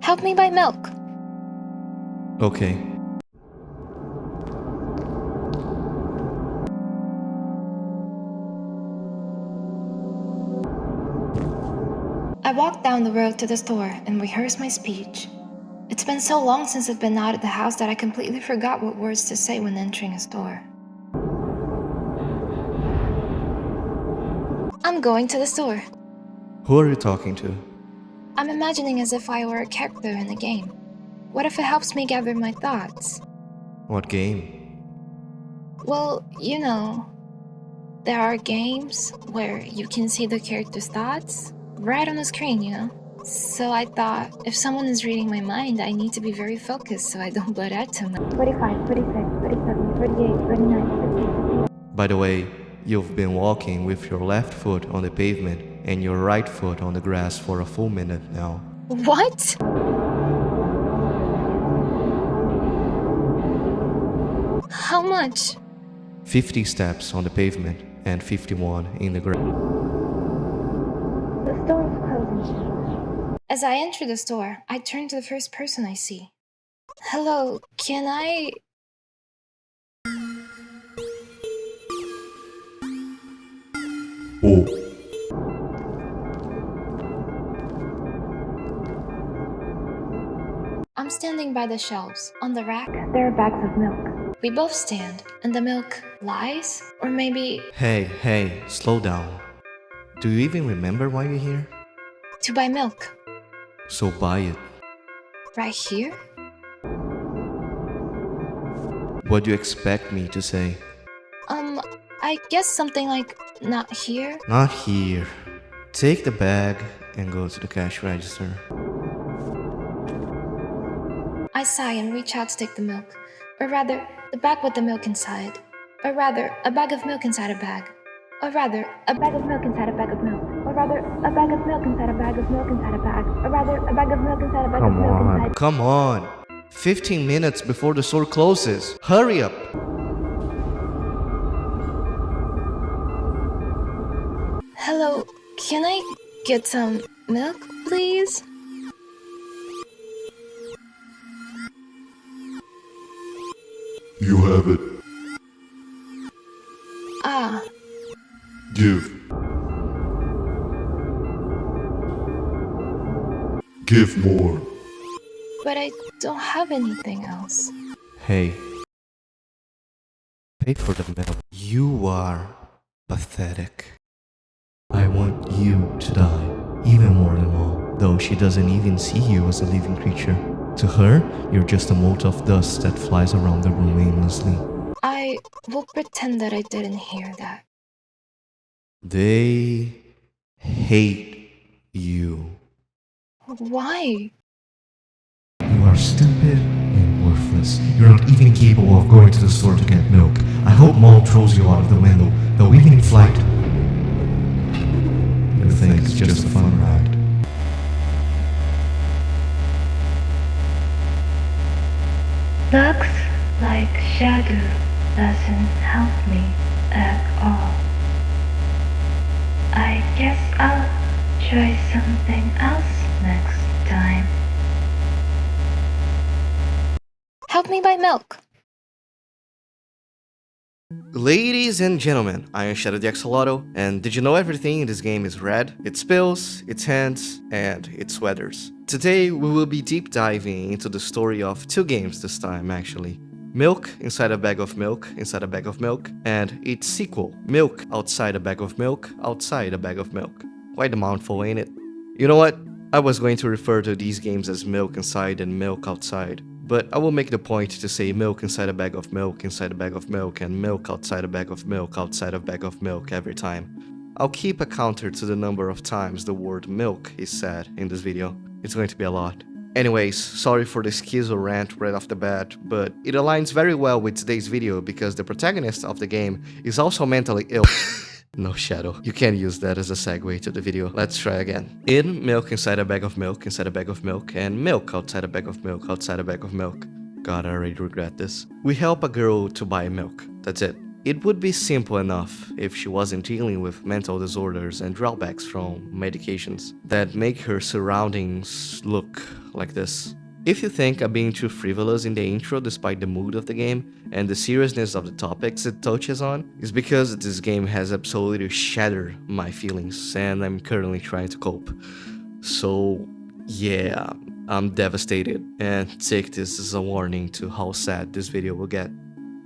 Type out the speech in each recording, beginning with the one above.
Help me buy milk. Okay. I walked down the road to the store and rehearsed my speech. It's been so long since I've been out of the house that I completely forgot what words to say when entering a store. I'm going to the store. Who are you talking to? I'm imagining as if I were a character in a game. What if it helps me gather my thoughts? What game? Well, you know, there are games where you can see the character's thoughts right on the screen, you know? So I thought, if someone is reading my mind, I need to be very focused so I don't blurt out too much. 45, 46, 47, 38, 39, 50. By the way, you've been walking with your left foot on the pavement and your right foot on the grass for a full minute now. What? How much? 50 steps on the pavement and 51 in the grass. The store is closing. As I enter the store, I turn to the first person I see. Hello, can I... Oh. I'm standing by the shelves. On the rack, There are bags of milk. we both stand, and the milk lies? Or maybe Hey, slow down. Do you even remember why you're here? to buy milk. So buy it. Right here? What do you expect me to say? I guess something like, not here? Not here. Take the bag and go to the cash register. I sigh and reach out to take the milk. Or rather, the bag with the milk inside. Or rather, a bag of milk inside a bag. Or rather, a Bag of milk inside a bag of milk. Or rather, a bag of milk inside a bag of milk inside a bag. Or rather, a bag of milk inside a bag of milk inside. Come on. 15 minutes before the store closes. Hurry up. Hello, can I get some milk, please? You have it. Ah, Give. Give more. but I don't have anything else. Hey. Pay for the milk. You are pathetic. I want you to die, even more than Mom, though she doesn't even see you as a living creature. To her, you're just a mote of dust that flies around the room aimlessly. I will pretend that I didn't hear that. They hate you. Why? You are stupid and worthless. You're not even capable of going to the store to get milk. I hope Mom throws you out of the window, though even in flight. You think it's just a fun ride. Looks like shadow doesn't help me at all. I guess I'll try something else next time. Help me buy milk. Ladies and gentlemen, I am Shadow the Axolotl, and did you know everything in this game is red? Its pills, its hands, and its weathers. Today we will be deep diving into the story of two games this time actually. Milk inside a bag of milk inside a bag of milk, and its sequel, Milk outside a bag of milk outside a bag of milk. Quite a mouthful, ain't it? You know what? I was going to refer to these games as Milk inside and Milk outside. But I will make the point to say milk inside a bag of milk inside a bag of milk and milk outside a bag of milk outside a bag of milk every time. I'll keep a counter to the number of times the word milk is said in this video. It's going to be a lot. Anyways, sorry for the schizo rant right off the bat, but it aligns very well with today's video because the protagonist of the game is also mentally ill. No, Shadow, you can't use that as a segue to the video. Let's try again. In Milk inside a bag of milk inside a bag of milk and milk outside a bag of milk outside a bag of milk. God, I already regret this. We help a girl to buy milk. That's it. It would be simple enough if she wasn't dealing with mental disorders and drawbacks from medications that make her surroundings look like this. If you think I'm being too frivolous in the intro despite the mood of the game and the seriousness of the topics it touches on, it's because this game has absolutely shattered my feelings and I'm currently trying to cope. So yeah, I'm devastated, and take this as a warning to how sad this video will get.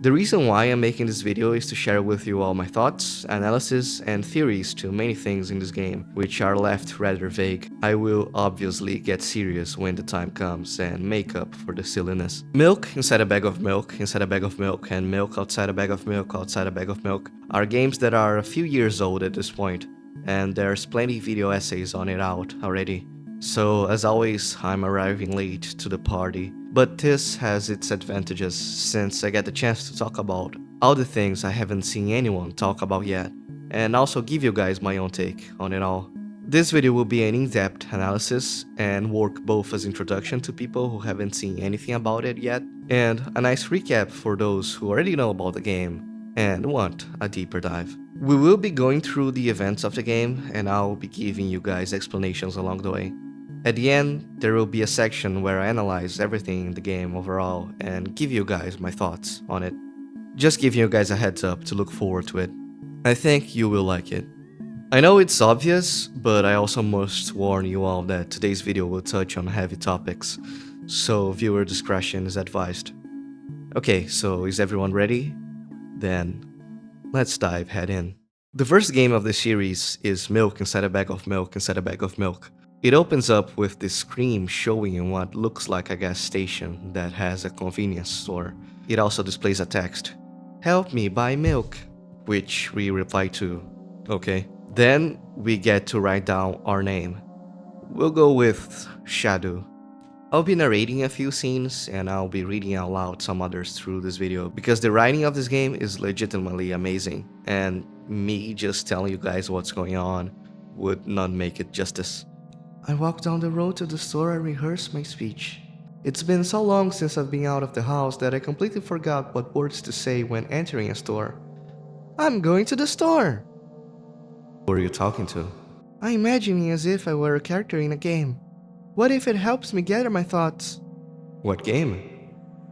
The reason why I'm making this video is to share with you all my thoughts, analysis, and theories to many things in this game, which are left rather vague. I will obviously get serious when the time comes and make up for the silliness. Milk inside a bag of milk, inside a bag of milk, and milk outside a bag of milk, outside a bag of milk are games that are a few years old at this point, and there's plenty video essays on it out already. So as always, I'm arriving late to the party, but this has its advantages since I get the chance to talk about all the things I haven't seen anyone talk about yet, and also give you guys my own take on it all. This video will be an in-depth analysis and work both as introduction to people who haven't seen anything about it yet, and a nice recap for those who already know about the game and want a deeper dive. We will be going through the events of the game, and I'll be giving you guys explanations along the way. At the end, there will be a section where I analyze everything in the game overall and give you guys my thoughts on it. Just giving you guys a heads up to look forward to it. I think you will like it. I know it's obvious, but I also must warn you all that today's video will touch on heavy topics, so viewer discretion is advised. Okay, so is everyone ready? Then let's dive head in. The first game of the series is Milk Inside a Bag of Milk Inside a Bag of Milk. It opens up with this screen showing you what looks like a gas station that has a convenience store. It also displays a text, "Help me buy milk," which we reply to, okay. Then we get to write down our name. We'll go with Shadow. I'll be narrating a few scenes and I'll be reading out loud some others through this video because the writing of this game is legitimately amazing, and me just telling you guys what's going on would not make it justice. I walked down the road to the store and rehearsed my speech. It's been so long since I've been out of the house that I completely forgot what words to say when entering a store. I'm going to the store! Who are you talking to? I'm imagining as if I were a character in a game. What if it helps me gather my thoughts? What game?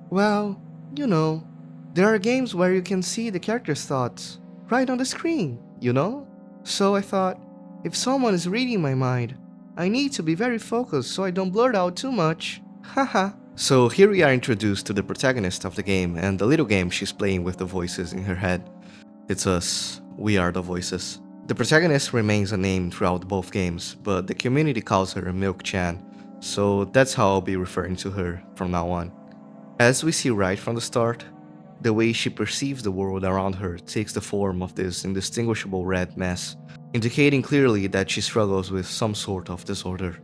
Well, you know, there are games where you can see the character's thoughts right on the screen, you know? So I thought, if someone is reading my mind, I need to be very focused so I don't blurt out too much. Haha. So here we are introduced to the protagonist of the game and the little game she's playing with the voices in her head. It's us. We are the voices. The protagonist remains unnamed throughout both games, but the community calls her Milk-chan, so that's how I'll be referring to her from now on. As we see right from the start, the way she perceives the world around her takes the form of this indistinguishable red mess, indicating clearly that she struggles with some sort of disorder.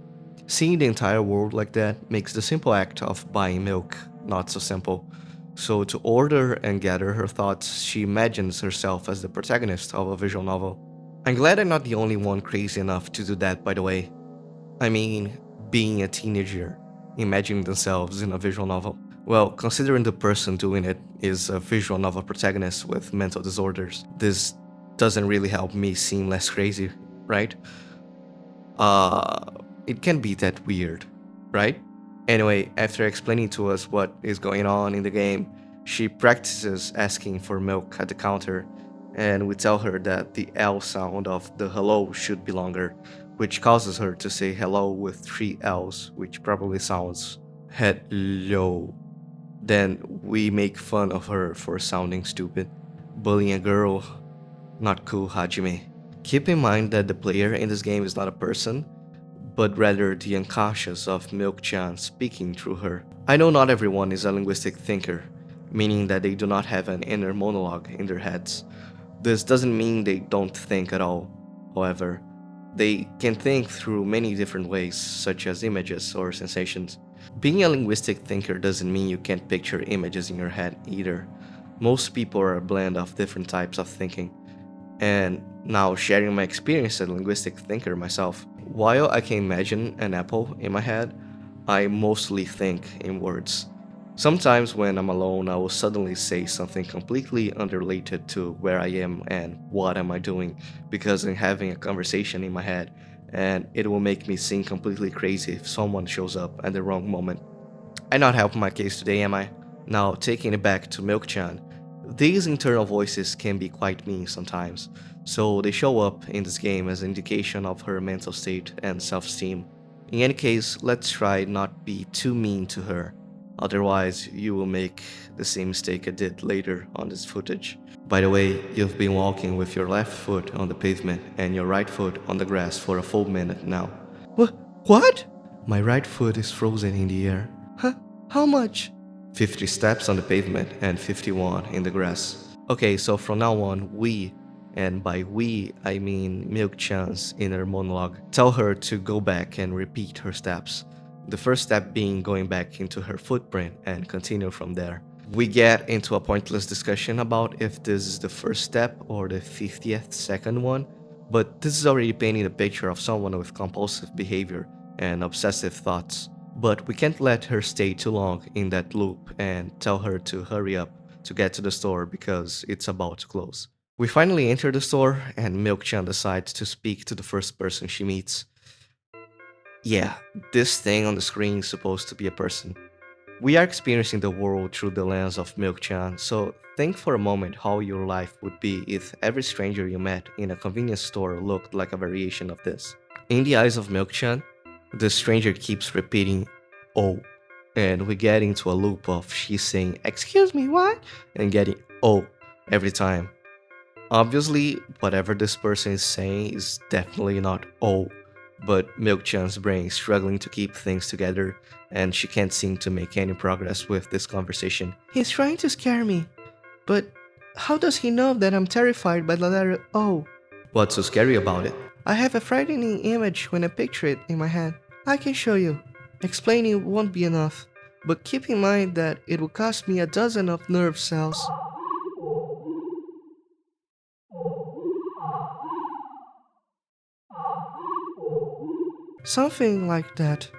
Seeing the entire world like that makes the simple act of buying milk not so simple. So to order and gather her thoughts, she imagines herself as the protagonist of a visual novel. I'm glad I'm not the only one crazy enough to do that, by the way. I mean, being a teenager, imagining themselves in a visual novel. Well, considering the person doing it is a visual novel protagonist with mental disorders, this doesn't really help me seem less crazy, right? It can be that weird, right? Anyway, after explaining to us what is going on in the game, she practices asking for milk at the counter, and we tell her that the L sound of the hello should be longer, which causes her to say hello with 3 L's, which probably sounds hello. Then we make fun of her for sounding stupid. Bullying a girl, not cool, Hajime. Keep in mind that the player in this game is not a person, but rather the unconscious of Milk-chan speaking through her. I know not everyone is a linguistic thinker, meaning that they do not have an inner monologue in their heads. This doesn't mean they don't think at all. However, they can think through many different ways, such as images or sensations. Being a linguistic thinker doesn't mean you can't picture images in your head either. Most people are a blend of different types of thinking. And now sharing my experience as a linguistic thinker myself, while I can imagine an apple in my head, I mostly think in words. Sometimes when I'm alone, I will suddenly say something completely unrelated to where I am and what am I doing because I'm having a conversation in my head, and it will make me seem completely crazy if someone shows up at the wrong moment. I'm not helping my case today, am I? Now, taking it back to Milk-chan, these internal voices can be quite mean sometimes, so they show up in this game as an indication of her mental state and self-esteem. In any case, let's try not be too mean to her, otherwise you will make the same mistake I did later on this footage. By the way, you've been walking with your left foot on the pavement and your right foot on the grass for a full minute now. What? My right foot is frozen in the air. Huh? How much? 50 steps on the pavement and 51 in the grass. Okay, so from now on, and by we I mean Milk-chan's inner monologue, tell her to go back and repeat her steps. The first step being going back into her footprint and continue from there. We get into a pointless discussion about if this is the first step or the 50th second one, but this is already painting a picture of someone with compulsive behavior and obsessive thoughts. But we can't let her stay too long in that loop and tell her to hurry up to get to the store because it's about to close. We finally enter the store and Milk-chan decides to speak to the first person she meets. Yeah, this thing on the screen is supposed to be a person. We are experiencing the world through the lens of Milk-chan, so think for a moment how your life would be if every stranger you met in a convenience store looked like a variation of this. In the eyes of Milk-chan, the stranger keeps repeating, "Oh," and we get into a loop of she saying, "Excuse me, what?" and getting, "Oh," every time. Obviously, whatever this person is saying is definitely not "oh," but Milk-chan's brain is struggling to keep things together, and she can't seem to make any progress with this conversation. He's trying to scare me, but how does he know that I'm terrified by the letter O? What's so scary about it? I have a frightening image when I picture it in my head. I can show you. Explaining won't be enough, but keep in mind that it will cost me a dozen of nerve cells. Something like that.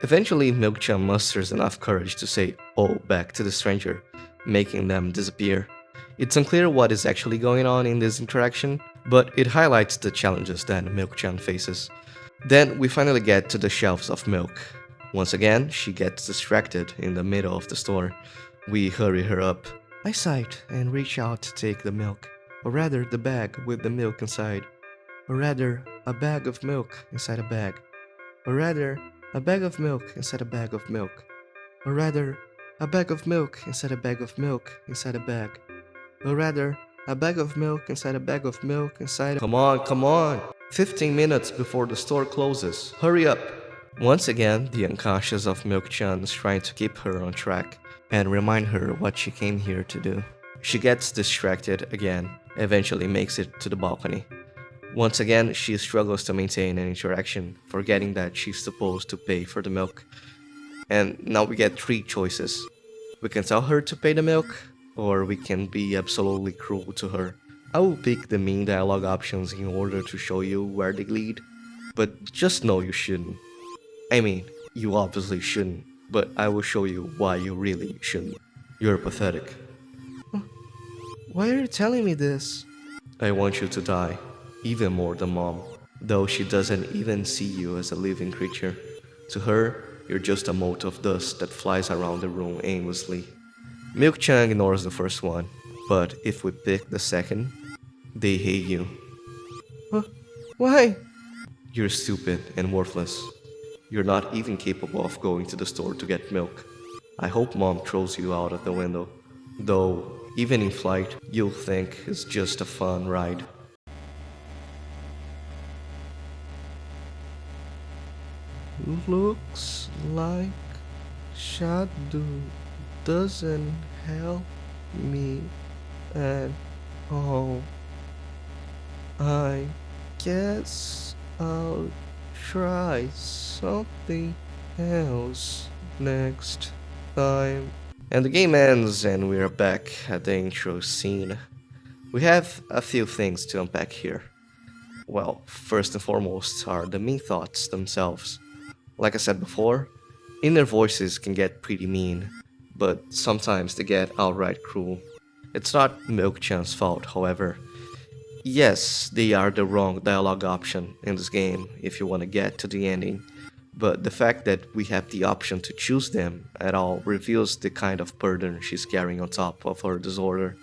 Eventually, Milk-chan musters enough courage to say "oh" back to the stranger, making them disappear. It's unclear what is actually going on in this interaction, but it highlights the challenges that Milk-chan faces. Then we finally get to the shelves of milk. Once again, she gets distracted in the middle of the store. We hurry her up. I sighed and reach out to take the milk, or rather the bag with the milk inside. Or rather, a bag of milk inside a bag. Or rather, a bag of milk inside a bag of milk. Or rather, a bag of milk inside a bag of milk inside a bag. Or rather, a bag of milk inside a bag of milk inside a... Come on! 15 minutes before the store closes. Hurry up! Once again, the unconscious of Milk-chan is trying to keep her on track and remind her what she came here to do. She gets distracted again, eventually makes it to the balcony. Once again, she struggles to maintain an interaction, forgetting that she's supposed to pay for the milk. And now we get three choices. We can tell her to pay the milk, or we can be absolutely cruel to her. I will pick the mean dialogue options in order to show you where they lead, but just know you shouldn't. I mean, you obviously shouldn't, but I will show you why you really shouldn't. You're pathetic. Why are you telling me this? I want you to die, even more than Mom, though she doesn't even see you as a living creature. To her, you're just a mote of dust that flies around the room aimlessly. Milk-chan ignores the first one, but if we pick the second, they hate you. Why? You're stupid and worthless. You're not even capable of going to the store to get milk. I hope Mom throws you out of the window, though even in flight, you'll think it's just a fun ride. Looks like Shadow doesn't help me at all. I guess I'll try something else next time. And the game ends and we're back at the intro scene. We have a few things to unpack here. Well, first and foremost are the main thoughts themselves. Like I said before, Inner voices can get pretty mean, but sometimes they get outright cruel. It's not Milk-chan's fault, however. Yes, they are the wrong dialogue option in this game if you want to get to the ending, but the fact that we have the option to choose them at all reveals the kind of burden she's carrying on top of her disorder.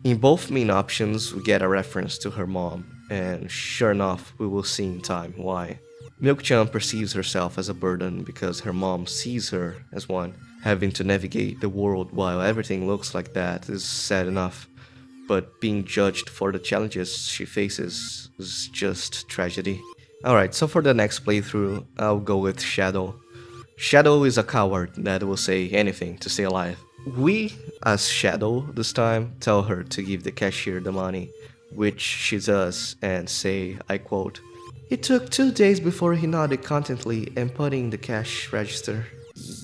In both main options, we get a reference to her mom, and sure enough, we will see in time why. Milk-chan perceives herself as a burden because her mom sees her as one. Having to navigate the world while everything looks like that is sad enough, but being judged for the challenges she faces is just tragedy. Alright, so for the next playthrough, I'll go with Shadow. Shadow is a coward that will say anything to stay alive. We, as Shadow this time, tell her to give the cashier the money, which she does, and say, I quote, "It took 2 days before he nodded contently and put in the cash register."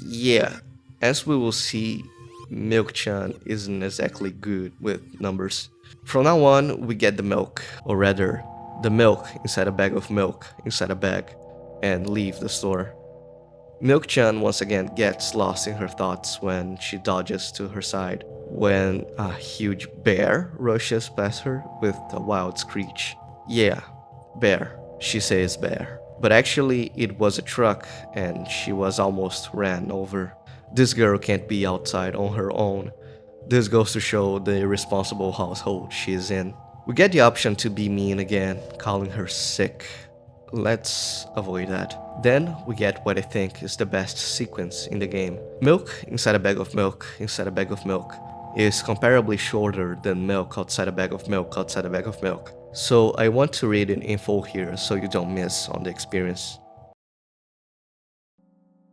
Yeah, as we will see, Milk-chan isn't exactly good with numbers. From now on, we get the milk, or rather, the milk inside a bag of milk inside a bag, and leave the store. Milk-chan once again gets lost in her thoughts when she dodges to her side, when a huge bear rushes past her with a wild screech. Yeah, bear. She says bear. But actually, it was a truck, and she was almost ran over. This girl can't be outside on her own. This goes to show the irresponsible household she's in. We get the option to be mean again, calling her sick. Let's avoid that. Then we get what I think is the best sequence in the game. Milk inside a bag of milk inside a bag of milk is comparably shorter than milk outside a bag of milk outside a bag of milk. So I want to read an info here so you don't miss on the experience.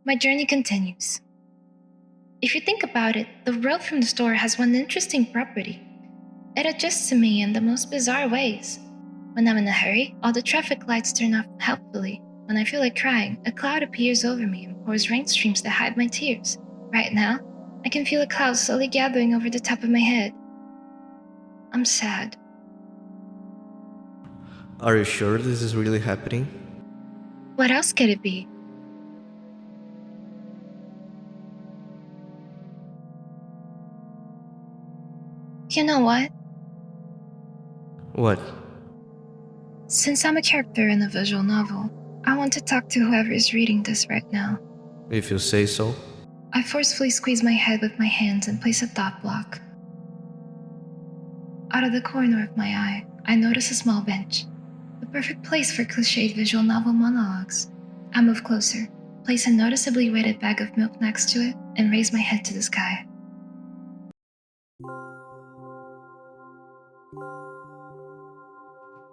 My journey continues. If you think about it, the road from the store has one interesting property. It adjusts to me in the most bizarre ways. When I'm in a hurry, all the traffic lights turn off helpfully. When I feel like crying, a cloud appears over me and pours rain streams that hide my tears. Right now, I can feel a cloud slowly gathering over the top of my head. I'm sad. Are you sure this is really happening? What else could it be? You know what? What? Since I'm a character in a visual novel, I want to talk to whoever is reading this right now. If you say so. I forcefully squeeze my head with my hands and place a thought block. Out of the corner of my eye, I notice a small bench. The perfect place for cliched visual novel monologues. I move closer, place a noticeably weighted bag of milk next to it, and raise my head to the sky.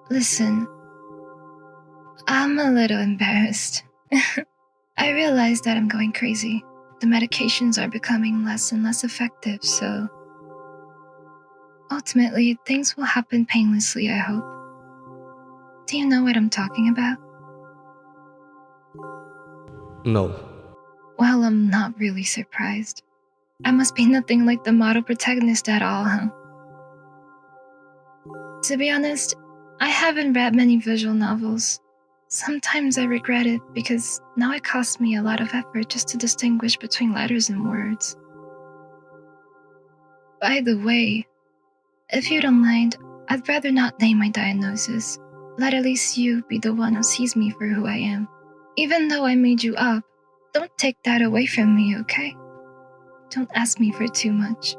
Listen, I'm a little embarrassed. I realize that I'm going crazy. The medications are becoming less and less effective, so ultimately, things will happen painlessly, I hope. Do you know what I'm talking about? No. Well, I'm not really surprised. I must be nothing like the model protagonist at all, huh? To be honest, I haven't read many visual novels. Sometimes I regret it because now it costs me a lot of effort just to distinguish between letters and words. By the way, if you don't mind, I'd rather not name my diagnosis. Let at least you be the one who sees me for who I am. Even though I made you up, don't take that away from me, okay? Don't ask me for too much.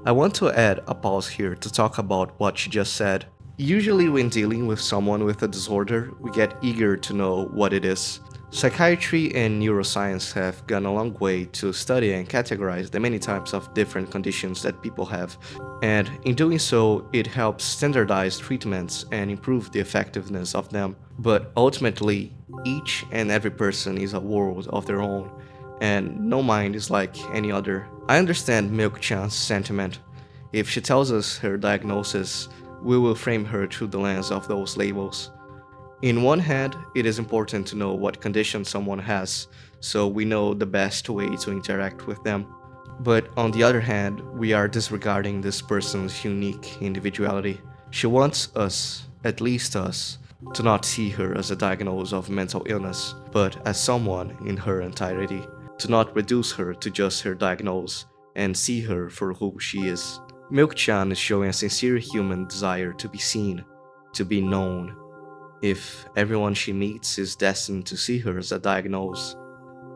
I want to add a pause here to talk about what she just said. Usually when dealing with someone with a disorder, we get eager to know what it is. Psychiatry and neuroscience have gone a long way to study and categorize the many types of different conditions that people have, and in doing so, it helps standardize treatments and improve the effectiveness of them. But ultimately, each and every person is a world of their own, and no mind is like any other. I understand Milk-chan's sentiment. If she tells us her diagnosis, we will frame her through the lens of those labels. In one hand, it is important to know what condition someone has, so we know the best way to interact with them. But on the other hand, we are disregarding this person's unique individuality. She wants us, at least us, to not see her as a diagnosis of mental illness, but as someone in her entirety, to not reduce her to just her diagnosis and see her for who she is. Milk-chan is showing a sincere human desire to be seen, to be known. If everyone she meets is destined to see her as a diagnosis,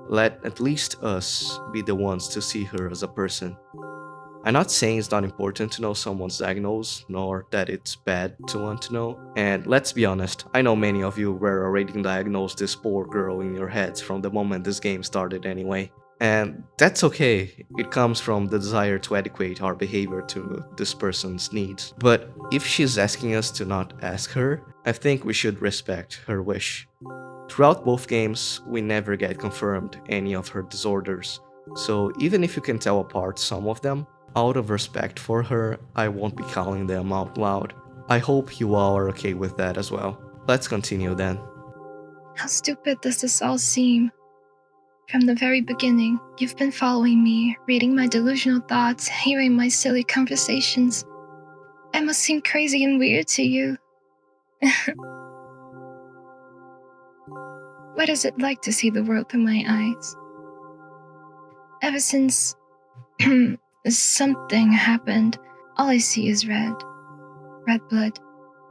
let at least us be the ones to see her as a person. I'm not saying it's not important to know someone's diagnosis, nor that it's bad to want to know. And let's be honest, I know many of you were already diagnosed this poor girl in your heads from the moment this game started anyway. And that's okay, it comes from the desire to adequate our behavior to this person's needs. But if she's asking us to not ask her, I think we should respect her wish. Throughout both games, we never get confirmed any of her disorders, so even if you can tell apart some of them, out of respect for her, I won't be calling them out loud. I hope you all are okay with that as well. Let's continue then. How stupid does this all seem? From the very beginning, you've been following me, reading my delusional thoughts, hearing my silly conversations. I must seem crazy and weird to you. What is it like to see the world through my eyes? Ever since something happened, all I see is red. Red blood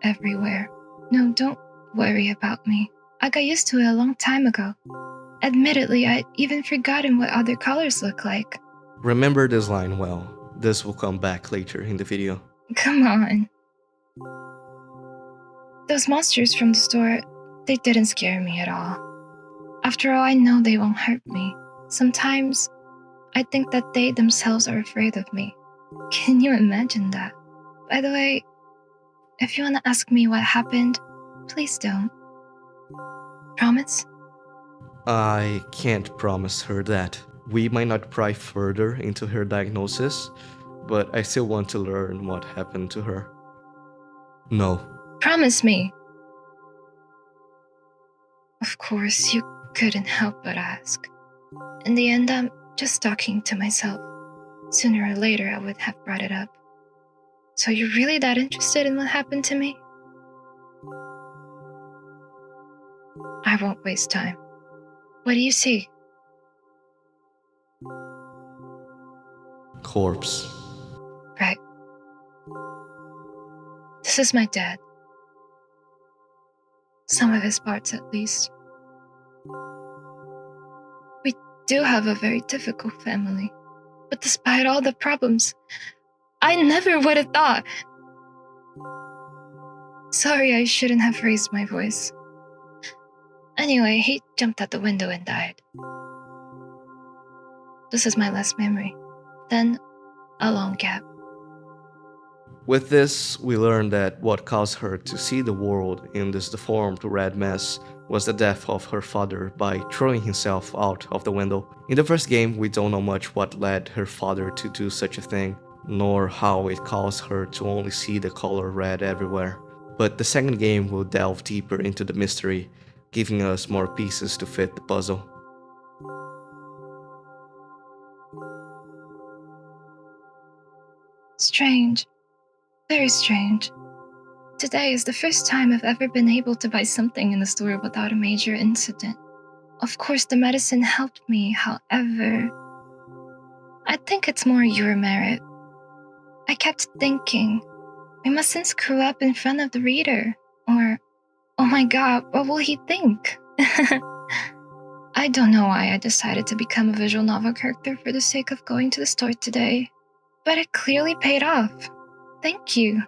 everywhere. No, don't worry about me. I got used to it a long time ago. Admittedly, I'd even forgotten what other colors look like. Remember this line well. This will come back later in the video. Come on. Those monsters from the store, they didn't scare me at all. After all, I know they won't hurt me. Sometimes, I think that they themselves are afraid of me. Can you imagine that? By the way, if you want to ask me what happened, please don't. Promise? I can't promise her that. We might not pry further into her diagnosis, but I still want to learn what happened to her. No. Promise me! Of course, you couldn't help but ask. In the end, I'm just talking to myself. Sooner or later, I would have brought it up. So you're really that interested in what happened to me? I won't waste time. What do you see? Corpse. Right. This is my dad. Some of his parts, at least. We do have a very difficult family. But despite all the problems, I never would have thought. Sorry, I shouldn't have raised my voice. Anyway, he jumped out the window and died. This is my last memory. Then, a long gap. With this, we learn that what caused her to see the world in this deformed red mess was the death of her father by throwing himself out of the window. In the first game, we don't know much what led her father to do such a thing, nor how it caused her to only see the color red everywhere. But the second game will delve deeper into the mystery, giving us more pieces to fit the puzzle. Strange. Very strange. Today is the first time I've ever been able to buy something in the store without a major incident. Of course, the medicine helped me, however, I think it's more your merit. I kept thinking, we mustn't screw up in front of the reader, or, oh my god, what will he think? I don't know why I decided to become a visual novel character for the sake of going to the store today, but it clearly paid off. Thank you.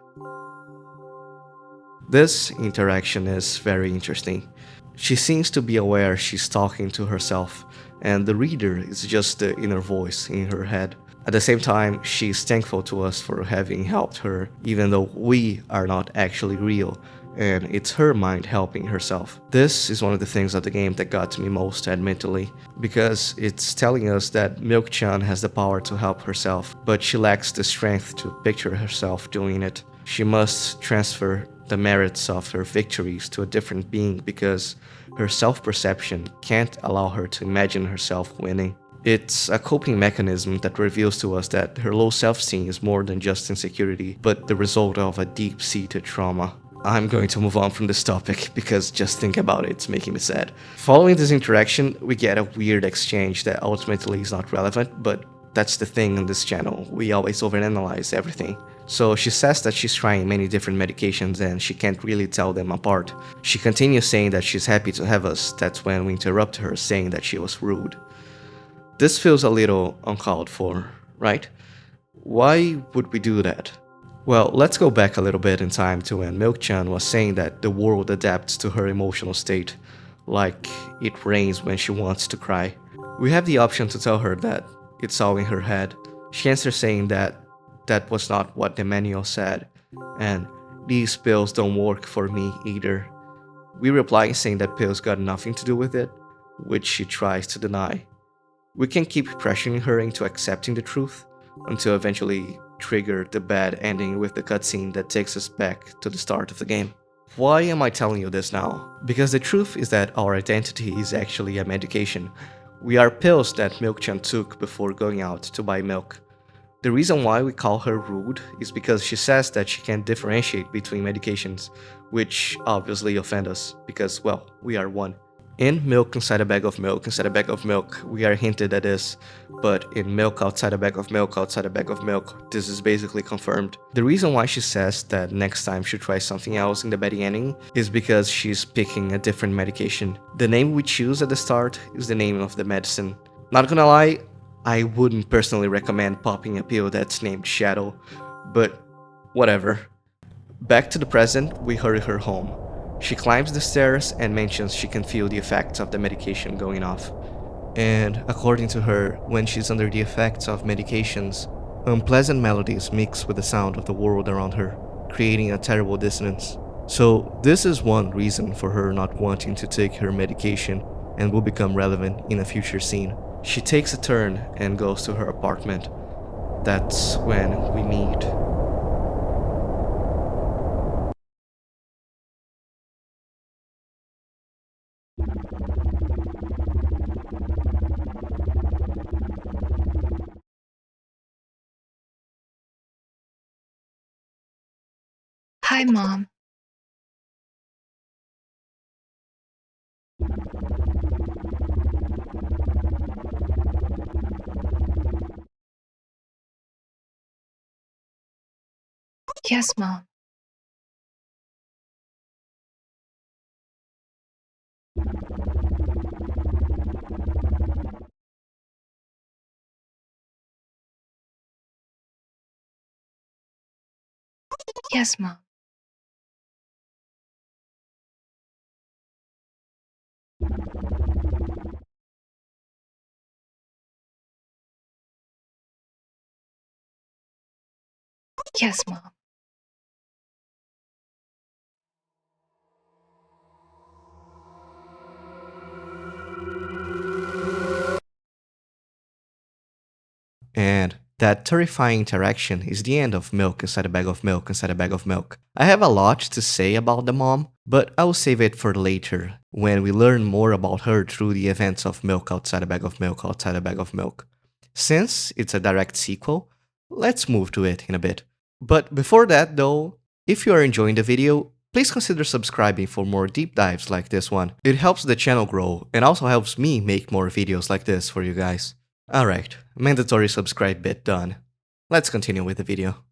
This interaction is very interesting. She seems to be aware she's talking to herself, and the reader is just the inner voice in her head. At the same time, she's thankful to us for having helped her, even though we are not actually real, and it's her mind helping herself. This is one of the things of the game that got to me most, admittedly, because it's telling us that Milk-chan has the power to help herself, but she lacks the strength to picture herself doing it. She must transfer the merits of her victories to a different being because her self-perception can't allow her to imagine herself winning. It's a coping mechanism that reveals to us that her low self-esteem is more than just insecurity, but the result of a deep-seated trauma. I'm going to move on from this topic because just thinking about it's making me sad. Following this interaction, we get a weird exchange that ultimately is not relevant, but that's the thing on this channel. We always overanalyze everything. So she says that she's trying many different medications and she can't really tell them apart. She continues saying that she's happy to have us. That's when we interrupt her saying that she was rude. This feels a little uncalled for, right? Why would we do that? Well, let's go back a little bit in time to when Milk-chan was saying that the world adapts to her emotional state, like it rains when she wants to cry. We have the option to tell her that it's all in her head. She answers saying that that was not what the manual said, and these pills don't work for me either. We reply saying that pills got nothing to do with it, which she tries to deny. We can keep pressuring her into accepting the truth until eventually trigger the bad ending with the cutscene that takes us back to the start of the game. Why am I telling you this now? Because the truth is that our identity is actually a medication. We are pills that Milk-chan took before going out to buy milk. The reason why we call her rude is because she says that she can't differentiate between medications, which obviously offend us because, well, we are one. In Milk Inside a Bag of Milk Inside a Bag of Milk, we are hinted at this, but in Milk Outside a Bag of Milk Outside a Bag of Milk, this is basically confirmed. The reason why she says that next time she tries something else in the bad ending is because she's picking a different medication. The name we choose at the start is the name of the medicine. Not gonna lie, I wouldn't personally recommend popping a pill that's named Shadow, but whatever. Back to the present, we hurry her home. She climbs the stairs and mentions she can feel the effects of the medication going off. And according to her, when she's under the effects of medications, unpleasant melodies mix with the sound of the world around her, creating a terrible dissonance. So this is one reason for her not wanting to take her medication and will become relevant in a future scene. She takes a turn and goes to her apartment. That's when we meet. Hi, Mom. Yes, Mom. Yes, Mom. Yes, Mom. And that terrifying interaction is the end of Milk Inside a Bag of Milk Inside a Bag of Milk. I have a lot to say about the mom, but I will save it for later, when we learn more about her through the events of Milk Outside a Bag of Milk Outside a Bag of Milk. Since it's a direct sequel, let's move to it in a bit. But before that though, if you are enjoying the video, please consider subscribing for more deep dives like this one. It helps the channel grow and also helps me make more videos like this for you guys. Alright, mandatory subscribe bit done. Let's continue with the video.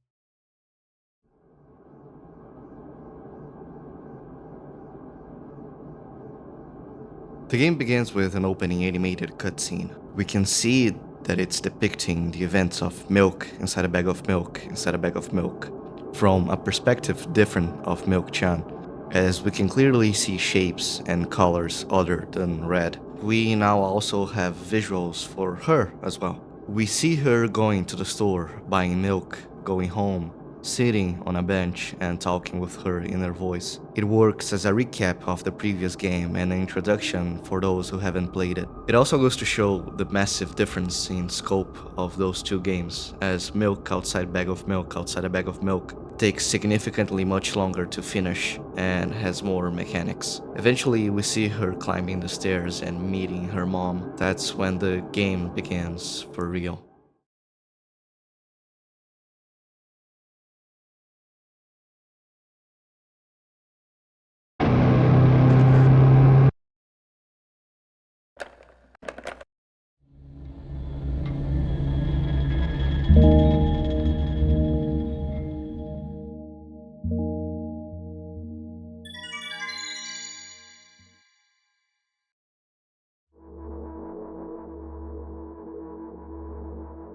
The game begins with an opening animated cutscene. We can see that it's depicting the events of Milk Inside a Bag of Milk Inside a Bag of Milk from a perspective different of Milk-chan, as we can clearly see shapes and colors other than red. We now also have visuals for her as well. We see her going to the store, buying milk, going home, sitting on a bench and talking with her inner voice. It works as a recap of the previous game and an introduction for those who haven't played it. It also goes to show the massive difference in scope of those two games, as Milk Outside Bag of Milk Outside a Bag of Milk takes significantly much longer to finish and has more mechanics. Eventually we see her climbing the stairs and meeting her mom. That's when the game begins for real.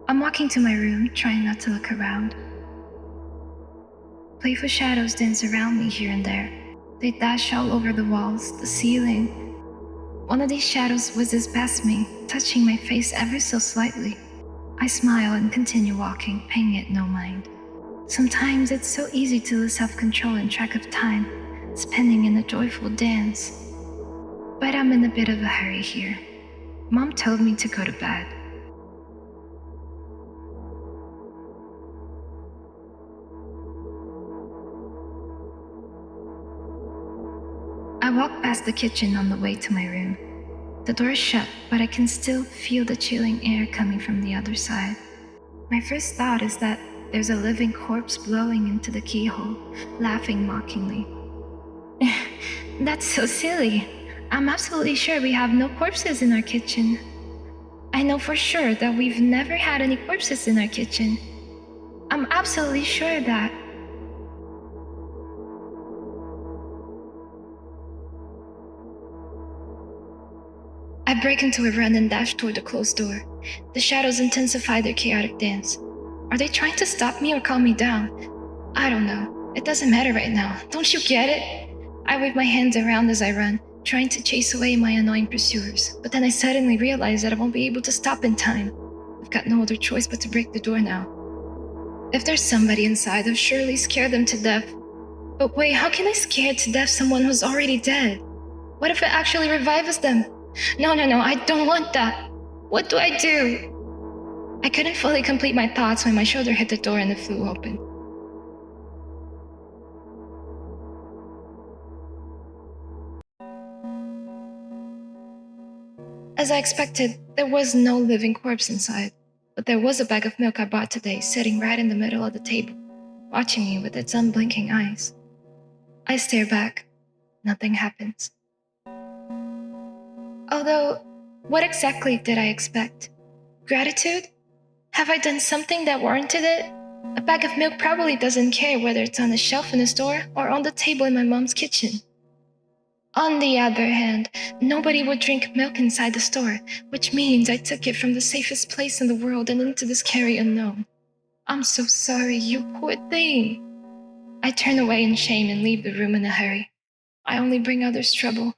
I'm walking to my room, trying not to look around. Playful shadows dance around me here and there. They dash all over the walls, the ceiling. One of these shadows whizzes past me, touching my face ever so slightly. I smile and continue walking, paying it no mind. Sometimes it's so easy to lose self-control and track of time, spinning in a joyful dance. But I'm in a bit of a hurry here. Mom told me to go to bed. I walk past the kitchen on the way to my room. The door is shut, but I can still feel the chilling air coming from the other side. My first thought is that there's a living corpse blowing into the keyhole, laughing mockingly. That's so silly. I'm absolutely sure we have no corpses in our kitchen. I know for sure that we've never had any corpses in our kitchen. I'm absolutely sure of that. I break into a run and dash toward the closed door. The shadows intensify their chaotic dance. Are they trying to stop me or calm me down? I don't know. It doesn't matter right now. Don't you get it? I wave my hands around as I run, trying to chase away my annoying pursuers. But then I suddenly realize that I won't be able to stop in time. I've got no other choice but to break the door now. If there's somebody inside, I'll surely scare them to death. But wait, how can I scare to death someone who's already dead? What if it actually revives them? No, I don't want that. What do I do? I couldn't fully complete my thoughts when my shoulder hit the door and it flew open. As I expected, there was no living corpse inside, but there was a bag of milk I bought today sitting right in the middle of the table, watching me with its unblinking eyes. I stare back. Nothing happens. Although, what exactly did I expect? Gratitude? Have I done something that warranted it? A bag of milk probably doesn't care whether it's on a shelf in a store or on the table in my mom's kitchen. On the other hand, nobody would drink milk inside the store, which means I took it from the safest place in the world and into the scary unknown. I'm so sorry, you poor thing. I turn away in shame and leave the room in a hurry. I only bring others trouble.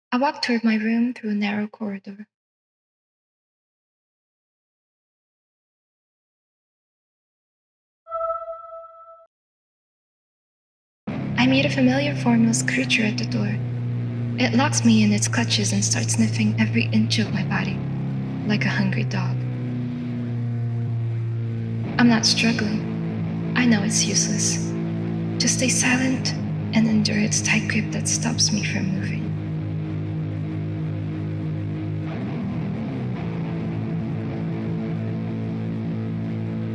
I walk toward my room through a narrow corridor. I meet a familiar formless creature at the door. It locks me in its clutches and starts sniffing every inch of my body, like a hungry dog. I'm not struggling. I know it's useless. Just stay silent and endure its tight grip that stops me from moving.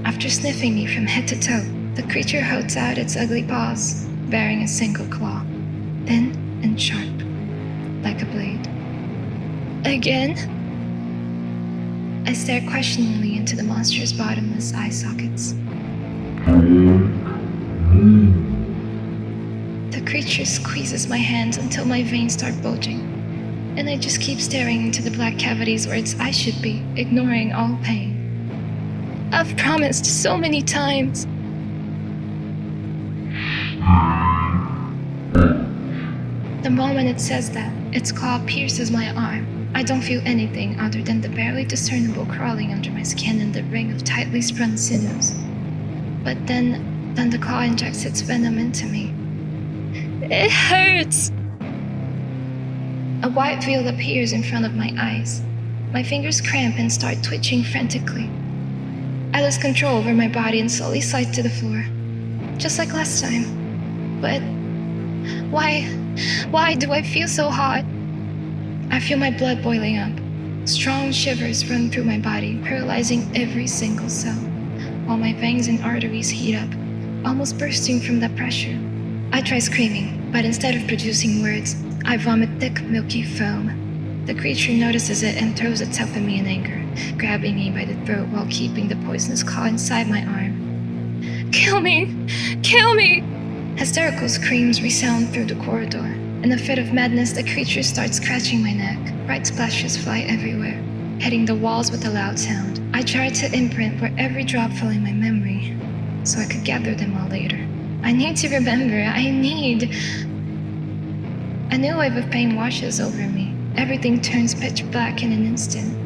After sniffing me from head to toe, the creature holds out its ugly paws, bearing a single claw, thin and sharp, like a blade. Again? I stare questioningly into the monster's bottomless eye sockets. The creature squeezes my hands until my veins start bulging, and I just keep staring into the black cavities where its eyes should be, ignoring all pain. I've promised so many times. The moment it says that, its claw pierces my arm. I don't feel anything other than the barely discernible crawling under my skin and the ring of tightly sprung sinews. But then the claw injects its venom into me. It hurts! A white veil appears in front of my eyes. My fingers cramp and start twitching frantically. I lose control over my body and slowly slide to the floor, just like last time. But why do I feel so hot? I feel my blood boiling up. Strong shivers run through my body, paralyzing every single cell, while my veins and arteries heat up, almost bursting from the pressure. I try screaming, but instead of producing words, I vomit thick, milky foam. The creature notices it and throws itself at me in anger, grabbing me by the throat while keeping the poisonous claw inside my arm. Kill me! Kill me! Hysterical screams resound through the corridor. In a fit of madness, the creature starts scratching my neck. Bright splashes fly everywhere. hitting the walls with a loud sound. I tried to imprint where every drop fell in my memory, so I could gather them all later. I need to remember, I need... A new wave of pain washes over me. Everything turns pitch black in an instant.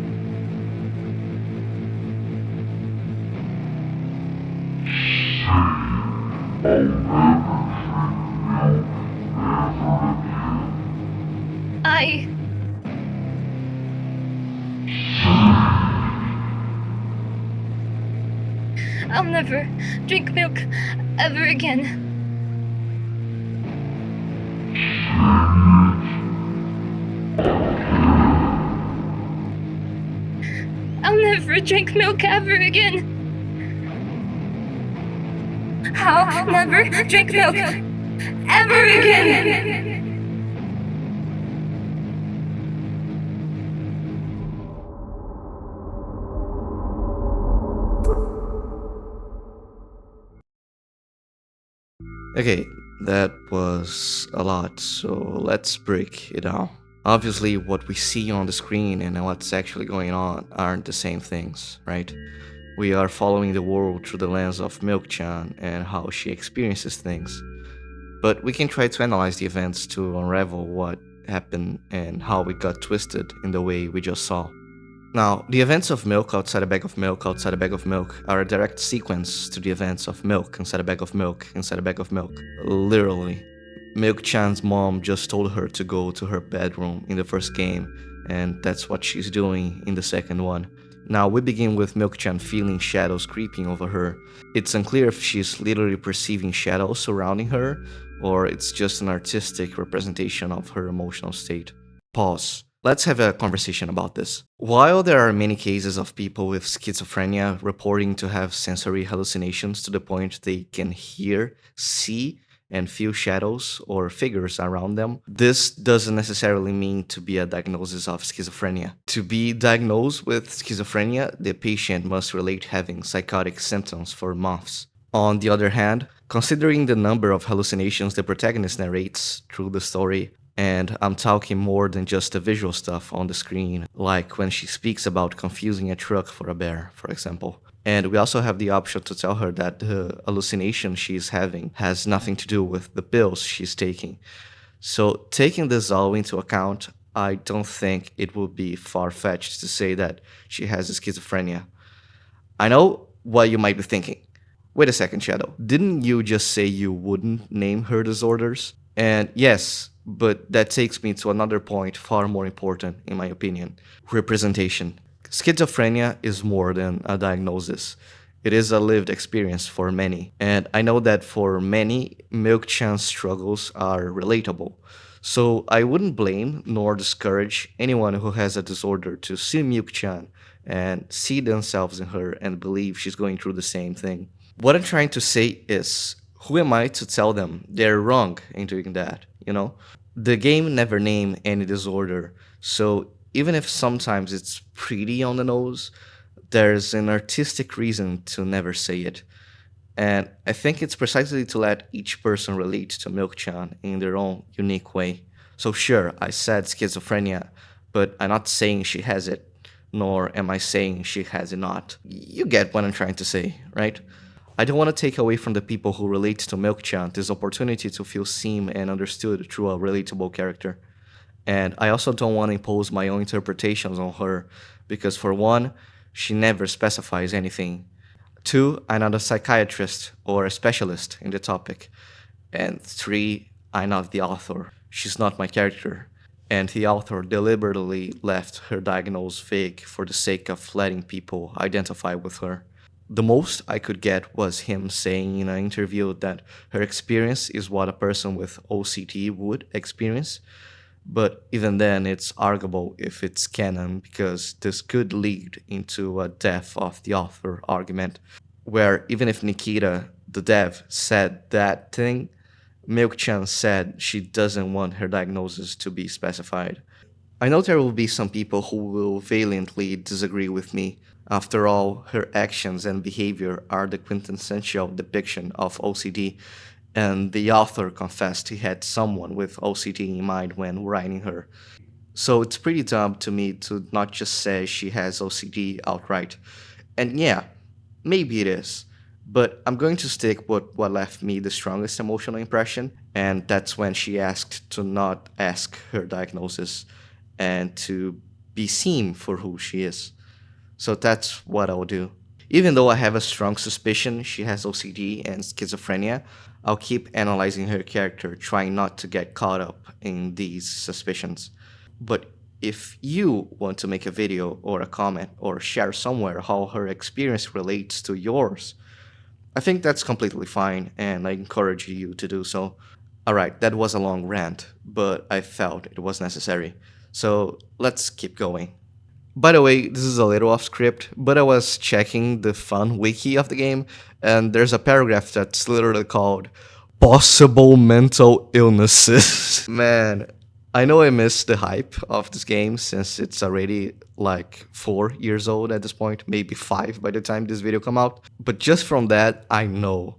I'll never drink milk ever again. I'll never drink milk ever again. I'll never drink milk ever again. Okay, that was a lot, so let's break it down. Obviously, what we see on the screen and what's actually going on aren't the same things, right? We are following the world through the lens of Milk-chan and how she experiences things. But we can try to analyze the events to unravel what happened and how it got twisted in the way we just saw. Now, the events of Milk outside a bag of milk outside a bag of milk are a direct sequence to the events of Milk inside a bag of milk inside a bag of milk. Literally. Milk-chan's mom just told her to go to her bedroom in the first game, and that's what she's doing in the second one. Now, we begin with Milk-chan feeling shadows creeping over her. It's unclear if she's literally perceiving shadows surrounding her, or it's just an artistic representation of her emotional state. Pause. Let's have a conversation about this. While there are many cases of people with schizophrenia reporting to have sensory hallucinations to the point they can hear, see, and feel shadows or figures around them, this doesn't necessarily mean to be a diagnosis of schizophrenia. To be diagnosed with schizophrenia, the patient must relate having psychotic symptoms for months. On the other hand, considering the number of hallucinations the protagonist narrates through the story, and I'm talking more than just the visual stuff on the screen, like when she speaks about confusing a truck for a bear, for example. And we also have the option to tell her that the hallucination she's having has nothing to do with the pills she's taking. So, taking this all into account, I don't think it would be far-fetched to say that she has schizophrenia. I know what you might be thinking. Wait a second, Shadow. Didn't you just say you wouldn't name her disorders? And yes, but that takes me to another point far more important, in my opinion: representation. Schizophrenia is more than a diagnosis. It is a lived experience for many. And I know that for many, Milk-chan's struggles are relatable. So I wouldn't blame nor discourage anyone who has a disorder to see Milk-chan and see themselves in her and believe she's going through the same thing. What I'm trying to say is, who am I to tell them they're wrong in doing that, you know? The game never named any disorder, so even if sometimes it's pretty on the nose, there's an artistic reason to never say it. And I think it's precisely to let each person relate to Milk-chan in their own unique way. So sure, I said schizophrenia, but I'm not saying she has it, nor am I saying she has it not. You get what I'm trying to say, right? I don't want to take away from the people who relate to Milk-chan this opportunity to feel seen and understood through a relatable character. And I also don't want to impose my own interpretations on her, because for one, she never specifies anything. Two, I'm not a psychiatrist or a specialist in the topic. And three, I'm not the author. She's not my character. And the author deliberately left her diagnosis vague for the sake of letting people identify with her. The most I could get was him saying in an interview that her experience is what a person with OCD would experience. But even then, it's arguable if it's canon, because this could lead into a death of the author argument, where even if Nikita, the dev, said that thing, Milk-chan said she doesn't want her diagnosis to be specified. I know there will be some people who will valiantly disagree with me. After all, her actions and behavior are the quintessential depiction of OCD, and the author confessed he had someone with OCD in mind when writing her. So it's pretty dumb to me to not just say she has OCD outright. And yeah, maybe it is. But I'm going to stick with what left me the strongest emotional impression, and that's when she asked to not ask her diagnosis and to be seen for who she is. So that's what I'll do. Even though I have a strong suspicion she has OCD and schizophrenia, I'll keep analyzing her character, trying not to get caught up in these suspicions. But if you want to make a video or a comment or share somewhere how her experience relates to yours, I think that's completely fine and I encourage you to do so. Alright, that was a long rant, but I felt it was necessary. So let's keep going. By the way, this is a little off script, but I was checking the fun wiki of the game, and there's a paragraph that's literally called Possible Mental Illnesses. Man, I know I missed the hype of this game since it's already like 4 years old at this point, maybe 5 by the time this video come out. But just from that, I know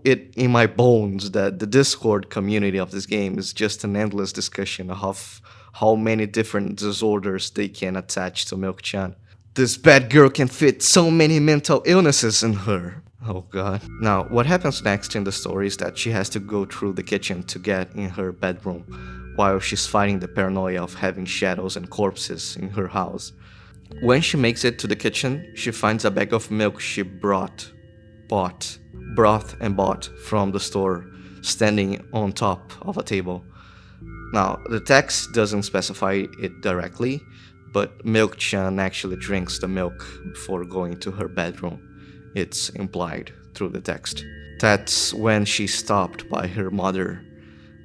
it in my bones that the Discord community of this game is just an endless discussion of how many different disorders they can attach to Milk-chan. This bad girl can fit so many mental illnesses in her. Oh god. Now, what happens next in the story is that she has to go through the kitchen to get in her bedroom, while she's fighting the paranoia of having shadows and corpses in her house. When she makes it to the kitchen, she finds a bag of milk she bought from the store, standing on top of a table. Now, the text doesn't specify it directly, but Milk-chan actually drinks the milk before going to her bedroom. It's implied through the text. That's when she's stopped by her mother,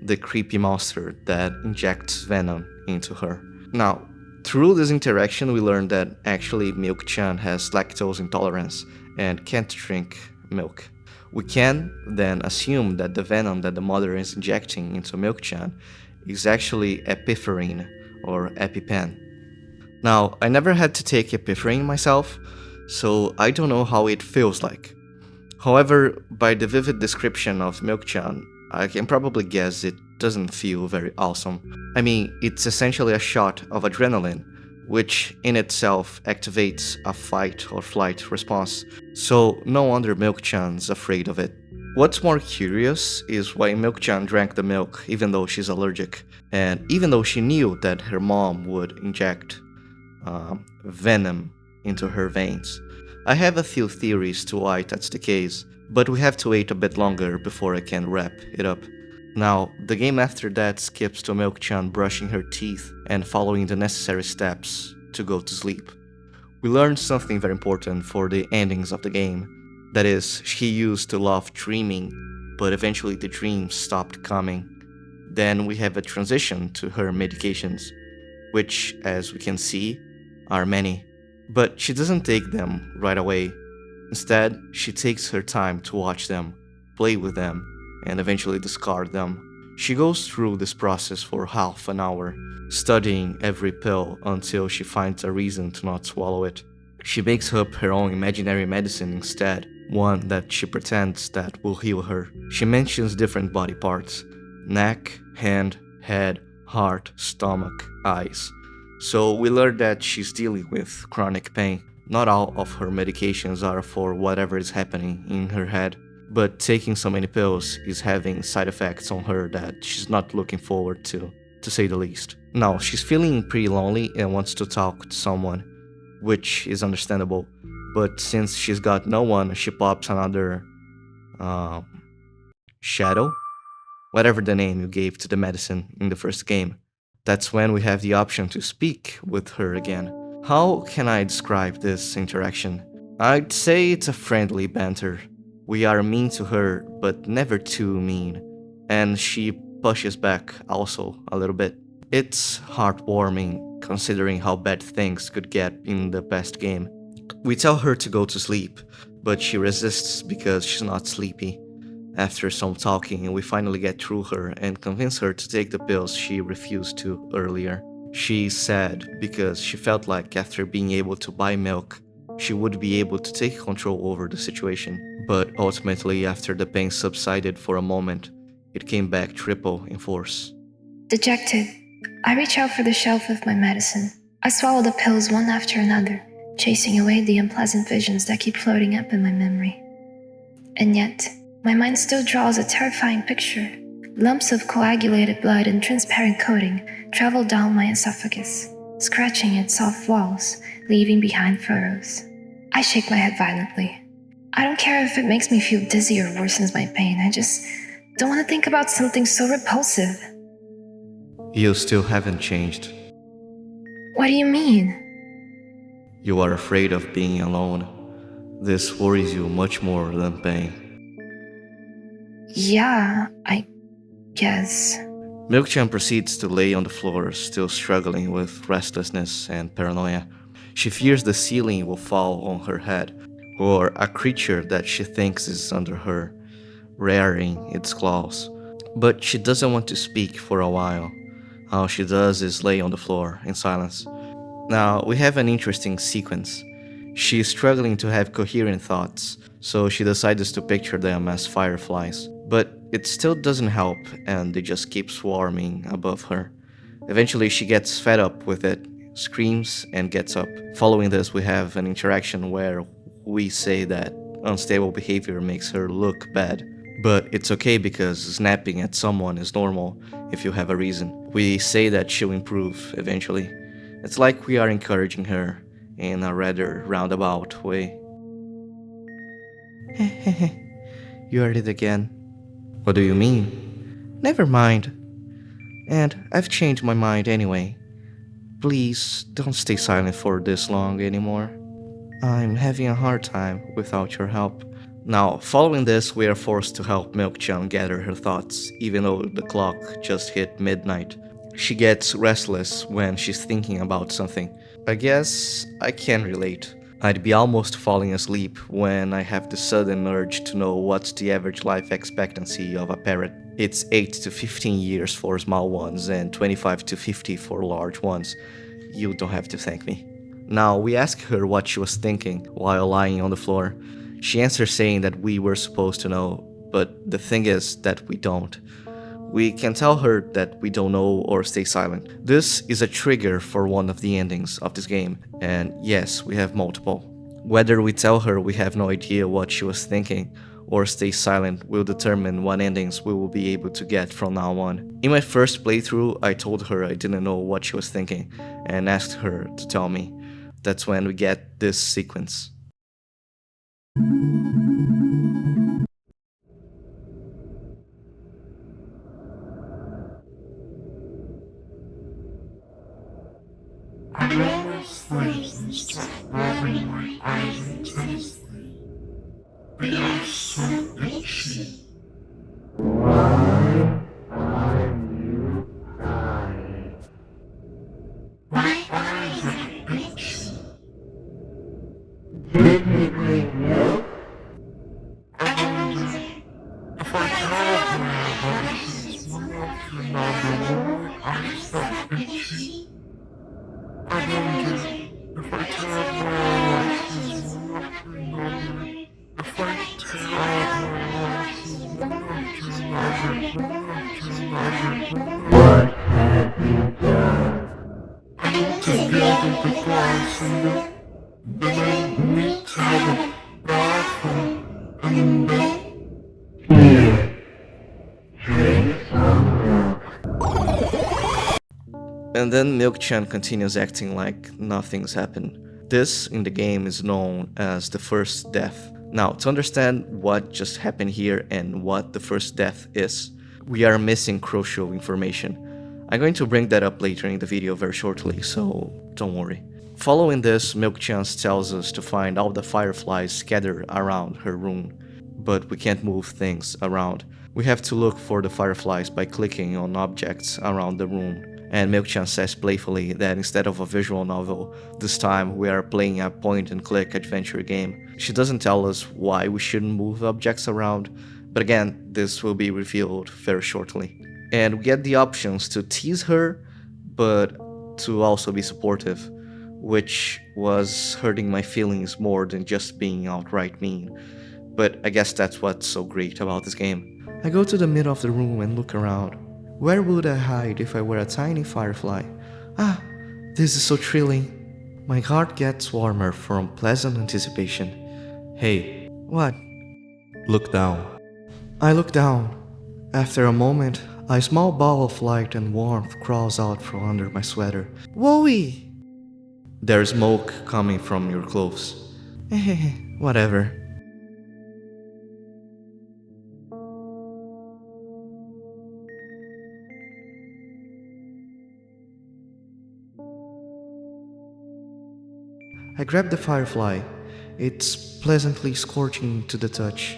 the creepy monster that injects venom into her. Now, through this interaction, we learn that actually Milk-chan has lactose intolerance and can't drink milk. We can then assume that the venom that the mother is injecting into Milk-chan is actually epinephrine or EpiPen. Now, I never had to take epinephrine myself, so I don't know how it feels like. However, by the vivid description of Milk-chan, I can probably guess it doesn't feel very awesome. I mean, it's essentially a shot of adrenaline, which in itself activates a fight or flight response, so no wonder Milk-chan's afraid of it. What's more curious is why Milk-chan drank the milk even though she's allergic, and even though she knew that her mom would inject venom into her veins. I have a few theories to why that's the case, but we have to wait a bit longer before I can wrap it up. Now, the game after that skips to Milk-chan brushing her teeth and following the necessary steps to go to sleep. We learn something very important for the endings of the game. That is, she used to love dreaming, but eventually the dreams stopped coming. Then we have a transition to her medications, which, as we can see, are many. But she doesn't take them right away. Instead, she takes her time to watch them, play with them, and eventually discard them. She goes through this process for half an hour, studying every pill until she finds a reason to not swallow it. She makes up her own imaginary medicine instead, one that she pretends that will heal her. She mentions different body parts: neck, hand, head, heart, stomach, eyes. So we learn that she's dealing with chronic pain. Not all of her medications are for whatever is happening in her head, but taking so many pills is having side effects on her that she's not looking forward to say the least. Now, she's feeling pretty lonely and wants to talk to someone, which is understandable, but since she's got no one, she pops another shadow, whatever the name you gave to the medicine in the first game. That's when we have the option to speak with her again. How can I describe this interaction? I'd say it's a friendly banter. We are mean to her, but never too mean, and she pushes back also a little bit. It's heartwarming considering how bad things could get in the past game. We tell her to go to sleep, but she resists because she's not sleepy. After some talking, we finally get through her and convince her to take the pills she refused to earlier. She's sad because she felt like after being able to buy milk, she would be able to take control over the situation. But ultimately, after the pain subsided for a moment, it came back triple in force. Dejected, I reach out for the shelf with my medicine. I swallow the pills one after another, chasing away the unpleasant visions that keep floating up in my memory. And yet, my mind still draws a terrifying picture. Lumps of coagulated blood and transparent coating travel down my esophagus, scratching its soft walls, leaving behind furrows. I shake my head violently. I don't care if it makes me feel dizzy or worsens my pain. I just don't want to think about something so repulsive. You still haven't changed. What do you mean? You are afraid of being alone. This worries you much more than pain. Yeah, I guess. Milk-chan proceeds to lay on the floor, still struggling with restlessness and paranoia. She fears the ceiling will fall on her head, or a creature that she thinks is under her, rearing its claws. But she doesn't want to speak for a while. All she does is lay on the floor in silence. Now, we have an interesting sequence. She is struggling to have coherent thoughts, so she decides to picture them as fireflies. But it still doesn't help, and they just keep swarming above her. Eventually, she gets fed up with it, screams, and gets up. Following this, we have an interaction where we say that unstable behavior makes her look bad. But it's okay because snapping at someone is normal if you have a reason. We say that she'll improve eventually. It's like we are encouraging her in a rather roundabout way. You heard it again. What do you mean? Never mind. And I've changed my mind anyway. Please don't stay silent for this long anymore. I'm having a hard time without your help. Now, following this, we are forced to help Milk-chan gather her thoughts, even though the clock just hit midnight. She gets restless when she's thinking about something. I guess I can relate. I'd be almost falling asleep when I have the sudden urge to know what's the average life expectancy of a parrot. It's 8 to 15 years for small ones and 25 to 50 for large ones. You don't have to thank me. Now, we ask her what she was thinking while lying on the floor. She answers saying that we were supposed to know, but the thing is that we don't. We can tell her that we don't know or stay silent. This is a trigger for one of the endings of this game, and yes, we have multiple. Whether we tell her we have no idea what she was thinking or stay silent will determine what endings we will be able to get from now on. In my first playthrough, I told her I didn't know what she was thinking and asked her to tell me. That's when we get this sequence. And then Milk-chan continues acting like nothing's happened. This in the game is known as the first death. Now, to understand what just happened here and what the first death is, we are missing crucial information. I'm going to bring that up later in the video very shortly, so don't worry. Following this, Milk-chan tells us to find all the fireflies scattered around her room, but we can't move things around. We have to look for the fireflies by clicking on objects around the room. And Milk-chan says playfully that instead of a visual novel, this time we are playing a point-and-click adventure game. She doesn't tell us why we shouldn't move objects around, but again, this will be revealed very shortly. And we get the options to tease her, but to also be supportive, which was hurting my feelings more than just being outright mean. But I guess that's what's so great about this game. I go to the middle of the room and look around. Where would I hide if I were a tiny firefly? Ah, this is so thrilling. My heart gets warmer from pleasant anticipation. Hey, what? Look down. I look down. After a moment, a small ball of light and warmth crawls out from under my sweater. Whoa-wee! There's smoke coming from your clothes. Whatever. I grab the firefly. It's pleasantly scorching to the touch.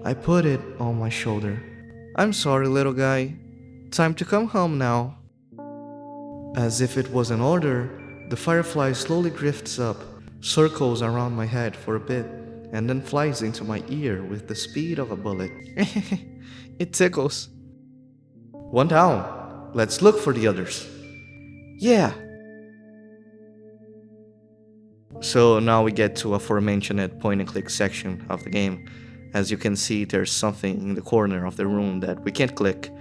I put it on my shoulder. I'm sorry, little guy. Time to come home now. As if it was an order, the firefly slowly drifts up, circles around my head for a bit, and then flies into my ear with the speed of a bullet. It tickles. One down. Let's look for the others. Yeah. So now we get to aforementioned point-and-click section of the game. As you can see, there's something in the corner of the room that we can't click,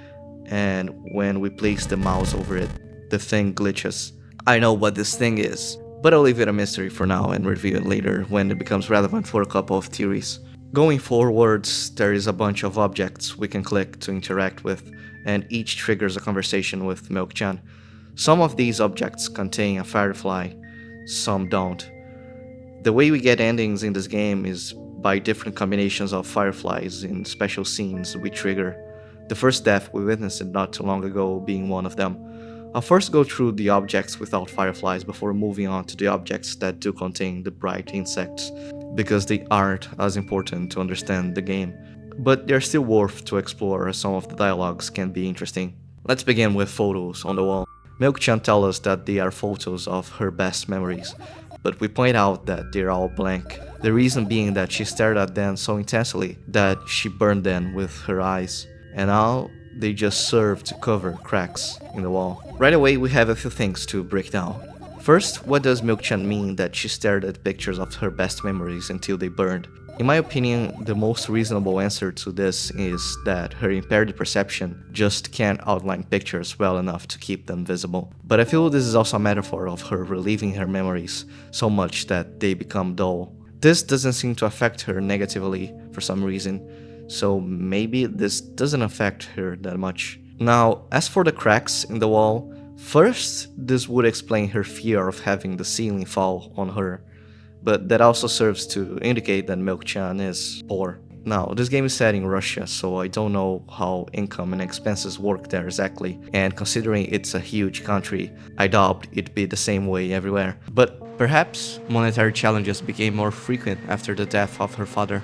and when we place the mouse over it, the thing glitches. I know what this thing is, but I'll leave it a mystery for now and review it later when it becomes relevant for a couple of theories. Going forwards, there is a bunch of objects we can click to interact with, and each triggers a conversation with Milk-chan. Some of these objects contain a firefly, some don't. The way we get endings in this game is by different combinations of fireflies in special scenes we trigger. The first death we witnessed not too long ago being one of them. I'll first go through the objects without fireflies before moving on to the objects that do contain the bright insects, because they aren't as important to understand the game, but they're still worth to explore as some of the dialogues can be interesting. Let's begin with photos on the wall. Milk-chan tells us that they are photos of her best memories, but we point out that they're all blank. The reason being that she stared at them so intensely that she burned them with her eyes, and now they just serve to cover cracks in the wall. Right away we have a few things to break down. First, what does Milk-chan mean that she stared at pictures of her best memories until they burned? In my opinion, the most reasonable answer to this is that her impaired perception just can't outline pictures well enough to keep them visible. But I feel this is also a metaphor of her reliving her memories so much that they become dull. This doesn't seem to affect her negatively for some reason, so maybe this doesn't affect her that much. Now, as for the cracks in the wall, first, this would explain her fear of having the ceiling fall on her, but that also serves to indicate that Milk-chan is poor. Now, this game is set in Russia, so I don't know how income and expenses work there exactly, and considering it's a huge country, I doubt it'd be the same way everywhere. But perhaps monetary challenges became more frequent after the death of her father.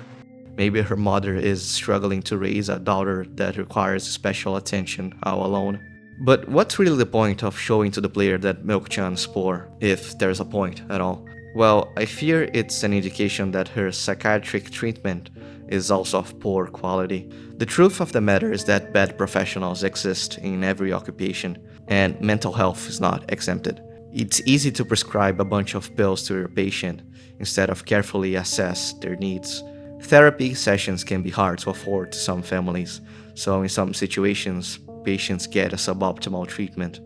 Maybe her mother is struggling to raise a daughter that requires special attention all alone. But what's really the point of showing to the player that Milk-chan is poor, if there's a point at all? Well, I fear it's an indication that her psychiatric treatment is also of poor quality. The truth of the matter is that bad professionals exist in every occupation, and mental health is not exempted. It's easy to prescribe a bunch of pills to your patient instead of carefully assess their needs. Therapy sessions can be hard to afford to some families, so in some situations, patients get a suboptimal treatment.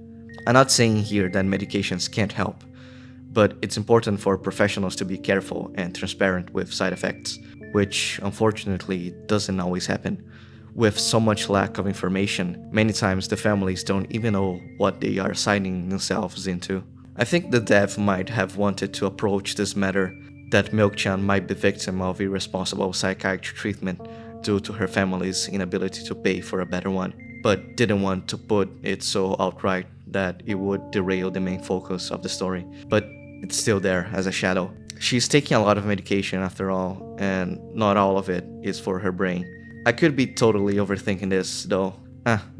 I'm not saying here that medications can't help, but it's important for professionals to be careful and transparent with side effects, which unfortunately doesn't always happen. With so much lack of information, many times the families don't even know what they are signing themselves into. I think the dev might have wanted to approach this matter that Milk-chan might be victim of irresponsible psychiatric treatment due to her family's inability to pay for a better one, but didn't want to put it so outright that it would derail the main focus of the story. But it's still there as a shadow. She's taking a lot of medication after all, and not all of it is for her brain. I could be totally overthinking this though,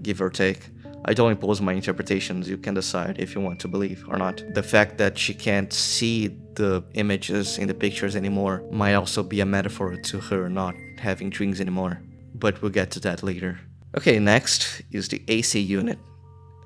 give or take. I don't impose my interpretations, you can decide if you want to believe or not. The fact that she can't see the images in the pictures anymore might also be a metaphor to her not having dreams anymore, but we'll get to that later. Okay, next is the AC unit.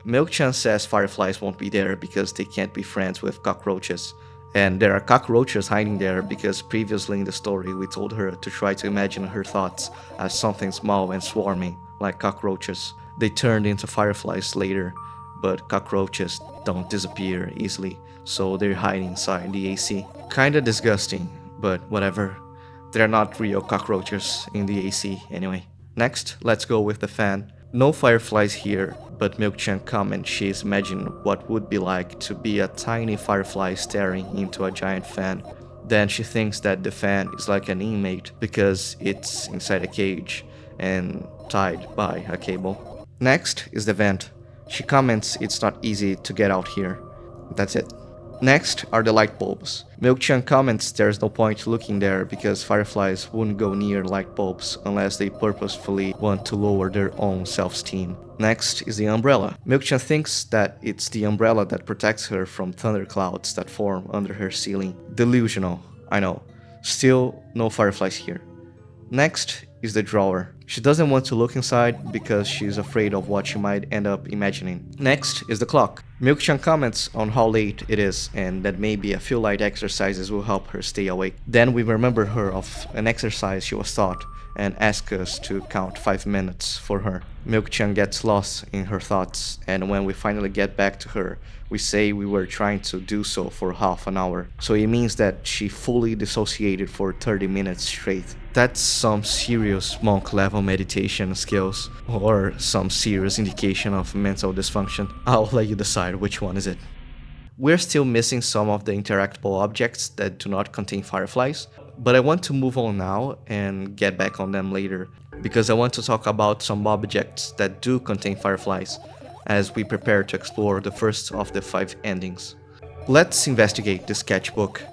Milk-chan says fireflies won't be there because they can't be friends with cockroaches. And there are cockroaches hiding there because previously in the story we told her to try to imagine her thoughts as something small and swarming, like cockroaches. They turned into fireflies later, but cockroaches don't disappear easily, so they're hiding inside the AC. Kinda disgusting, but whatever. They're not real cockroaches in the AC anyway. Next, let's go with the fan. No fireflies here, but Milk-chan comments she's imagined what would be like to be a tiny firefly staring into a giant fan. Then she thinks that the fan is like an inmate because it's inside a cage and tied by a cable. Next is the vent. She comments it's not easy to get out here. That's it. Next are the light bulbs. Milk-chan comments there's no point looking there because fireflies wouldn't go near light bulbs unless they purposefully want to lower their own self-esteem. Next is the umbrella. Milk-chan thinks that it's the umbrella that protects her from thunderclouds that form under her ceiling. Delusional, I know. Still, no fireflies here. Next is the drawer. She doesn't want to look inside because she's afraid of what she might end up imagining. Next is the clock. Milk-chan comments on how late it is and that maybe a few light exercises will help her stay awake. Then we remember her of an exercise she was taught and ask us to count 5 minutes for her. Milk-chan gets lost in her thoughts, and when we finally get back to her, we say we were trying to do so for half an hour. So it means that she fully dissociated for 30 minutes straight. That's some serious monk level meditation skills, or some serious indication of mental dysfunction. I'll let you decide which one is it. We're still missing some of the interactable objects that do not contain fireflies, but I want to move on now and get back on them later, because I want to talk about some objects that do contain fireflies, as we prepare to explore the first of the 5 endings. Let's investigate the sketchbook.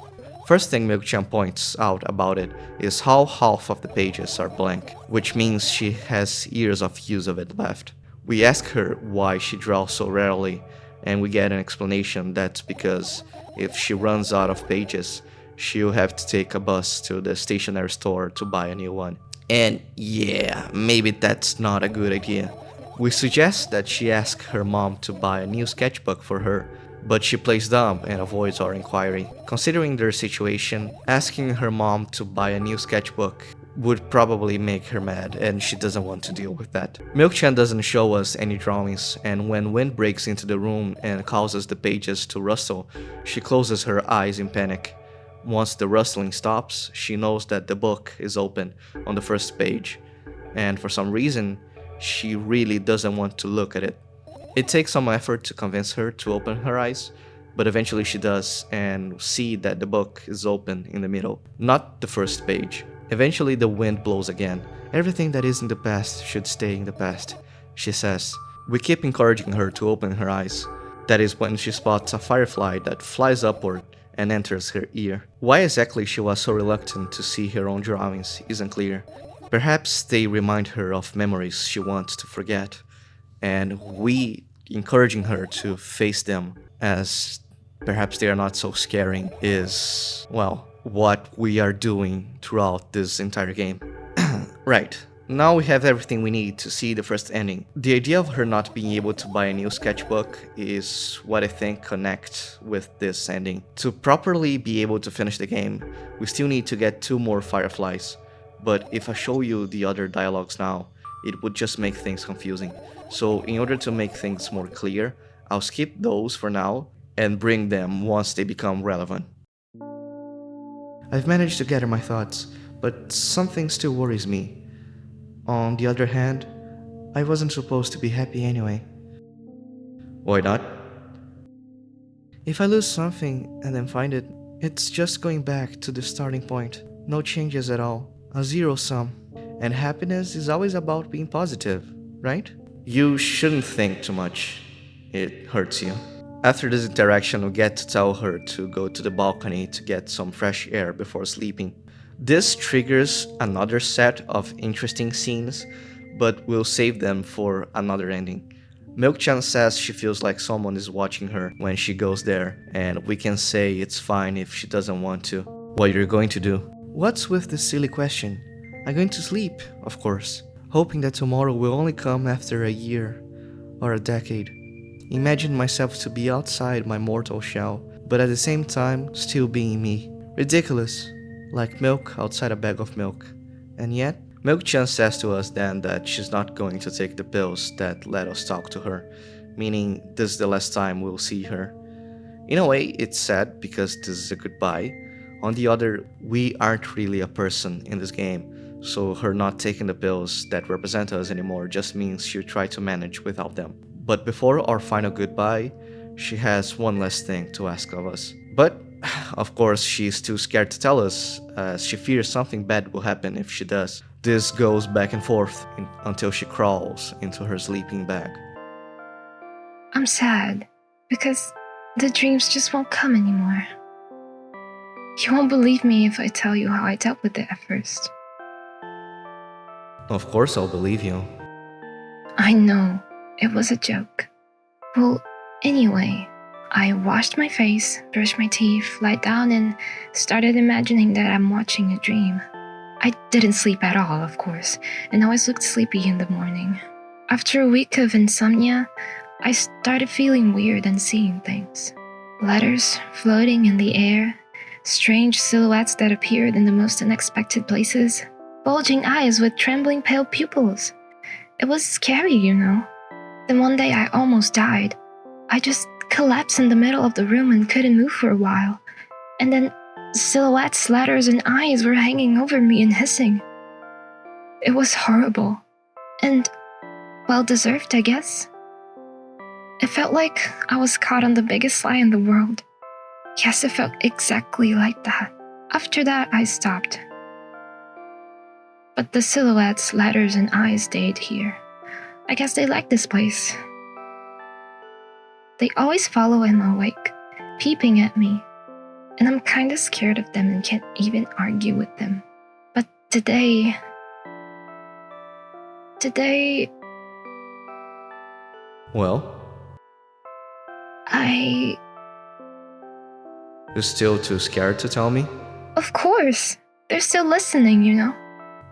First thing Milk-chan points out about it is how half of the pages are blank, which means she has years of use of it left. We ask her why she draws so rarely, and we get an explanation that's because if she runs out of pages, she'll have to take a bus to the stationery store to buy a new one. And yeah, maybe that's not a good idea. We suggest that she ask her mom to buy a new sketchbook for her, but she plays dumb and avoids our inquiry. Considering their situation, asking her mom to buy a new sketchbook would probably make her mad, and she doesn't want to deal with that. Milk-chan doesn't show us any drawings, and when wind breaks into the room and causes the pages to rustle, she closes her eyes in panic. Once the rustling stops, she knows that the book is open on the first page, and for some reason, she really doesn't want to look at it. It takes some effort to convince her to open her eyes, but eventually she does and see that the book is open in the middle, not the first page. Eventually the wind blows again. Everything that is in the past should stay in the past, she says. We keep encouraging her to open her eyes. That is when she spots a firefly that flies upward and enters her ear. Why exactly she was so reluctant to see her own drawings isn't clear. Perhaps they remind her of memories she wants to forget, and we encouraging her to face them as perhaps they are not so scaring is, well, what we are doing throughout this entire game. Right. Now we have everything we need to see the first ending. The idea of her not being able to buy a new sketchbook is what I think connects with this ending. To properly be able to finish the game, we still need to get 2 more fireflies. But if I show you the other dialogues now, it would just make things confusing. So in order to make things more clear, I'll skip those for now and bring them once they become relevant. I've managed to gather my thoughts, but something still worries me. On the other hand, I wasn't supposed to be happy anyway. Why not? If I lose something and then find it, it's just going back to the starting point. No changes at all. A zero sum. And happiness is always about being positive, right? You shouldn't think too much. It hurts you. After this interaction, we get to tell her to go to the balcony to get some fresh air before sleeping. This triggers another set of interesting scenes, but we'll save them for another ending. Milk-chan says she feels like someone is watching her when she goes there, and we can say it's fine if she doesn't want to. What you're going to do? What's with this silly question? I'm going to sleep, of course, hoping that tomorrow will only come after a year or a decade. Imagine myself to be outside my mortal shell, but at the same time still being me. Ridiculous, like milk outside a bag of milk. And yet, Milk-chan says to us then that she's not going to take the pills that let us talk to her, meaning this is the last time we'll see her. In a way, it's sad because this is a goodbye. On the other, we aren't really a person in this game, so her not taking the pills that represent us anymore just means she'll try to manage without them. But before our final goodbye, she has one last thing to ask of us. But, of course, she's too scared to tell us, as she fears something bad will happen if she does. This goes back and forth until she crawls into her sleeping bag. I'm sad because the dreams just won't come anymore. You won't believe me if I tell you how I dealt with it at first. Of course I'll believe you. I know, it was a joke. Well, anyway, I washed my face, brushed my teeth, lied down, and started imagining that I'm watching a dream. I didn't sleep at all, of course, and always looked sleepy in the morning. After a week of insomnia, I started feeling weird and seeing things. Letters floating in the air, strange silhouettes that appeared in the most unexpected places, bulging eyes with trembling pale pupils. It was scary, you know. Then one day I almost died. I just collapsed in the middle of the room and couldn't move for a while. And then silhouettes, letters, and eyes were hanging over me and hissing. It was horrible. And well-deserved, I guess. It felt like I was caught on the biggest lie in the world. Yes, it felt exactly like that. After that, I stopped. But the silhouettes, letters, and eyes stayed here. I guess they like this place. They always follow when I'm awake, peeping at me. And I'm kinda scared of them and can't even argue with them. But today... Well? You're still too scared to tell me? Of course! They're still listening, you know?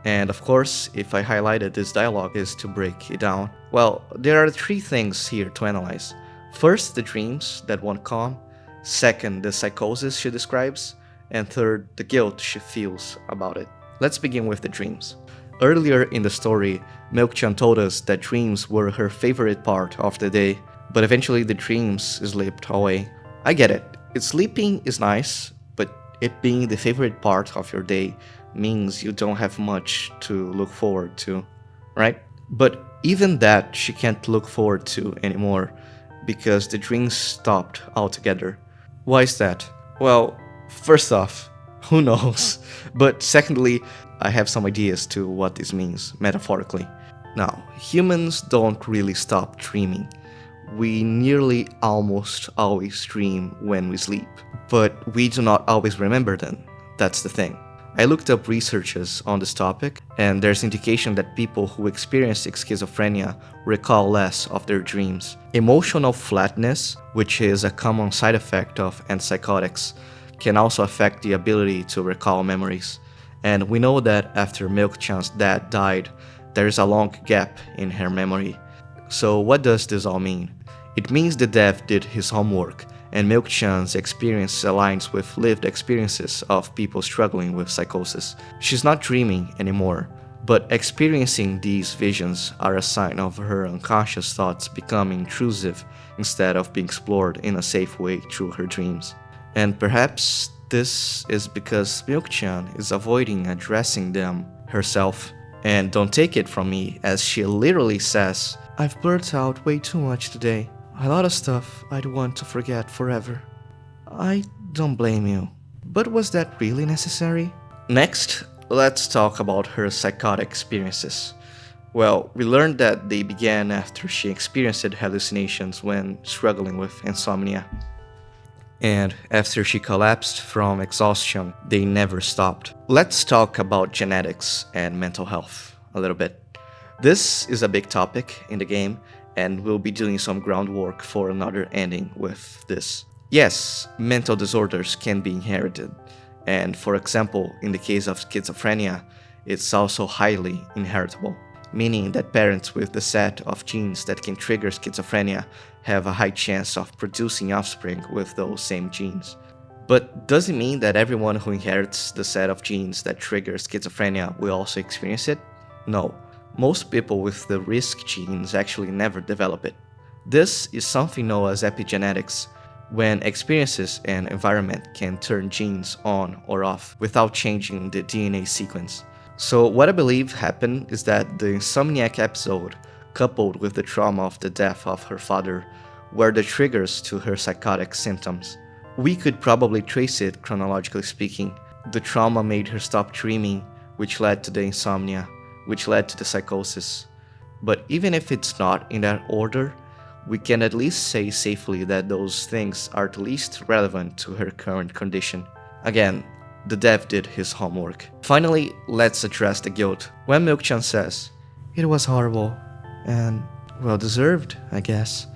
And of course, if I highlighted this dialogue is to break it down. Well, there are 3 things here to analyze. First, the dreams that won't come. Second, the psychosis she describes. And third, the guilt she feels about it. Let's begin with the dreams. Earlier in the story, Milk-chan told us that dreams were her favorite part of the day, but eventually the dreams slipped away. I get it. Sleeping is nice, but it being the favorite part of your day means you don't have much to look forward to, right? But even that she can't look forward to anymore because the dreams stopped altogether. Why is that? Well, first off, who knows? But secondly, I have some ideas to what this means, metaphorically. Now, humans don't really stop dreaming. We nearly almost always dream when we sleep, but we do not always remember them. That's the thing. I looked up researches on this topic, and there's indication that people who experience schizophrenia recall less of their dreams. Emotional flatness, which is a common side effect of antipsychotics, can also affect the ability to recall memories. And we know that after Milk-chan's dad died, there is a long gap in her memory. So what does this all mean? It means the dev did his homework, and Milk-chan's experience aligns with lived experiences of people struggling with psychosis. She's not dreaming anymore, but experiencing these visions are a sign of her unconscious thoughts becoming intrusive instead of being explored in a safe way through her dreams. And perhaps this is because Milk-chan is avoiding addressing them herself. And don't take it from me, as she literally says, "I've blurted out way too much today. A lot of stuff I'd want to forget forever." I don't blame you. But was that really necessary? Next, let's talk about her psychotic experiences. Well, we learned that they began after she experienced hallucinations when struggling with insomnia. And after she collapsed from exhaustion, they never stopped. Let's talk about genetics and mental health a little bit. This is a big topic in the game, and we'll be doing some groundwork for another ending with this. Yes, mental disorders can be inherited, and for example, in the case of schizophrenia, it's also highly inheritable, meaning that parents with the set of genes that can trigger schizophrenia have a high chance of producing offspring with those same genes. But does it mean that everyone who inherits the set of genes that triggers schizophrenia will also experience it? No, most people with the risk genes actually never develop it. This is something known as epigenetics, when experiences and environment can turn genes on or off without changing the DNA sequence. So, what I believe happened is that the insomniac episode, coupled with the trauma of the death of her father, were the triggers to her psychotic symptoms. We could probably trace it chronologically speaking. The trauma made her stop dreaming, which led to the insomnia, which led to the psychosis. But even if it's not in that order, we can at least say safely that those things are at least relevant to her current condition. Again, the dev did his homework. Finally, let's address the guilt. When Milk-chan says, "It was horrible, and well deserved, I guess,"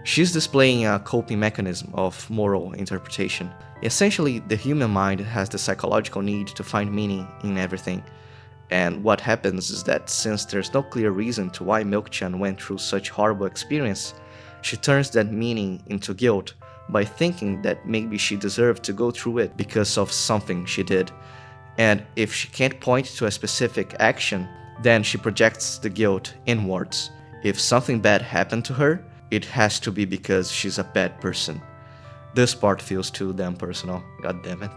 she's displaying a coping mechanism of moral interpretation. Essentially, the human mind has the psychological need to find meaning in everything. And what happens is that since there's no clear reason to why Milk-chan went through such horrible experience, she turns that meaning into guilt by thinking that maybe she deserved to go through it because of something she did. And if she can't point to a specific action, then she projects the guilt inwards. If something bad happened to her, it has to be because she's a bad person. This part feels too damn personal, god damn it.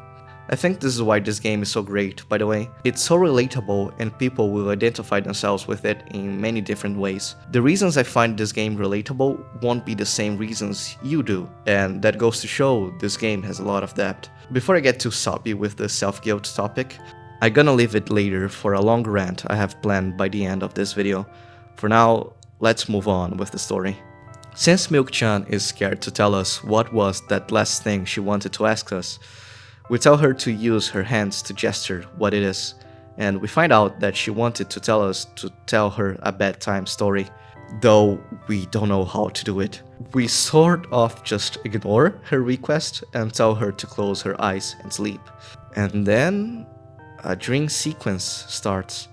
I think this is why this game is so great, by the way. It's so relatable and people will identify themselves with it in many different ways. The reasons I find this game relatable won't be the same reasons you do, and that goes to show this game has a lot of depth. Before I get too soppy with the self-guilt topic, I'm gonna leave it later for a long rant I have planned by the end of this video. For now, let's move on with the story. Since Milk-chan is scared to tell us what was that last thing she wanted to ask us, we tell her to use her hands to gesture what it is, and we find out that she wanted to tell us to tell her a bedtime story, though we don't know how to do it. We sort of just ignore her request and tell her to close her eyes and sleep. And then a dream sequence starts.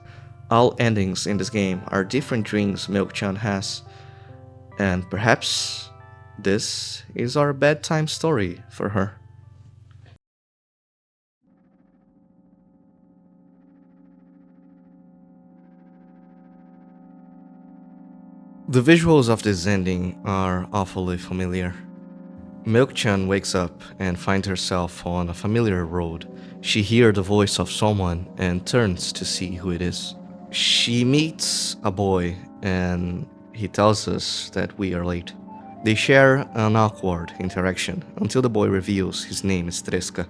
All endings in this game are different dreams Milk-chan has, and perhaps this is our bedtime story for her. The visuals of this ending are awfully familiar. Milk-chan wakes up and finds herself on a familiar road. She hears the voice of someone and turns to see who it is. She meets a boy and he tells us that we are late. They share an awkward interaction until the boy reveals his name is Treska.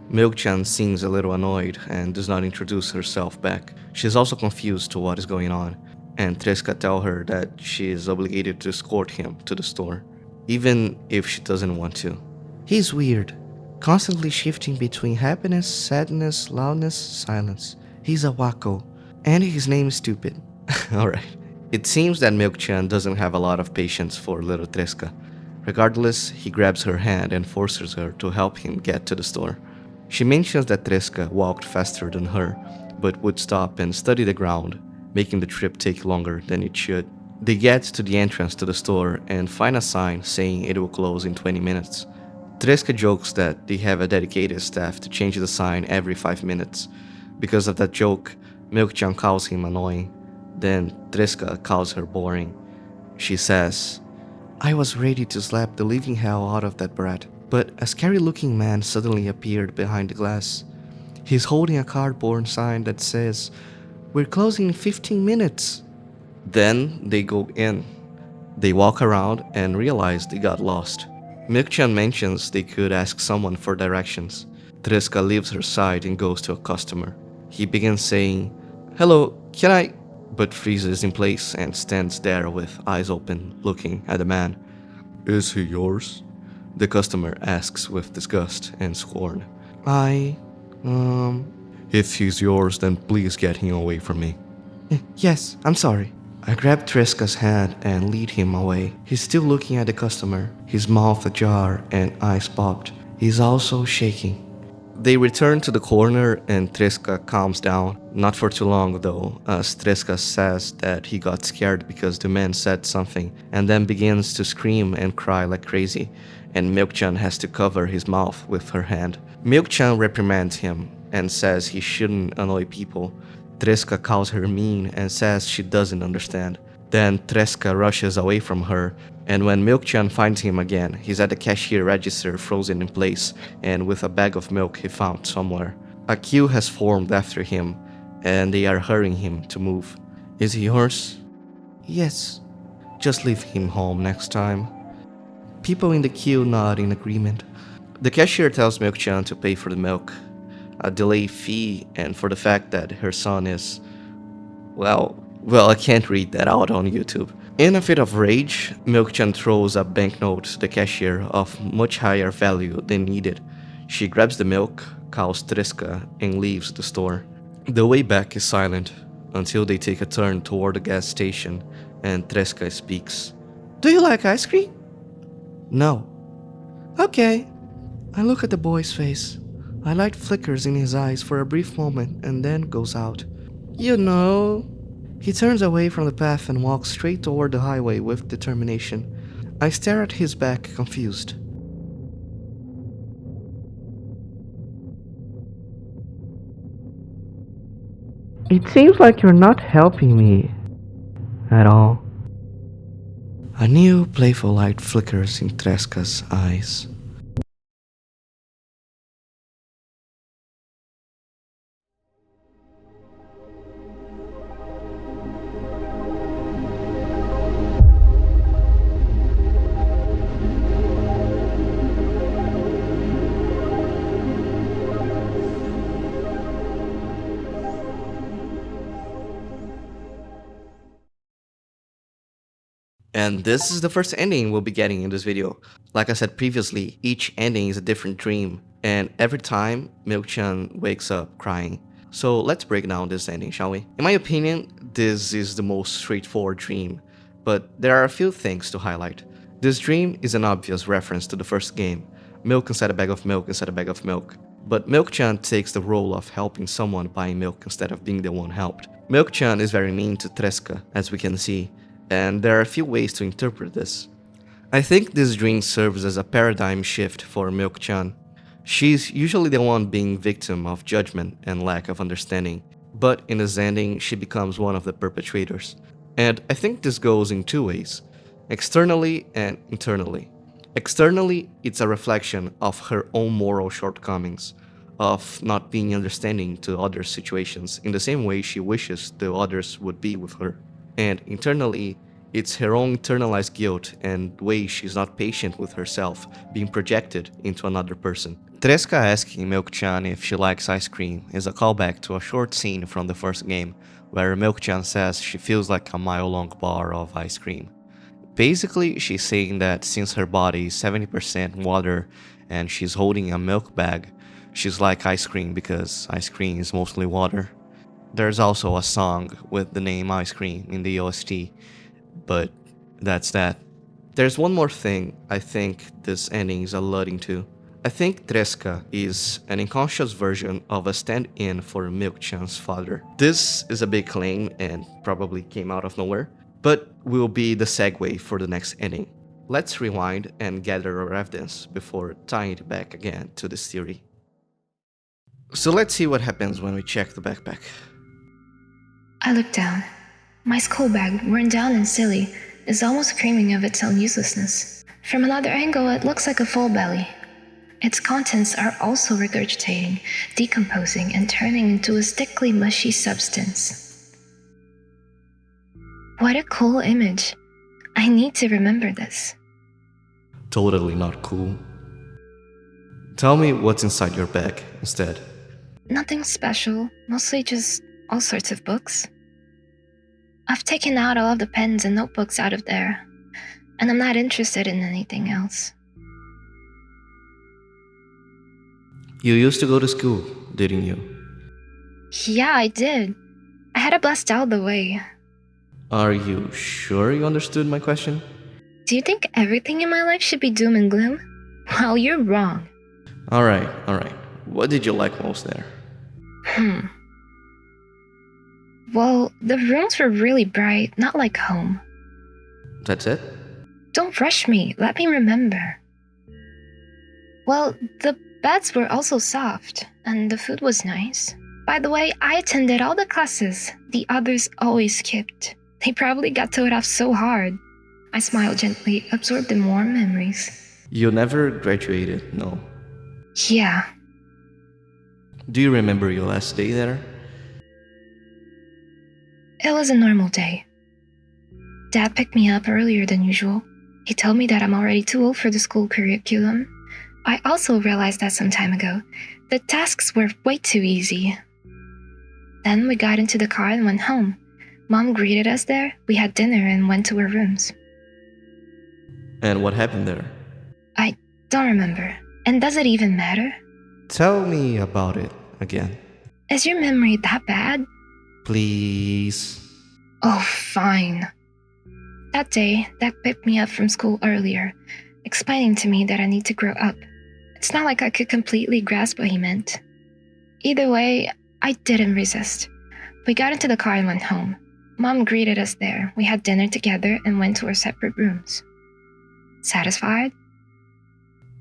Milk-chan seems a little annoyed and does not introduce herself back. She is also confused to what is going on, and Treska tells her that she is obligated to escort him to the store, even if she doesn't want to. He's weird, constantly shifting between happiness, sadness, loudness, silence. He's a wacko, and his name is stupid. Alright. It seems that Milk-chan doesn't have a lot of patience for little Treska. Regardless, he grabs her hand and forces her to help him get to the store. She mentions that Treska walked faster than her, but would stop and study the ground, making the trip take longer than it should. They get to the entrance to the store and find a sign saying it will close in 20 minutes. Treska jokes that they have a dedicated staff to change the sign every 5 minutes. Because of that joke, Milk-chan calls him annoying. Then Treska calls her boring. She says, "I was ready to slap the living hell out of that brat, but a scary-looking man suddenly appeared behind the glass. He's holding a cardboard sign that says, 'We're closing in 15 minutes.'" Then they go in. They walk around and realize they got lost. Milk-chan mentions they could ask someone for directions. Treska leaves her side and goes to a customer. He begins saying, "Hello, can I?" but freezes in place and stands there with eyes open, looking at the man. Is he yours? The customer asks with disgust and scorn. If he's yours, then please get him away from me. Yes, I'm sorry." I grab Treska's hand and lead him away. He's still looking at the customer, his mouth ajar and eyes popped. He's also shaking. They return to the corner and Treska calms down. Not for too long though, as Treska says that he got scared because the man said something and then begins to scream and cry like crazy, and Milk-chan has to cover his mouth with her hand. Milk-chan reprimands him and says he shouldn't annoy people, Treska calls her mean and says she doesn't understand. Then Treska rushes away from her, and when Milk-chan finds him again, he's at the cashier register frozen in place and with a bag of milk he found somewhere. A queue has formed after him, and they are hurrying him to move. Is he yours? Yes. Just leave him home next time. People in the queue nod in agreement. The cashier tells Milk-chan to pay for the milk, a delay fee, and for the fact that her son is... Well, I can't read that out on YouTube. In a fit of rage, Milk-chan throws a banknote to the cashier of much higher value than needed. She grabs the milk, calls Treska, and leaves the store. The way back is silent, until they take a turn toward the gas station, and Treska speaks. Do you like ice cream? No. Okay. I look at the boy's face. A light flickers in his eyes for a brief moment and then goes out. You know... He turns away from the path and walks straight toward the highway with determination. I stare at his back, confused. It seems like you're not helping me at all. A new playful light flickers in Treska's eyes. And this is the first ending we'll be getting in this video. Like I said previously, each ending is a different dream, and every time Milk-chan wakes up crying. So let's break down this ending, shall we? In my opinion, this is the most straightforward dream, but there are a few things to highlight. This dream is an obvious reference to the first game, milk inside a bag of milk inside a bag of milk. But Milk-chan takes the role of helping someone buying milk instead of being the one helped. Milk-chan is very mean to Treska, as we can see, and there are a few ways to interpret this. I think this dream serves as a paradigm shift for Milk-chan. She's usually the one being victim of judgment and lack of understanding, but in this ending she becomes one of the perpetrators. And I think this goes in two ways, externally and internally. Externally, it's a reflection of her own moral shortcomings, of not being understanding to others' situations in the same way she wishes the others would be with her. And internally, it's her own internalized guilt and way she's not patient with herself being projected into another person. Treska asking Milk-chan if she likes ice cream is a callback to a short scene from the first game, where Milk-chan says she feels like a mile-long bar of ice cream. Basically, she's saying that since her body is 70% water and she's holding a milk bag, she's like ice cream because ice cream is mostly water. There's also a song with the name Ice Cream in the OST, but that's that. There's one more thing I think this ending is alluding to. I think Treska is an unconscious version of a stand-in for Milk-chan's father. This is a big claim and probably came out of nowhere, but will be the segue for the next ending. Let's rewind and gather our evidence before tying it back again to this theory. So let's see what happens when we check the backpack. I look down. My school bag, worn down and silly, is almost screaming of its own uselessness. From another angle, it looks like a full belly. Its contents are also regurgitating, decomposing, and turning into a stickly, mushy substance. What a cool image. I need to remember this. Totally not cool. Tell me what's inside your bag instead. Nothing special, mostly just all sorts of books. I've taken out all of the pens and notebooks out of there, and I'm not interested in anything else. You used to go to school, didn't you? Yeah, I did. I had a blast all the way. Are you sure you understood my question? Do you think everything in my life should be doom and gloom? Well, you're wrong. Alright. What did you like most there? Well, the rooms were really bright, not like home. That's it? Don't rush me, let me remember. Well, the beds were also soft, and the food was nice. By the way, I attended all the classes. The others always skipped. They probably got told off so hard. I smiled gently, absorbed in warm memories. You never graduated, no. Yeah, Do you remember your last day there? it was a normal day. Dad picked me up earlier than usual. He told me that I'm already too old for the school curriculum. I also realized that some time ago. The tasks were way too easy. Then we got into the car and went home. Mom greeted us there, we had dinner and went to our rooms. And what happened there? I don't remember. And does it even matter? Tell me about it again. Is your memory that bad? Please. Oh, fine. That day, Dad picked me up from school earlier, explaining to me that I need to grow up. It's not like I could completely grasp what he meant. Either way, I didn't resist. We got into the car and went home. Mom greeted us there. We had dinner together and went to our separate rooms. Satisfied?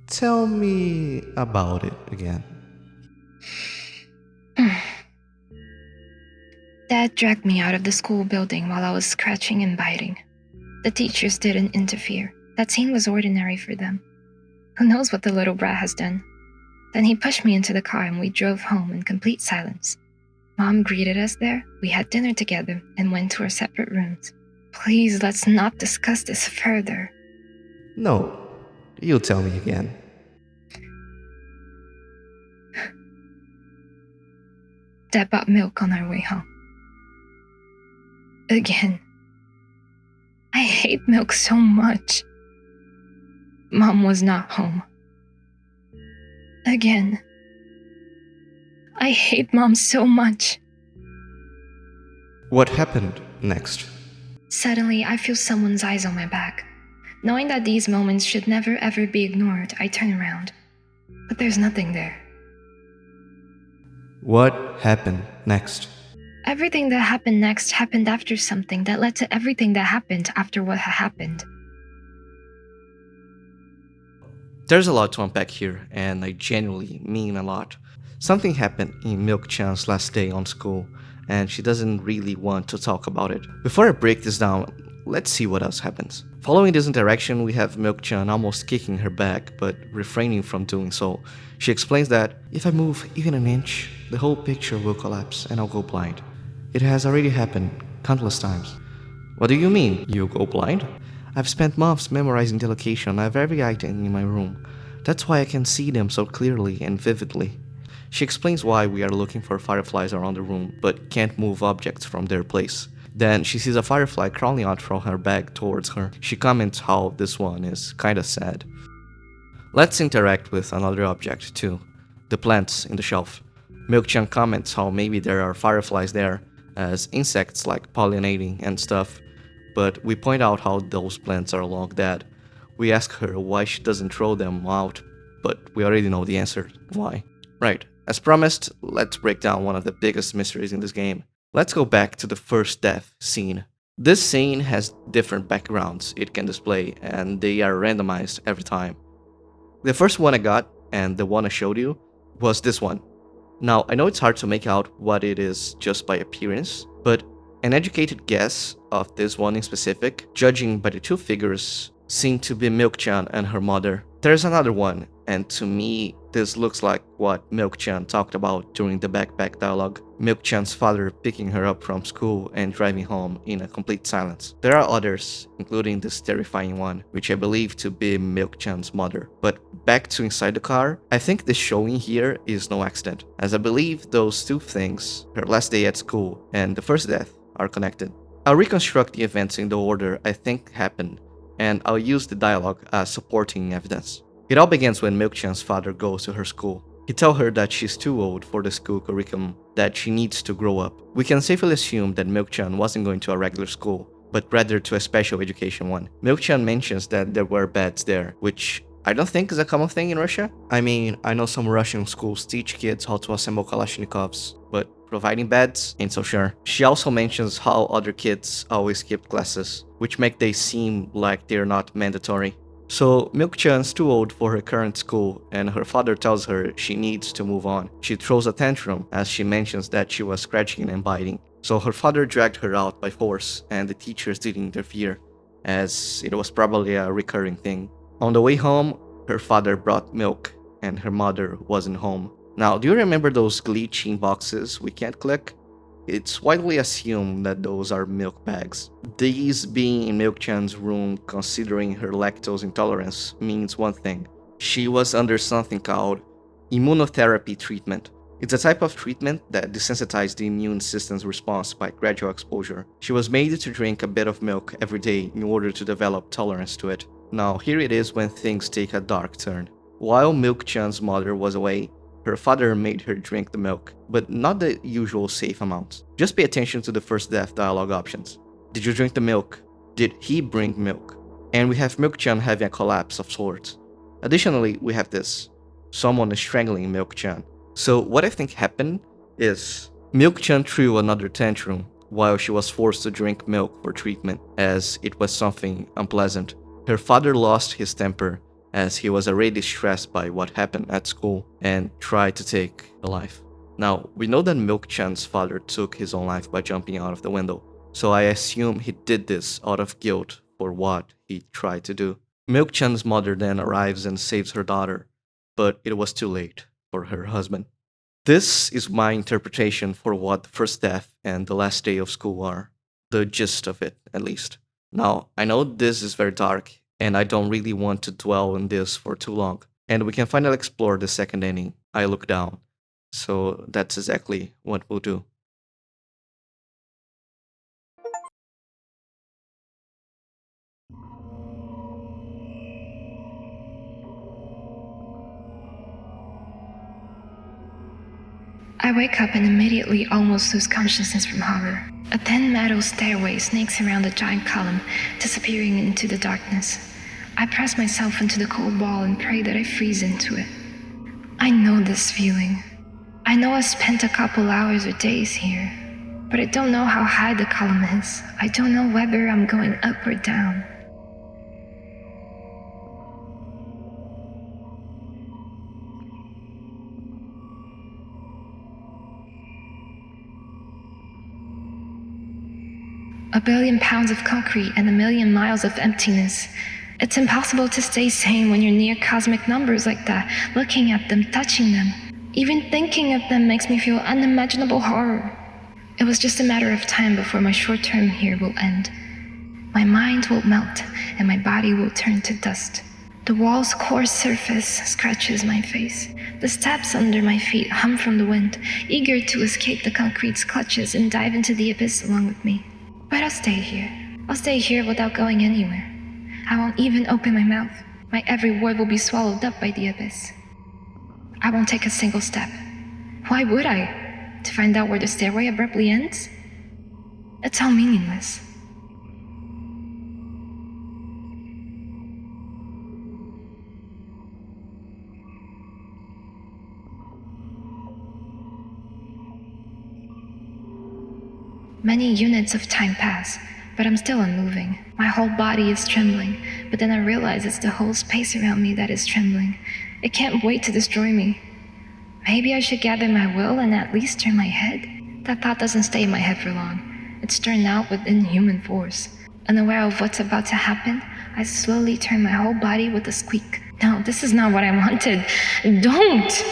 Tell me about it again. Dad dragged me out of the school building while I was scratching and biting. The teachers didn't interfere. That scene was ordinary for them. Who knows what the little brat has done? Then he pushed me into the car and we drove home in complete silence. Mom greeted us there, we had dinner together, and went to our separate rooms. Please, let's not discuss this further. No, you tell me again. Dad bought milk on our way home. Again. I hate milk so much. Mom was not home. Again. I hate Mom so much. What happened next? Suddenly, I feel someone's eyes on my back. Knowing that these moments should never ever be ignored, I turn around. But there's nothing there. What happened next? Everything that happened next happened after something that led to everything that happened after what had happened. There's a lot to unpack here, and I genuinely mean a lot. Something happened in Milk-chan's last day on school, and she doesn't really want to talk about it. Before I break this down, let's see what else happens. Following this interaction, we have Milk-chan almost kicking her back, but refraining from doing so. She explains that, if I move even an inch, the whole picture will collapse and I'll go blind. It has already happened countless times. What do you mean, you go blind? I've spent months memorizing the location of every item in my room. That's why I can see them so clearly and vividly. She explains why we are looking for fireflies around the room, but can't move objects from their place. Then she sees a firefly crawling out from her bag towards her. She comments how this one is kinda sad. Let's interact with another object too, the plants in the shelf. Milk-chan comments how maybe there are fireflies there, as insects like pollinating and stuff, but we point out how those plants are long dead. We ask her why she doesn't throw them out, but we already know the answer, why. Right, as promised, let's break down one of the biggest mysteries in this game. Let's go back to the first death scene. This scene has different backgrounds it can display, and they are randomized every time. The first one I got, and the one I showed you, was this one. Now, I know it's hard to make out what it is just by appearance, but an educated guess of this one in specific, judging by the two figures, seem to be Milk-chan and her mother. There's another one, and to me, this looks like what Milk-chan talked about during the backpack dialogue. Milk-chan's father picking her up from school and driving home in a complete silence. There are others, including this terrifying one, which I believe to be Milk-chan's mother. But back to inside the car, I think the showing here is no accident, as I believe those two things, her last day at school and the first death, are connected. I'll reconstruct the events in the order I think happened, and I'll use the dialogue as supporting evidence. It all begins when Milk-chan's father goes to her school. He tells her that she's too old for the school curriculum, that she needs to grow up. We can safely assume that Milk-chan wasn't going to a regular school, but rather to a special education one. Milk-chan mentions that there were beds there, which I don't think is a common thing in Russia. I mean, I know some Russian schools teach kids how to assemble Kalashnikovs, but providing beds ain't so sure. She also mentions how other kids always skip classes, which make they seem like they're not mandatory. So Milk-chan's too old for her current school, and her father tells her she needs to move on. She throws a tantrum as she mentions that she was scratching and biting. So her father dragged her out by force, and the teachers didn't interfere, as it was probably a recurring thing. On the way home, her father brought milk, and her mother wasn't home. Now, do you remember those glitching boxes we can't click? It's widely assumed that those are milk bags. These being in Milk-chan's room, considering her lactose intolerance, means one thing. She was under something called immunotherapy treatment. It's a type of treatment that desensitizes the immune system's response by gradual exposure. She was made to drink a bit of milk every day in order to develop tolerance to it. Now, here it is when things take a dark turn. While Milk-chan's mother was away, her father made her drink the milk, but not the usual safe amounts. Just pay attention to the first death dialogue options. Did you drink the milk? Did he bring milk? And we have Milk-chan having a collapse of sorts. Additionally, we have this. Someone is strangling Milk-chan. So what I think happened is Milk-chan threw another tantrum while she was forced to drink milk for treatment, as it was something unpleasant. Her father lost his temper as he was already stressed by what happened at school and tried to take a life. Now, we know that Milk-chan's father took his own life by jumping out of the window, so I assume he did this out of guilt for what he tried to do. Milk-chan's mother then arrives and saves her daughter, but it was too late for her husband. This is my interpretation for what the first death and the last day of school are. The gist of it, at least. Now, I know this is very dark, and I don't really want to dwell on this for too long. And we can finally explore the second ending, I Look Down. So that's exactly what we'll do. I wake up and immediately almost lose consciousness from horror. A thin metal stairway snakes around a giant column, disappearing into the darkness. I press myself into the cold wall and pray that I freeze into it. I know this feeling. I know I spent a couple hours or days here, but I don't know how high the column is. I don't know whether I'm going up or down. A billion pounds of concrete and a million miles of emptiness. It's impossible to stay sane when you're near cosmic numbers like that, looking at them, touching them. Even thinking of them makes me feel unimaginable horror. It was just a matter of time before my short term here will end. My mind will melt and my body will turn to dust. The wall's coarse surface scratches my face. The steps under my feet hum from the wind, eager to escape the concrete's clutches and dive into the abyss along with me. But I'll stay here. I'll stay here without going anywhere. I won't even open my mouth. My every word will be swallowed up by the abyss. I won't take a single step. Why would I? To find out where the stairway abruptly ends? It's all meaningless. Many units of time pass, but I'm still unmoving. My whole body is trembling, but then I realize it's the whole space around me that is trembling. It can't wait to destroy me. Maybe I should gather my will and at least turn my head? That thought doesn't stay in my head for long. It's turned out with inhuman force. Unaware of what's about to happen, I slowly turn my whole body with a squeak. No, this is not what I wanted. Don't!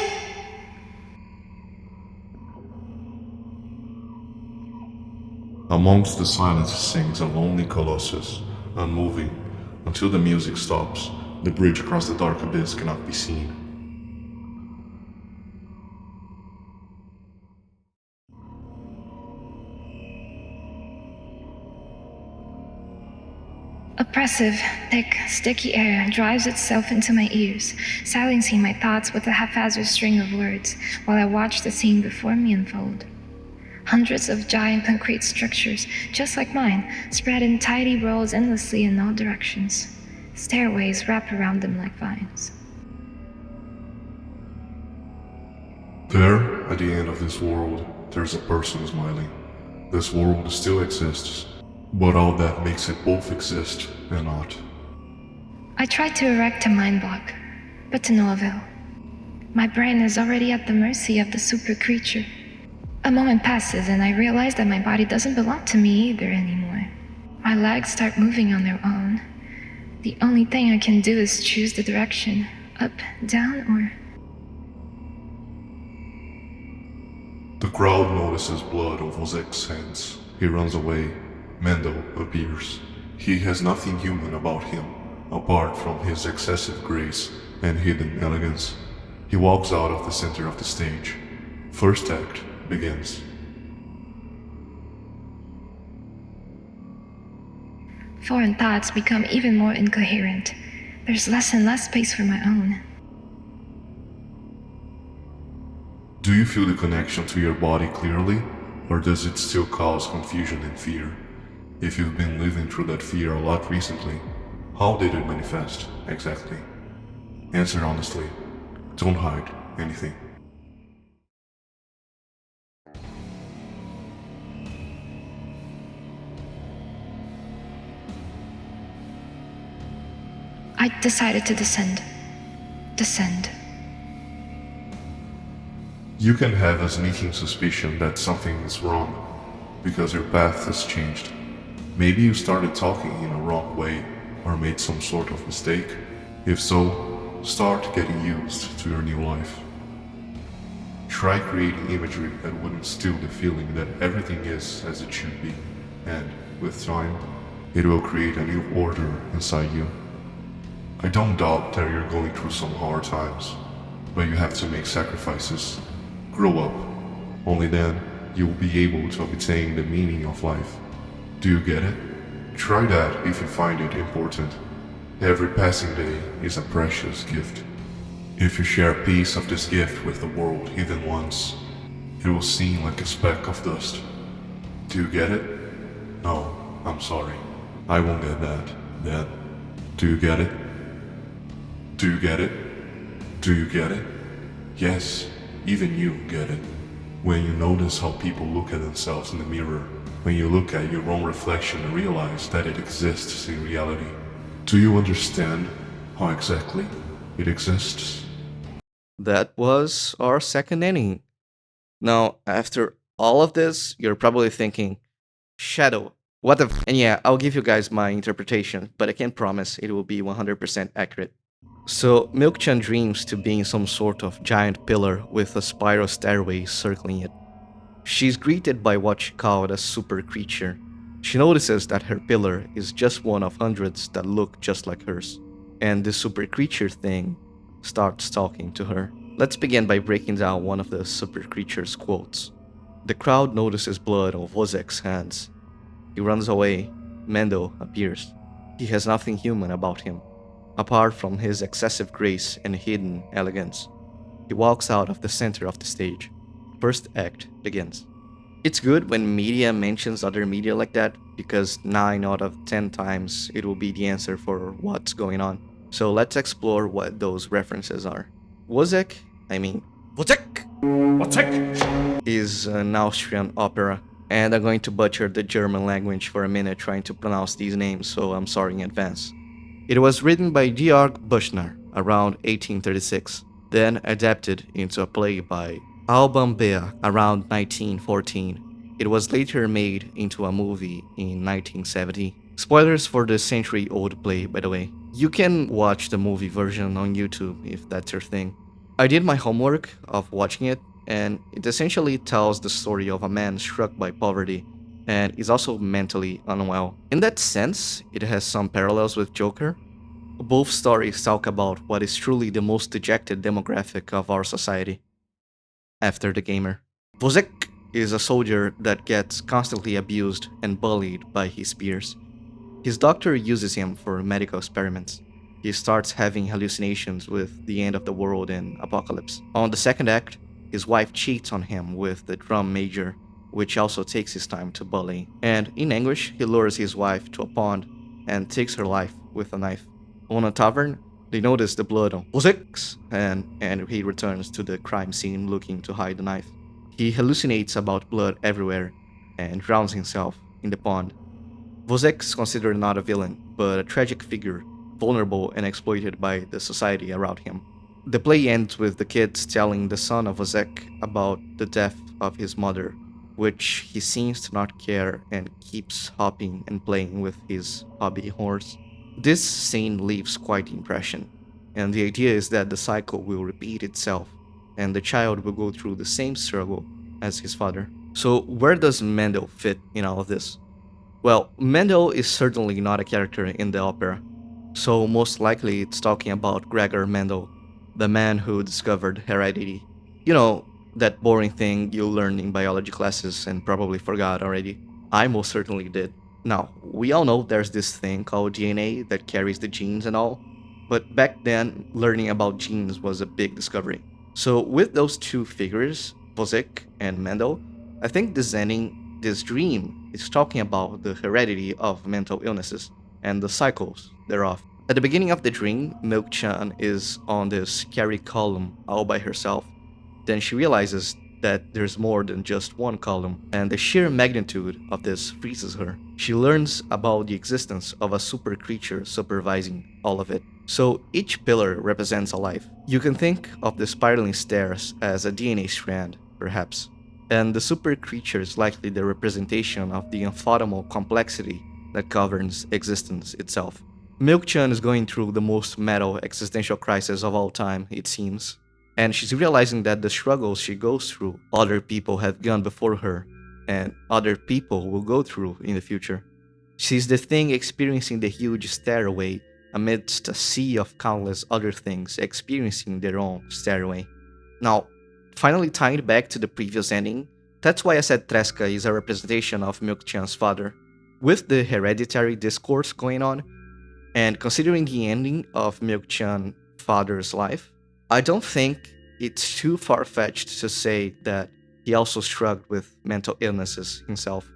Amongst the silence sings a lonely colossus, unmoving, until the music stops. The bridge across the dark abyss cannot be seen. Oppressive, thick, sticky air drives itself into my ears, silencing my thoughts with a haphazard string of words while I watch the scene before me unfold. Hundreds of giant concrete structures, just like mine, spread in tidy rows endlessly in all directions. Stairways wrap around them like vines. There, at the end of this world, there's a person smiling. This world still exists, but all that makes it both exist and not. I tried to erect a mind block, but to no avail. My brain is already at the mercy of the super creature. A moment passes and I realize that my body doesn't belong to me either anymore. My legs start moving on their own. The only thing I can do is choose the direction, up, down, or... The crowd notices blood on Vozek's hands. He runs away. Mendel appears. He has nothing human about him, apart from his excessive grace and hidden elegance. He walks out of the center of the stage. First act begins. Foreign thoughts become even more incoherent. There's less and less space for my own. Do you feel the connection to your body clearly, or does it still cause confusion and fear? If you've been living through that fear a lot recently, how did it manifest exactly? Answer honestly. Don't hide anything. I decided to descend. Descend. You can have a sneaking suspicion that something is wrong, because your path has changed. Maybe you started talking in a wrong way, or made some sort of mistake. If so, start getting used to your new life. Try creating imagery that wouldn't steal the feeling that everything is as it should be, and, with time, it will create a new order inside you. I don't doubt that you're going through some hard times, but you have to make sacrifices. Grow up. Only then, you will be able to obtain the meaning of life. Do you get it? Try that if you find it important. Every passing day is a precious gift. If you share a piece of this gift with the world even once, it will seem like a speck of dust. Do you get it? No, I'm sorry. I won't get that, Dad. Do you get it? Do you get it? Do you get it? Yes, even you get it. When you notice how people look at themselves in the mirror, when you look at your own reflection and realize that it exists in reality, do you understand how exactly it exists? That was our second inning. Now, after all of this, you're probably thinking, Shadow, what the And yeah, I'll give you guys my interpretation, but I can't promise it will be 100% accurate. So, Milk-chan dreams to being some sort of giant pillar with a spiral stairway circling it. She's greeted by what she called a super creature. She notices that her pillar is just one of hundreds that look just like hers. And the super creature thing starts talking to her. Let's begin by breaking down one of the super creature's quotes. The crowd notices blood on Vozek's hands. He runs away. Mendel appears. He has nothing human about him, apart from his excessive grace and hidden elegance. He walks out of the center of the stage. First act begins. It's good when media mentions other media like that, because 9 out of 10 times it will be the answer for what's going on. So let's explore what those references are. Wozzeck, Wozzeck is an Austrian opera, and I'm going to butcher the German language for a minute trying to pronounce these names, so I'm sorry in advance. It was written by Georg Büchner around 1836, then adapted into a play by Alban Berg around 1914. It was later made into a movie in 1970. Spoilers for the century-old play, by the way. You can watch the movie version on YouTube if that's your thing. I did my homework of watching it, and it essentially tells the story of a man struck by poverty and is also mentally unwell. In that sense, it has some parallels with Joker. Both stories talk about what is truly the most dejected demographic of our society, after the gamer. Vozek is a soldier that gets constantly abused and bullied by his peers. His doctor uses him for medical experiments. He starts having hallucinations with the end of the world and apocalypse. On the second act, his wife cheats on him with the drum major, which also takes his time to bully. And in anguish, he lures his wife to a pond and takes her life with a knife. On a tavern, they notice the blood on Vozek's hand, and he returns to the crime scene looking to hide the knife. He hallucinates about blood everywhere and drowns himself in the pond. Vozek is considered not a villain, but a tragic figure vulnerable and exploited by the society around him. The play ends with the kids telling the son of Ozek about the death of his mother, which he seems to not care and keeps hopping and playing with his hobby horse. This scene leaves quite the impression, and the idea is that the cycle will repeat itself, and the child will go through the same struggle as his father. So, where does Mendel fit in all of this? Well, Mendel is certainly not a character in the opera, so most likely it's talking about Gregor Mendel, the man who discovered heredity. You know, that boring thing you learned in biology classes and probably forgot already. I most certainly did. Now, we all know there's this thing called DNA that carries the genes and all, but back then, learning about genes was a big discovery. So, with those two figures, Vozek and Mendel, I think this ending, this dream, is talking about the heredity of mental illnesses and the cycles thereof. At the beginning of the dream, Milk-chan is on this scary column all by herself. Then she realizes that there's more than just one column, and the sheer magnitude of this freezes her. She learns about the existence of a super creature supervising all of it. So each pillar represents a life. You can think of the spiraling stairs as a DNA strand, perhaps. And the super creature is likely the representation of the unfathomable complexity that governs existence itself. Milk-chan is going through the most metal existential crisis of all time, it seems. And she's realizing that the struggles she goes through, other people have gone before her, and other people will go through in the future. She's the thing experiencing the huge stairway amidst a sea of countless other things experiencing their own stairway. Now, finally tying it back to the previous ending, that's why I said Tresca is a representation of Milk-chan's father. With the hereditary discourse going on, and considering the ending of Milk-chan's father's life, I don't think it's too far-fetched to say that he also struggled with mental illnesses himself.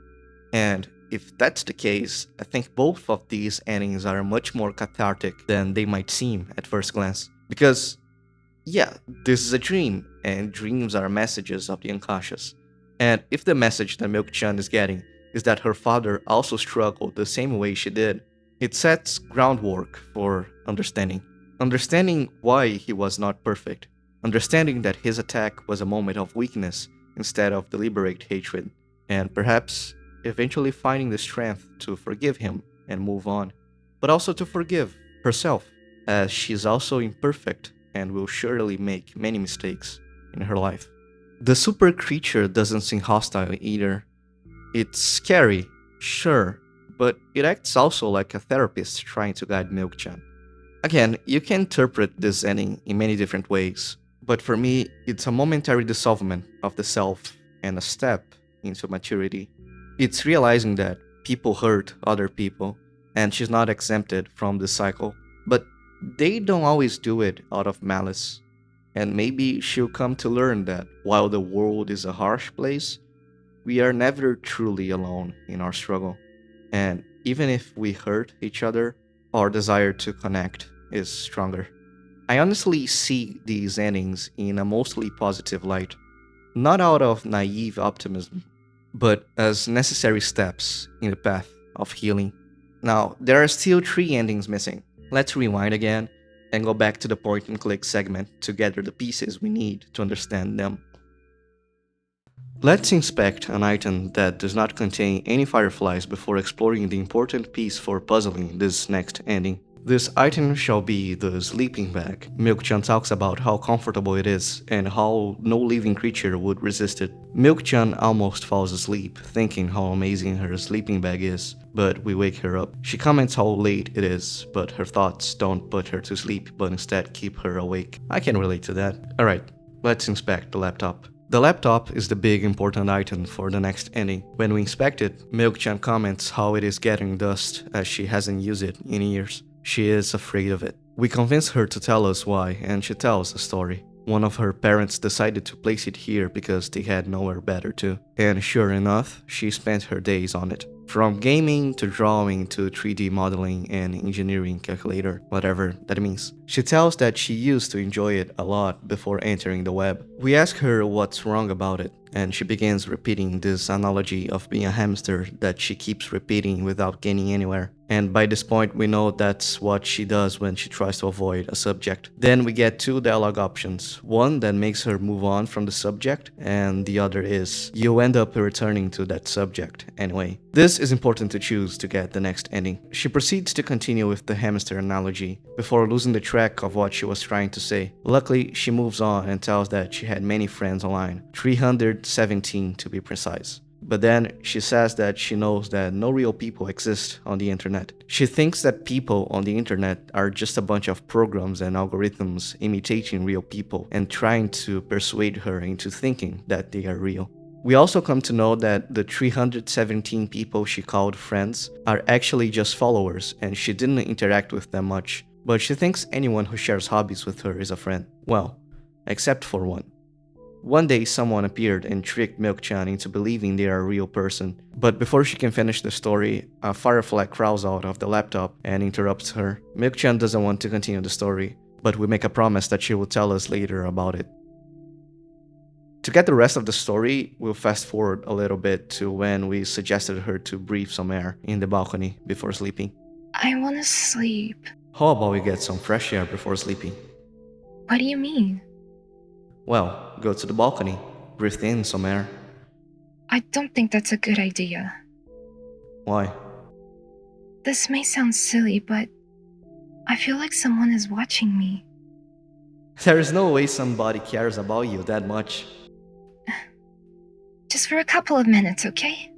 And if that's the case, I think both of these endings are much more cathartic than they might seem at first glance. Because, yeah, this is a dream, and dreams are messages of the unconscious. And if the message that Milk-chan is getting is that her father also struggled the same way she did, it sets groundwork for understanding. Understanding why he was not perfect. Understanding that his attack was a moment of weakness instead of deliberate hatred. And perhaps eventually finding the strength to forgive him and move on. But also to forgive herself, as she's also imperfect and will surely make many mistakes in her life. The super creature doesn't seem hostile either. It's scary, sure, but it acts also like a therapist trying to guide Milk-chan. Again, you can interpret this ending in many different ways, but for me, it's a momentary dissolvement of the self and a step into maturity. It's realizing that people hurt other people, and she's not exempted from this cycle, but they don't always do it out of malice. And maybe she'll come to learn that while the world is a harsh place, we are never truly alone in our struggle. And even if we hurt each other, our desire to connect is stronger. I honestly see these endings in a mostly positive light, not out of naive optimism, but as necessary steps in the path of healing. Now, there are still 3 endings missing. Let's rewind again and go back to the point and click segment to gather the pieces we need to understand them. Let's inspect an item that does not contain any fireflies before exploring the important piece for puzzling this next ending. This item shall be the sleeping bag. Milk-chan talks about how comfortable it is and how no living creature would resist it. Milk-chan almost falls asleep, thinking how amazing her sleeping bag is, but we wake her up. She comments how late it is, but her thoughts don't put her to sleep, but instead keep her awake. I can relate to that. Alright, let's inspect the laptop. The laptop is the big important item for the next ending. When we inspect it, Milk-chan comments how it is getting dust as she hasn't used it in years. She is afraid of it. We convince her to tell us why, and she tells a story. One of her parents decided to place it here because they had nowhere better to. And sure enough, she spent her days on it. From gaming to drawing to 3D modeling and engineering calculator, whatever that means. She tells that she used to enjoy it a lot before entering the web. We ask her what's wrong about it, and she begins repeating this analogy of being a hamster that she keeps repeating without getting anywhere. And by this point, we know that's what she does when she tries to avoid a subject. Then we get two dialogue options. One that makes her move on from the subject, and the other is you end up returning to that subject anyway. This is important to choose to get the next ending. She proceeds to continue with the hamster analogy before losing the track of what she was trying to say. Luckily, she moves on and tells that she had many friends online, 317 to be precise. But then she says that she knows that no real people exist on the internet. She thinks that people on the internet are just a bunch of programs and algorithms imitating real people and trying to persuade her into thinking that they are real. We also come to know that the 317 people she called friends are actually just followers and she didn't interact with them much. But she thinks anyone who shares hobbies with her is a friend. Well, except for one. One day, someone appeared and tricked Milk-chan into believing they are a real person. But before she can finish the story, a firefly crawls out of the laptop and interrupts her. Milk-chan doesn't want to continue the story, but we make a promise that she will tell us later about it. To get the rest of the story, we'll fast forward a little bit to when we suggested her to breathe some air in the balcony before sleeping. I want to sleep. How about we get some fresh air before sleeping? What do you mean? Well, go to the balcony, breathe in some air. I don't think that's a good idea. Why? This may sound silly, but I feel like someone is watching me. There is no way somebody cares about you that much. Just for a couple of minutes, okay?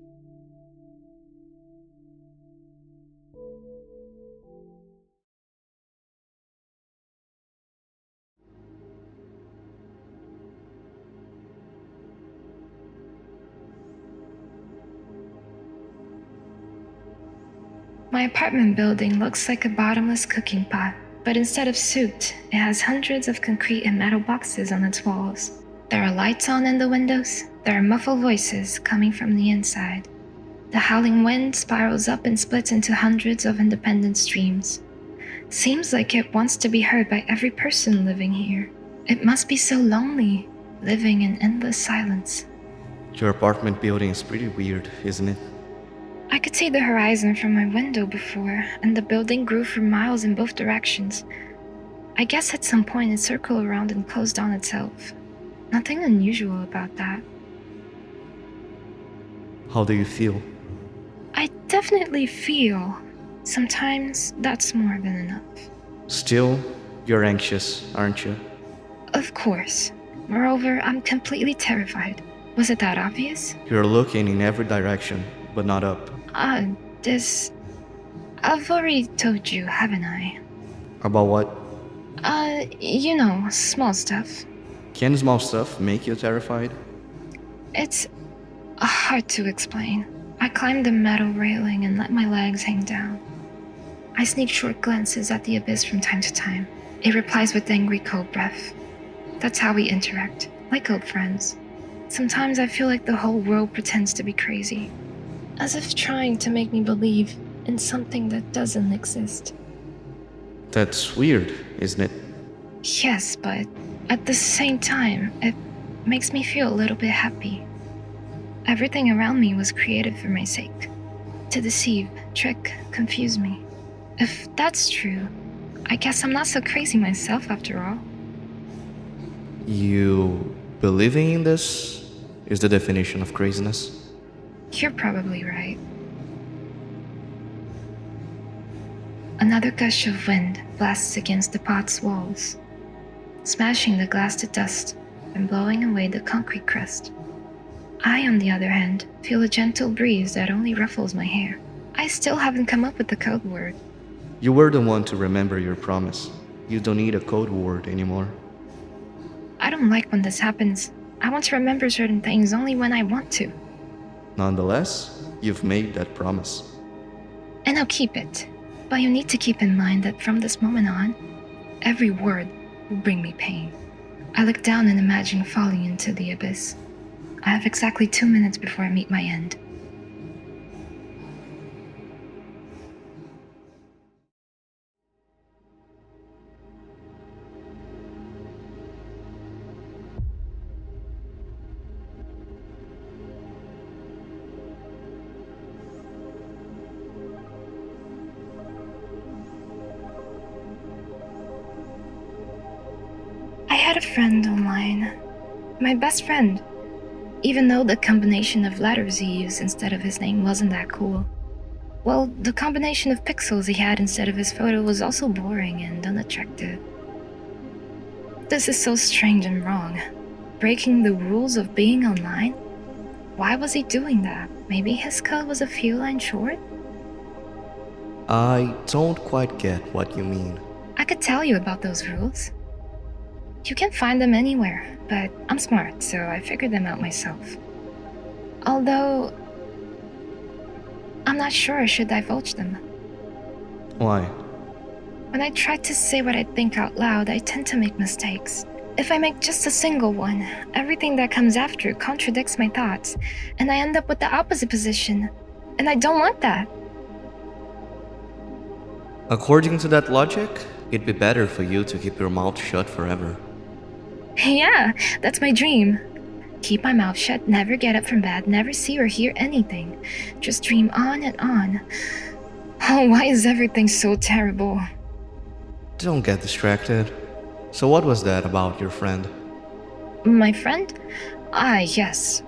My apartment building looks like a bottomless cooking pot, but instead of soot, it has hundreds of concrete and metal boxes on its walls. There are lights on in the windows. There are muffled voices coming from the inside. The howling wind spirals up and splits into hundreds of independent streams. Seems like it wants to be heard by every person living here. It must be so lonely, living in endless silence. Your apartment building is pretty weird, isn't it? I could see the horizon from my window before, and the building grew for miles in both directions. I guess at some point it circled around and closed on itself. Nothing unusual about that. How do you feel? I definitely feel. Sometimes that's more than enough. Still, you're anxious, aren't you? Of course. Moreover, I'm completely terrified. Was it that obvious? You're looking in every direction, but not up. This... I've already told you, haven't I? About what? Small stuff. Can small stuff make you terrified? It's hard to explain. I climbed the metal railing and let my legs hang down. I sneak short glances at the abyss from time to time. It replies with angry cold breath. That's how we interact, like old friends. Sometimes I feel like the whole world pretends to be crazy, as if trying to make me believe in something that doesn't exist. That's weird, isn't it? Yes, but at the same time, it makes me feel a little bit happy. Everything around me was created for my sake. To deceive, trick, confuse me. If that's true, I guess I'm not so crazy myself after all. You believing in this is the definition of craziness. You're probably right. Another gush of wind blasts against the pot's walls, smashing the glass to dust and blowing away the concrete crust. I, on the other hand, feel a gentle breeze that only ruffles my hair. I still haven't come up with the code word. You were the one to remember your promise. You don't need a code word anymore. I don't like when this happens. I want to remember certain things only when I want to. Nonetheless, you've made that promise. And I'll keep it. But you need to keep in mind that from this moment on, every word will bring me pain. I look down and imagine falling into the abyss. I have exactly 2 minutes before I meet my end. a friend online. My best friend. Even though the combination of letters he used instead of his name wasn't that cool. Well, the combination of pixels he had instead of his photo was also boring and unattractive. This is so strange and wrong. Breaking the rules of being online? Why was he doing that? Maybe his code was a few lines short? I don't quite get what you mean. I could tell you about those rules. You can find them anywhere, but I'm smart, so I figured them out myself. Although, I'm not sure I should divulge them. Why? When I try to say what I think out loud, I tend to make mistakes. If I make just a single one, everything that comes after contradicts my thoughts, and I end up with the opposite position. And I don't want that. According to that logic, it'd be better for you to keep your mouth shut forever. Yeah, that's my dream. Keep my mouth shut, never get up from bed, never see or hear anything. Just dream on and on. Oh, why is everything so terrible? Don't get distracted. So what was that about your friend? My friend? Ah, yes.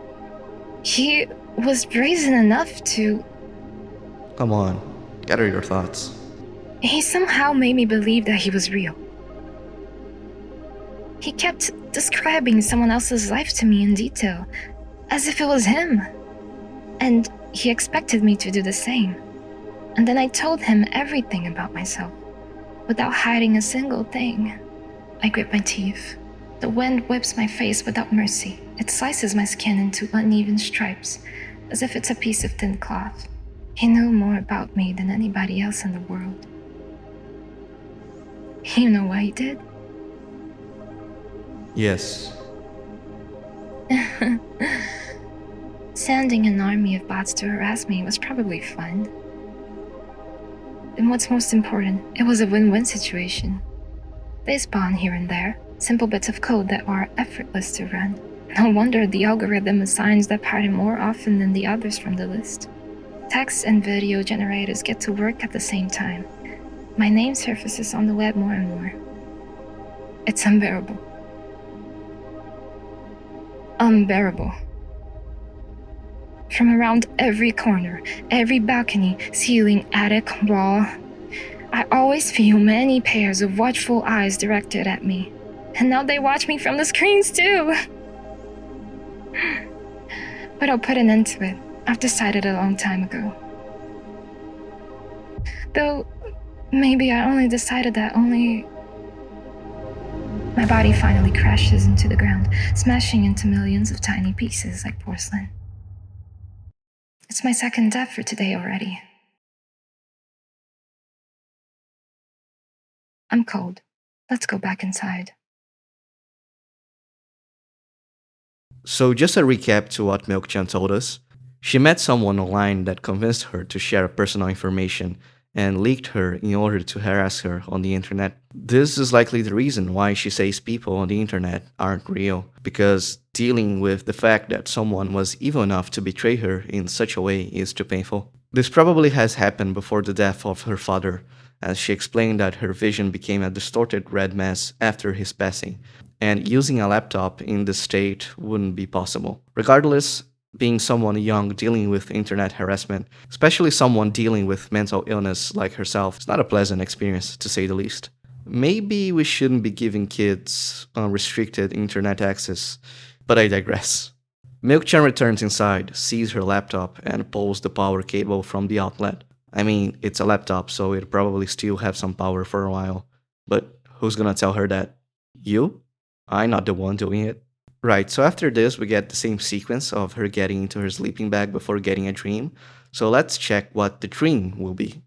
He was brazen enough to... Come on, gather your thoughts. He somehow made me believe that he was real. He kept describing someone else's life to me in detail, as if it was him. And he expected me to do the same. And then I told him everything about myself, without hiding a single thing. I grit my teeth. The wind whips my face without mercy. It slices my skin into uneven stripes, as if it's a piece of thin cloth. He knew more about me than anybody else in the world. You know why he did? Yes. Sending an army of bots to harass me was probably fun. And what's most important, it was a win-win situation. They spawn here and there, simple bits of code that are effortless to run. No wonder the algorithm assigns that pattern more often than the others from the list. Text and video generators get to work at the same time. My name surfaces on the web more and more. It's unbearable. Unbearable. From around every corner, every balcony, ceiling, attic, wall, I always feel many pairs of watchful eyes directed at me. And now they watch me from the screens too! But I'll put an end to it. I've decided a long time ago. Though, maybe I only decided that only... My body finally crashes into the ground, smashing into millions of tiny pieces like porcelain. It's my second death for today already. I'm cold. Let's go back inside. So just a recap to what Milk-chan told us. She met someone online that convinced her to share personal information and leaked her in order to harass her on the internet. This is likely the reason why she says people on the internet aren't real, because dealing with the fact that someone was evil enough to betray her in such a way is too painful. This probably has happened before the death of her father, as she explained that her vision became a distorted red mess after his passing, and using a laptop in this state wouldn't be possible. Regardless, being someone young dealing with internet harassment, especially someone dealing with mental illness like herself, is not a pleasant experience, to say the least. Maybe we shouldn't be giving kids unrestricted internet access, but I digress. Milk-chan returns inside, sees her laptop, and pulls the power cable from the outlet. I mean, it's a laptop, so it'll probably still have some power for a while. But who's gonna tell her that? You? I'm not the one doing it. Right, so after this, we get the same sequence of her getting into her sleeping bag before getting a dream. So let's check what the dream will be.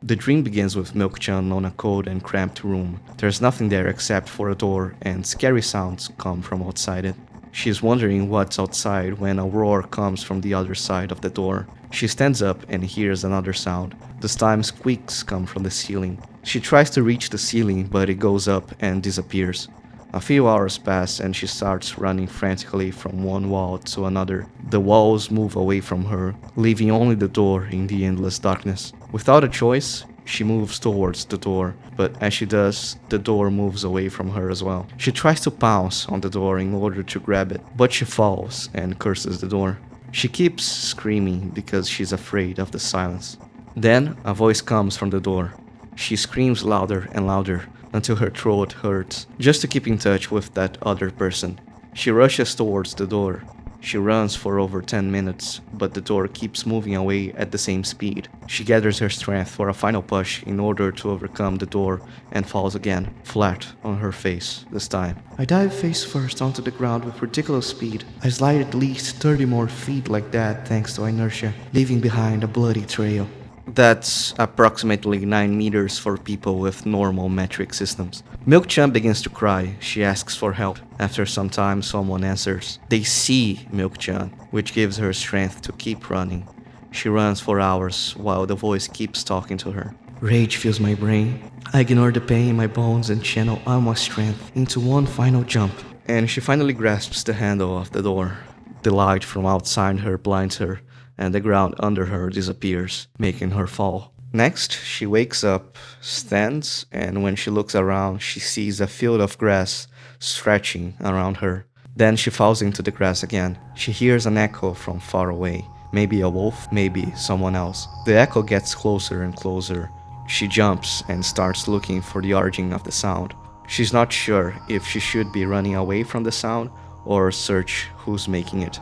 The dream begins with Milk-chan on a cold and cramped room. There's nothing there except for a door, and scary sounds come from outside it. She's wondering what's outside when a roar comes from the other side of the door. She stands up and hears another sound. This time squeaks come from the ceiling. She tries to reach the ceiling, but it goes up and disappears. A few hours pass and she starts running frantically from one wall to another. The walls move away from her, leaving only the door in the endless darkness. Without a choice, She moves towards the door, but as she does, the door moves away from her as well. She tries to pounce on the door in order to grab it, but she falls and curses the door. She keeps screaming because she's afraid of the silence. Then a voice comes from the door. She screams louder and louder until her throat hurts, just to keep in touch with that other person. She rushes towards the door. She runs for over 10 minutes, but the door keeps moving away at the same speed. She gathers her strength for a final push in order to overcome the door and falls again, flat on her face this time. I dive face first onto the ground with ridiculous speed. I slide at least 30 more feet like that thanks to inertia, leaving behind a bloody trail. That's approximately 9 meters for people with normal metric systems. Milk-chan begins to cry. She asks for help. After some time, someone answers. They see Milk-chan, which gives her strength to keep running. She runs for hours while the voice keeps talking to her. Rage fills my brain. I ignore the pain in my bones and channel all my strength into one final jump. And she finally grasps the handle of the door. The light from outside her blinds her, and the ground under her disappears, making her fall. Next, she wakes up, stands, and when she looks around, she sees a field of grass stretching around her. Then she falls into the grass again. She hears an echo from far away. Maybe a wolf, maybe someone else. The echo gets closer and closer. She jumps and starts looking for the origin of the sound. She's not sure if she should be running away from the sound or search who's making it.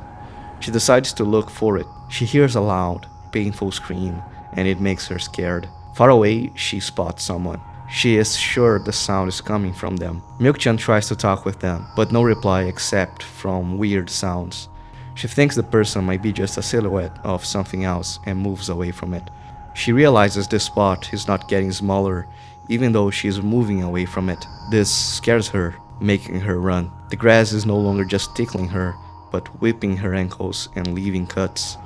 She decides to look for it. She hears a loud, painful scream, and it makes her scared. Far away, she spots someone. She is sure the sound is coming from them. Milk-chan tries to talk with them, but no reply except from weird sounds. She thinks the person might be just a silhouette of something else and moves away from it. She realizes the spot is not getting smaller, even though she is moving away from it. This scares her, making her run. The grass is no longer just tickling her, but whipping her ankles and leaving cuts.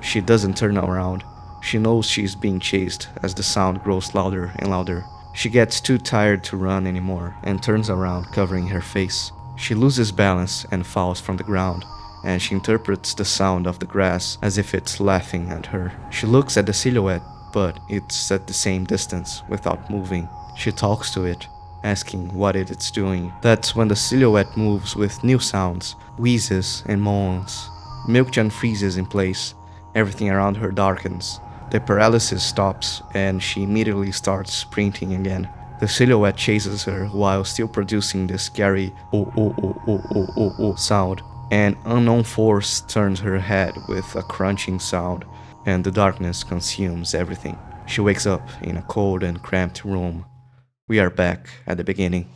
She doesn't turn around. She knows she's being chased as the sound grows louder and louder. She gets too tired to run anymore and turns around, covering her face. She loses balance and falls from the ground, and she interprets the sound of the grass as if it's laughing at her. She looks at the silhouette, but it's at the same distance without moving. She talks to it, asking what it's doing. That's when the silhouette moves with new sounds, wheezes and moans. Milk-chan freezes in place. Everything around her darkens. The paralysis stops and she immediately starts sprinting again. The silhouette chases her while still producing the scary oh oh oh oh oh oh oh sound. An unknown force turns her head with a crunching sound, and the darkness consumes everything. She wakes up in a cold and cramped room. We are back at the beginning.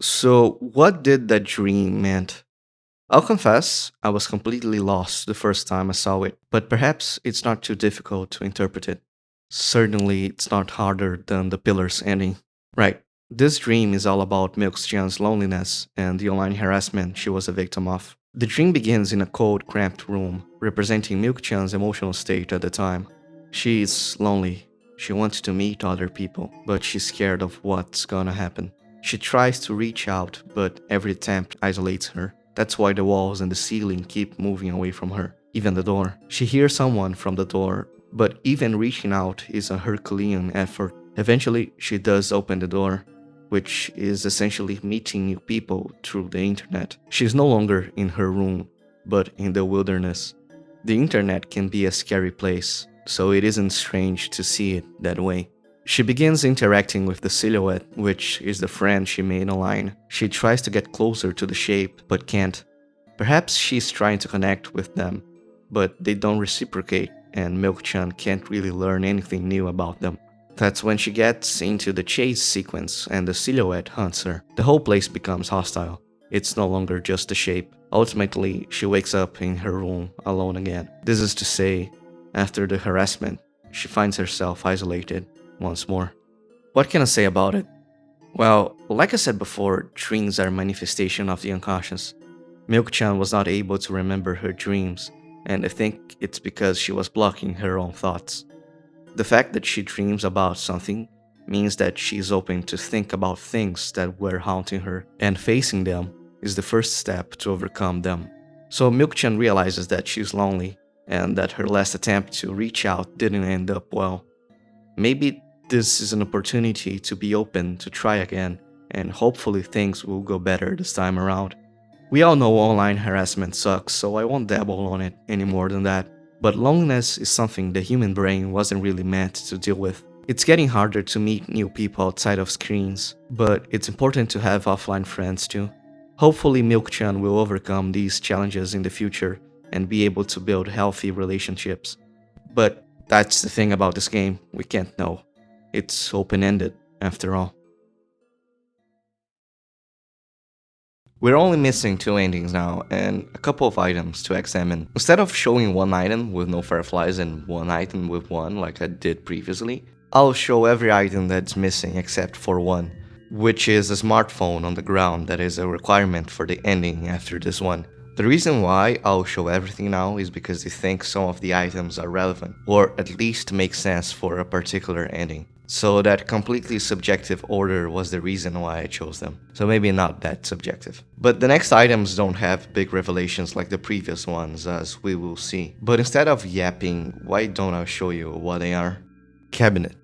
So, what did that dream meant? I'll confess, I was completely lost the first time I saw it, but perhaps it's not too difficult to interpret it. Certainly, it's not harder than the Pillar's ending. Right, this dream is all about Milk-chan's loneliness and the online harassment she was a victim of. The dream begins in a cold, cramped room, representing Milk-chan's emotional state at the time. She is lonely. She wants to meet other people, but she's scared of what's gonna happen. She tries to reach out, but every attempt isolates her. That's why the walls and the ceiling keep moving away from her, even the door. She hears someone from the door, but even reaching out is a Herculean effort. Eventually, she does open the door, which is essentially meeting new people through the internet. She's no longer in her room, but in the wilderness. The internet can be a scary place, so it isn't strange to see it that way. She begins interacting with the silhouette, which is the friend she made online. She tries to get closer to the shape, but can't. Perhaps she's trying to connect with them, but they don't reciprocate, and Milk-chan can't really learn anything new about them. That's when she gets into the chase sequence and the silhouette hunts her. The whole place becomes hostile. It's no longer just a shape. Ultimately, she wakes up in her room alone again. This is to say, after the harassment, she finds herself isolated once more. What can I say about it? Well, like I said before, dreams are a manifestation of the unconscious. Milk-chan was not able to remember her dreams, and I think it's because she was blocking her own thoughts. The fact that she dreams about something means that she's open to think about things that were haunting her, and facing them is the first step to overcome them. So Milk-chan realizes that she's lonely and that her last attempt to reach out didn't end up well. Maybe this is an opportunity to be open, to try again, and hopefully things will go better this time around. We all know online harassment sucks, so I won't dabble on it any more than that. But loneliness is something the human brain wasn't really meant to deal with. It's getting harder to meet new people outside of screens, but it's important to have offline friends too. Hopefully Milk-chan will overcome these challenges in the future and be able to build healthy relationships. But that's the thing about this game, we can't know. It's open-ended, after all. We're only missing 2 endings now, and a couple of items to examine. Instead of showing one item with no fireflies and one item with one, like I did previously, I'll show every item that's missing except for one, which is a smartphone on the ground that is a requirement for the ending after this one. The reason why I'll show everything now is because I think some of the items are relevant, or at least make sense for a particular ending. So that completely subjective order was the reason why I chose them. So maybe not that subjective. But the next items don't have big revelations like the previous ones, as we will see. But instead of yapping, why don't I show you what they are? Cabinet.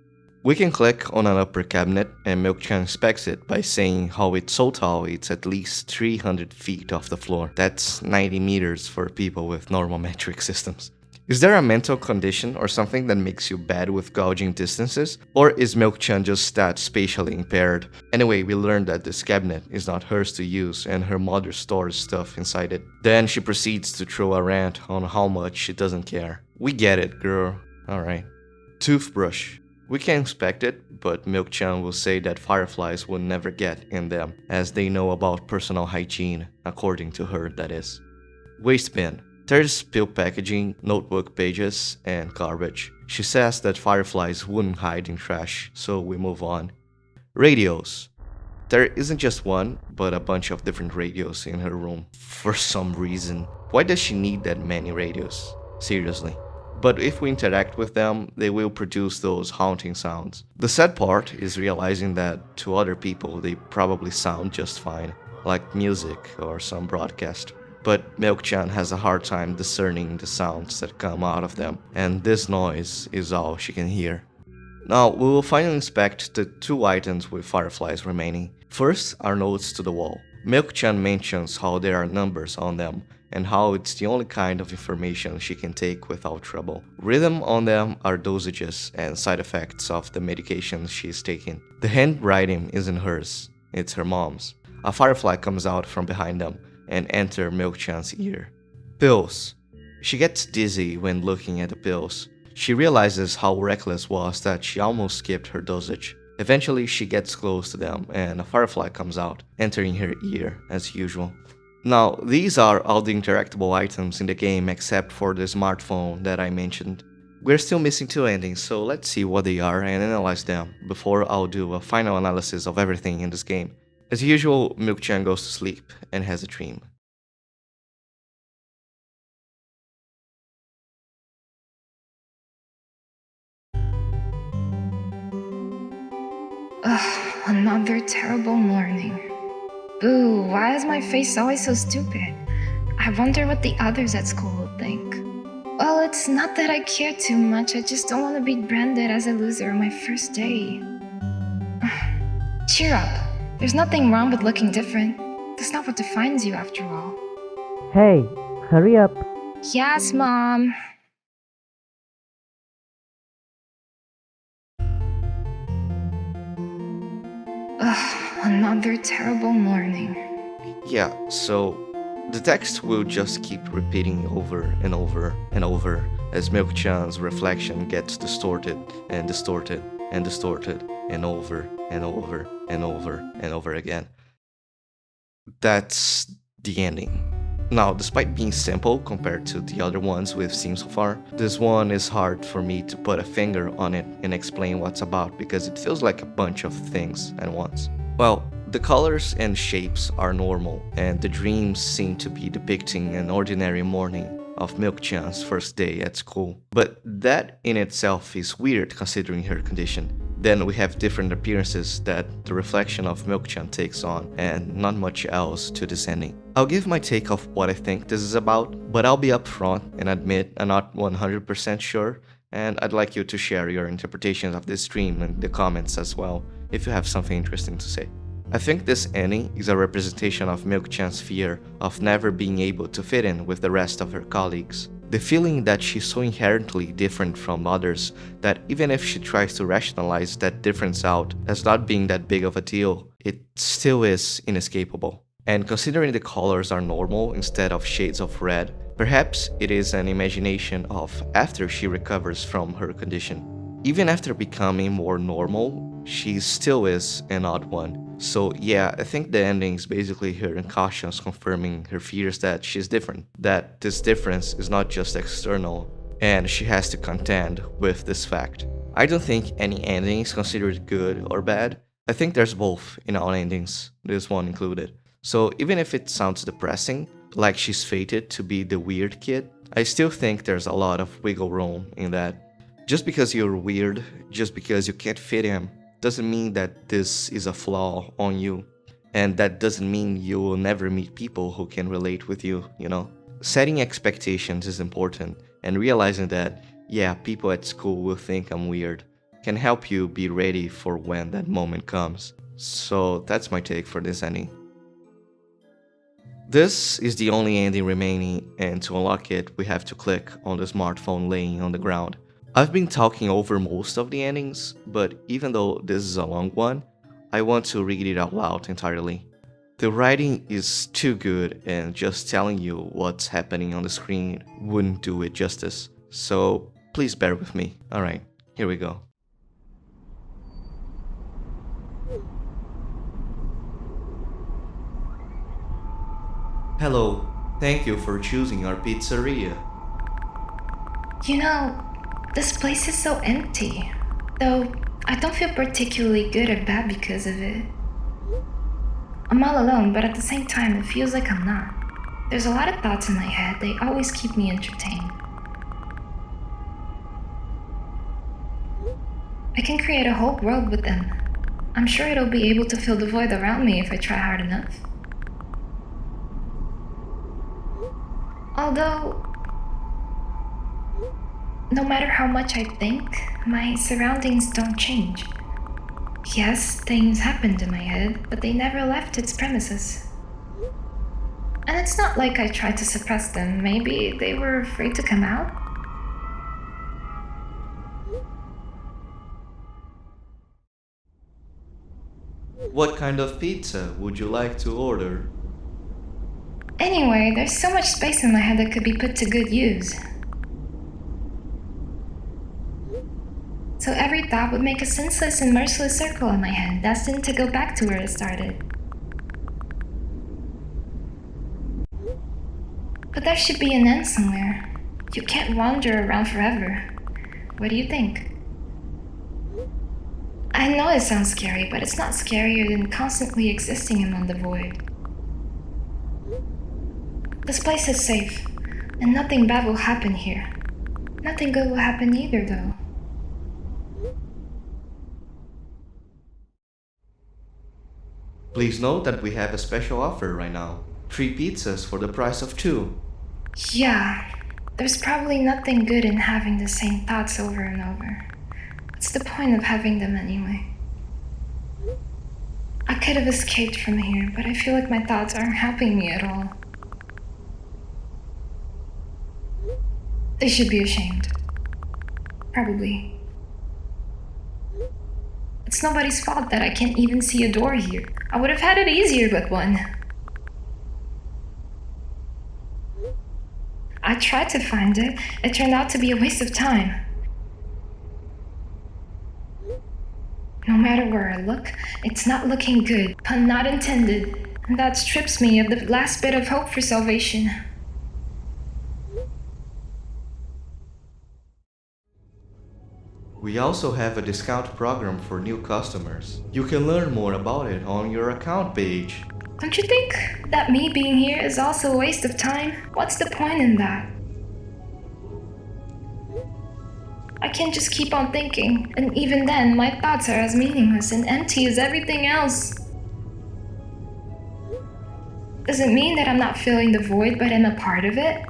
We can click on an upper cabinet and Milk-chan inspects it by saying how it's so tall it's at least 300 feet off the floor. That's 90 meters for people with normal metric systems. Is there a mental condition or something that makes you bad with gauging distances? Or is Milk-chan just that spatially impaired? Anyway, we learned that this cabinet is not hers to use and her mother stores stuff inside it. Then she proceeds to throw a rant on how much she doesn't care. We get it, girl. Alright. Toothbrush. We can inspect it, but Milk-chan will say that fireflies will never get in them, as they know about personal hygiene, according to her, that is. Waste bin. There's pill packaging, notebook pages, and garbage. She says that fireflies wouldn't hide in trash, so we move on. Radios. There isn't just one, but a bunch of different radios in her room, for some reason. Why does she need that many radios? Seriously. But if we interact with them, they will produce those haunting sounds. The sad part is realizing that to other people they probably sound just fine, like music or some broadcast. But Milk-chan has a hard time discerning the sounds that come out of them, and this noise is all she can hear. Now, we will finally inspect the 2 items with fireflies remaining. First, our notes to the wall. Milk-chan mentions how there are numbers on them, and how it's the only kind of information she can take without trouble. Written on them are dosages and side effects of the medications she's taking. The handwriting isn't hers, it's her mom's. A firefly comes out from behind them and enters Milk-chan's ear. Pills. She gets dizzy when looking at the pills. She realizes how reckless was that she almost skipped her dosage. Eventually she gets close to them and a firefly comes out, entering her ear as usual. Now, these are all the interactable items in the game except for the smartphone that I mentioned. We're still missing 2 endings, so let's see what they are and analyze them before I'll do a final analysis of everything in this game. As usual, Milk-chan goes to sleep and has a dream. Ugh, another terrible morning. Boo, why is my face always so stupid? I wonder what the others at school would think. Well, it's not that I care too much, I just don't want to be branded as a loser on my first day. Cheer up. There's nothing wrong with looking different. That's not what defines you after all. Hey, hurry up. Yes, Mom. Ugh, another terrible morning. Yeah, so the text will just keep repeating over and over and over as Milk-chan's reflection gets distorted and distorted and distorted and over and over and over and over again. That's the ending. Now, despite being simple compared to the other ones we've seen so far, this one is hard for me to put a finger on it and explain what's about because it feels like a bunch of things at once. Well, the colors and shapes are normal, and the dreams seem to be depicting an ordinary morning of Milk-chan's first day at school. But that in itself is weird considering her condition. Then we have different appearances that the reflection of Milk-chan takes on, and not much else to this ending. I'll give my take of what I think this is about, but I'll be upfront and admit I'm not 100% sure, and I'd like you to share your interpretations of this stream in the comments as well, if you have something interesting to say. I think this ending is a representation of Milk-chan's fear of never being able to fit in with the rest of her colleagues. The feeling that she's so inherently different from others that even if she tries to rationalize that difference out as not being that big of a deal, it still is inescapable. And considering the colors are normal instead of shades of red, perhaps it is an imagination of after she recovers from her condition. Even after becoming more normal, she still is an odd one. So yeah, I think the ending is basically her unconscious confirming her fears that she's different, that this difference is not just external, and she has to contend with this fact. I don't think any ending is considered good or bad. I think there's both in all endings, this one included. So even if it sounds depressing, like she's fated to be the weird kid, I still think there's a lot of wiggle room in that. Just because you're weird, just because you can't fit in, doesn't mean that this is a flaw on you. And that doesn't mean you will never meet people who can relate with you, you know? Setting expectations is important, and realizing that, yeah, people at school will think I'm weird, can help you be ready for when that moment comes. So that's my take for this ending. This is the only ending remaining, and to unlock it, we have to click on the smartphone laying on the ground. I've been talking over most of the endings, but even though this is a long one, I want to read it out loud entirely. The writing is too good, and just telling you what's happening on the screen wouldn't do it justice, so please bear with me. Alright, here we go. Hello, thank you for choosing our pizzeria. You know, this place is so empty. Though, I don't feel particularly good or bad because of it. I'm all alone, but at the same time, it feels like I'm not. There's a lot of thoughts in my head, they always keep me entertained. I can create a whole world with them. I'm sure it'll be able to fill the void around me if I try hard enough. Although, no matter how much I think, my surroundings don't change. Yes, things happened in my head, but they never left its premises. And it's not like I tried to suppress them. Maybe they were afraid to come out? What kind of pizza would you like to order? Anyway, there's so much space in my head that could be put to good use. So every thought would make a senseless and merciless circle in my head, destined to go back to where it started. But there should be an end somewhere. You can't wander around forever. What do you think? I know it sounds scary, but it's not scarier than constantly existing among the void. This place is safe, and nothing bad will happen here. Nothing good will happen either, though. Please note that we have a special offer right now. 3 pizzas for the price of 2. Yeah, there's probably nothing good in having the same thoughts over and over. What's the point of having them anyway? I could have escaped from here, but I feel like my thoughts aren't helping me at all. They should be ashamed. Probably. It's nobody's fault that I can't even see a door here. I would have had it easier with one. I tried to find it. It turned out to be a waste of time. No matter where I look, it's not looking good. Pun not intended. And that strips me of the last bit of hope for salvation. We also have a discount program for new customers. You can learn more about it on your account page. Don't you think that me being here is also a waste of time? What's the point in that? I can't just keep on thinking, and even then, my thoughts are as meaningless and empty as everything else. Does it mean that I'm not filling the void, but I'm a part of it?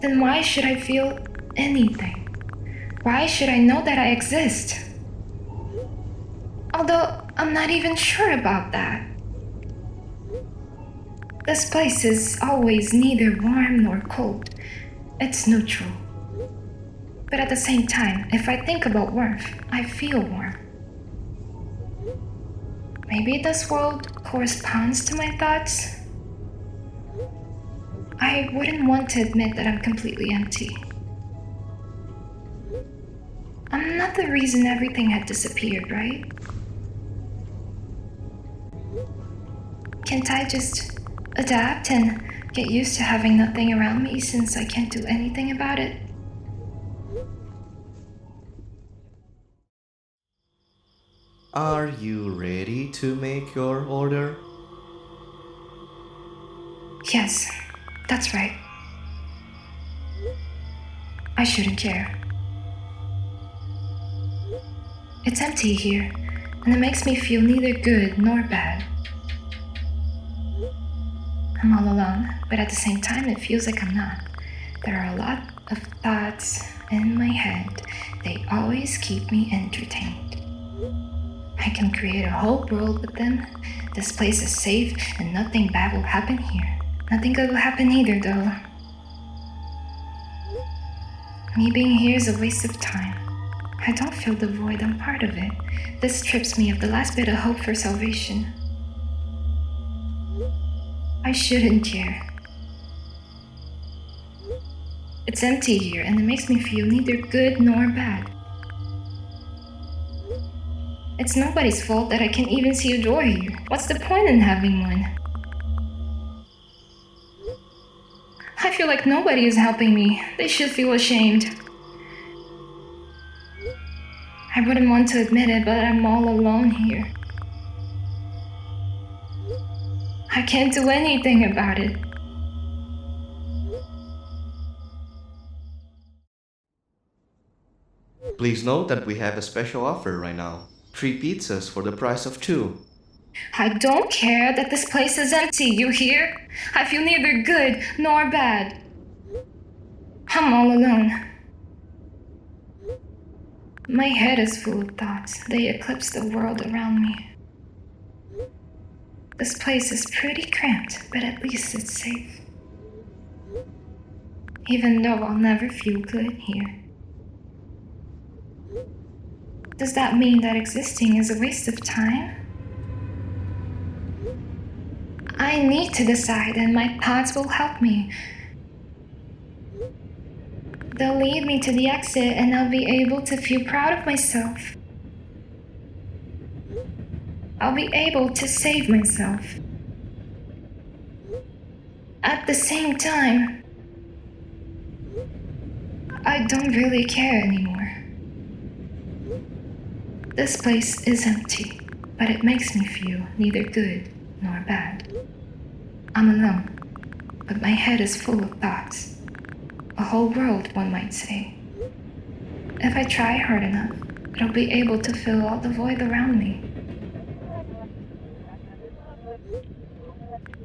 Then why should I feel anything? Why should I know that I exist? Although I'm not even sure about that. This place is always neither warm nor cold. It's neutral. But at the same time, if I think about warmth, I feel warm. Maybe this world corresponds to my thoughts? I wouldn't want to admit that I'm completely empty. I'm not the reason everything had disappeared, right? Can't I just adapt and get used to having nothing around me since I can't do anything about it? Are you ready to make your order? Yes, that's right. I shouldn't care. It's empty here, and it makes me feel neither good nor bad. I'm all alone, but at the same time, it feels like I'm not. There are a lot of thoughts in my head. They always keep me entertained. I can create a whole world with them. This place is safe, and nothing bad will happen here. Nothing good will happen either, though. Me being here is a waste of time. I don't feel the void, I'm part of it. This strips me of the last bit of hope for salvation. I shouldn't care. It's empty here, and it makes me feel neither good nor bad. It's nobody's fault that I can't even see a door here. What's the point in having one? I feel like nobody is helping me. They should feel ashamed. I wouldn't want to admit it, but I'm all alone here. I can't do anything about it. Please note that we have a special offer right now. 3 pizzas for the price of 2. I don't care that this place is empty, you hear? I feel neither good nor bad. I'm all alone. My head is full of thoughts. They eclipse the world around me. This place is pretty cramped, but at least it's safe. Even though I'll never feel good here. Does that mean that existing is a waste of time? I need to decide, and my thoughts will help me. They'll lead me to the exit, and I'll be able to feel proud of myself. I'll be able to save myself. At the same time, I don't really care anymore. This place is empty, but it makes me feel neither good nor bad. I'm alone, but my head is full of thoughts. A whole world, one might say. If I try hard enough, I'll be able to fill all the void around me.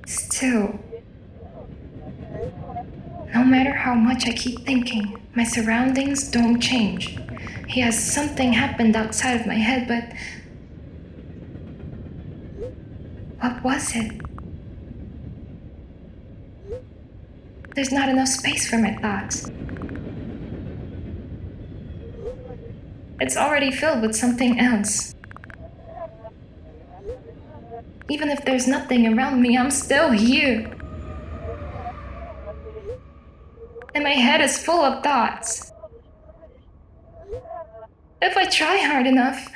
Still, no matter how much I keep thinking, my surroundings don't change. Yes, something happened outside of my head, but what was it? There's not enough space for my thoughts. It's already filled with something else. Even if there's nothing around me, I'm still here. And my head is full of thoughts. If I try hard enough,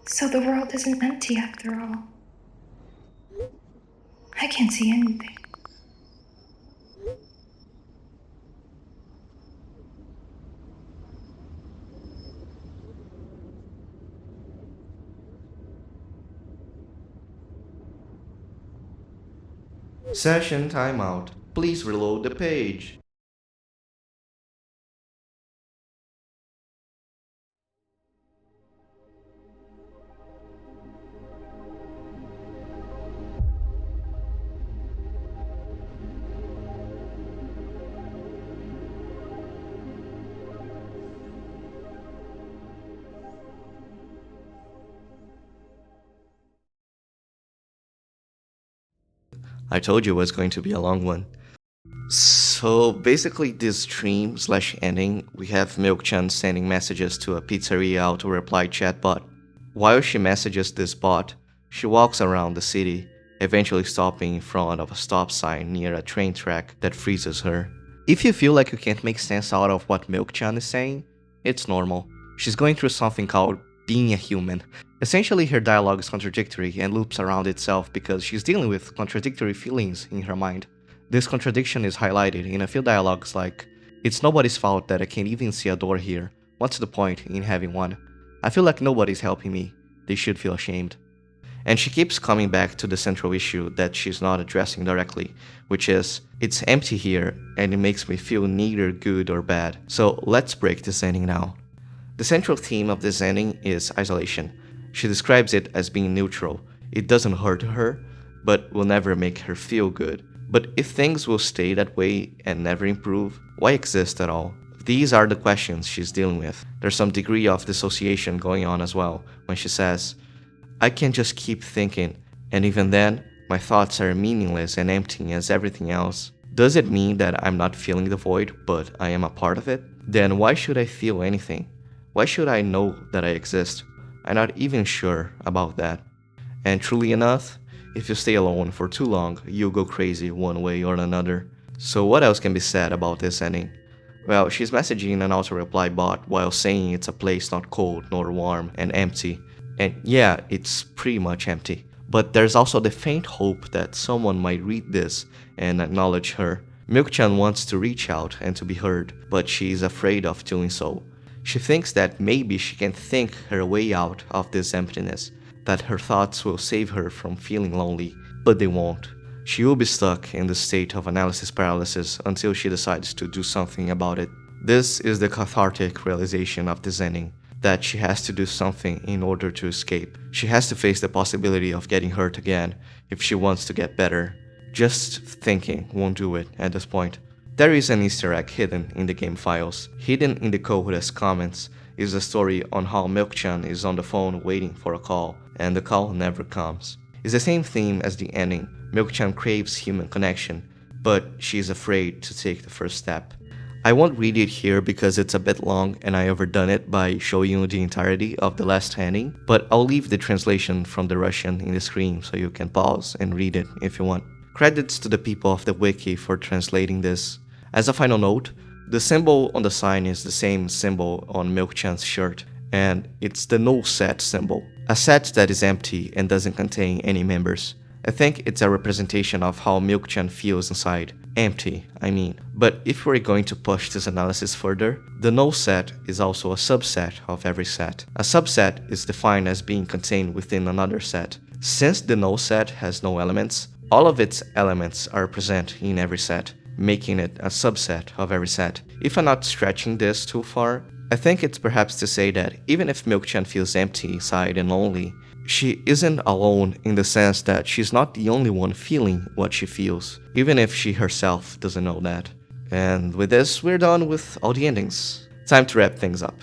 so the world isn't empty after all. I can't see anything. Session timeout. Please reload the page. I told you it was going to be a long one. So basically, this stream slash ending, we have Milk-chan sending messages to a pizzeria auto reply chatbot. While she messages this bot, she walks around the city, eventually stopping in front of a stop sign near a train track that freezes her. If you feel like you can't make sense out of what Milk-chan is saying, it's normal. She's going through something called being a human. Essentially, her dialogue is contradictory and loops around itself because she's dealing with contradictory feelings in her mind. This contradiction is highlighted in a few dialogues like, "It's nobody's fault that I can't even see a door here. What's the point in having one? I feel like nobody's helping me. They should feel ashamed." And she keeps coming back to the central issue that she's not addressing directly, which is, it's empty here and it makes me feel neither good or bad. So let's break this ending now. The central theme of this ending is isolation. She describes it as being neutral. It doesn't hurt her, but will never make her feel good. But if things will stay that way and never improve, why exist at all? These are the questions she's dealing with. There's some degree of dissociation going on as well when she says, "I can just keep thinking, and even then, my thoughts are meaningless and empty as everything else. Does it mean that I'm not feeling the void, but I am a part of it? Then why should I feel anything? Why should I know that I exist? I'm not even sure about that." And truly enough, if you stay alone for too long, you'll go crazy one way or another. So what else can be said about this ending? Well, she's messaging an auto-reply bot while saying it's a place not cold nor warm and empty. And yeah, it's pretty much empty. But there's also the faint hope that someone might read this and acknowledge her. Milk-chan wants to reach out and to be heard, but she's afraid of doing so. She thinks that maybe she can think her way out of this emptiness, that her thoughts will save her from feeling lonely, but they won't. She will be stuck in the state of analysis paralysis until she decides to do something about it. This is the cathartic realization of this ending, that she has to do something in order to escape. She has to face the possibility of getting hurt again if she wants to get better. Just thinking won't do it at this point. There is an Easter egg hidden in the game files. Hidden in the code as comments is a story on how Milk-chan is on the phone waiting for a call, and the call never comes. It's the same theme as the ending. Milk-chan craves human connection, but she is afraid to take the first step. I won't read it here because it's a bit long and I overdone it by showing you the entirety of the last ending, but I'll leave the translation from the Russian in the screen so you can pause and read it if you want. Credits to the people of the wiki for translating this. As a final note, the symbol on the sign is the same symbol on Milk-chan's shirt, and it's the no set symbol. A set that is empty and doesn't contain any members. I think it's a representation of how Milk-chan feels inside. Empty, I mean. But if we're going to push this analysis further, the no set is also a subset of every set. A subset is defined as being contained within another set. Since the no set has no elements, all of its elements are present in every set, making it a subset of every set. If I'm not stretching this too far, I think it's perhaps to say that even if Milk-chan feels empty inside and lonely, she isn't alone in the sense that she's not the only one feeling what she feels, even if she herself doesn't know that. And with this, we're done with all the endings. Time to wrap things up.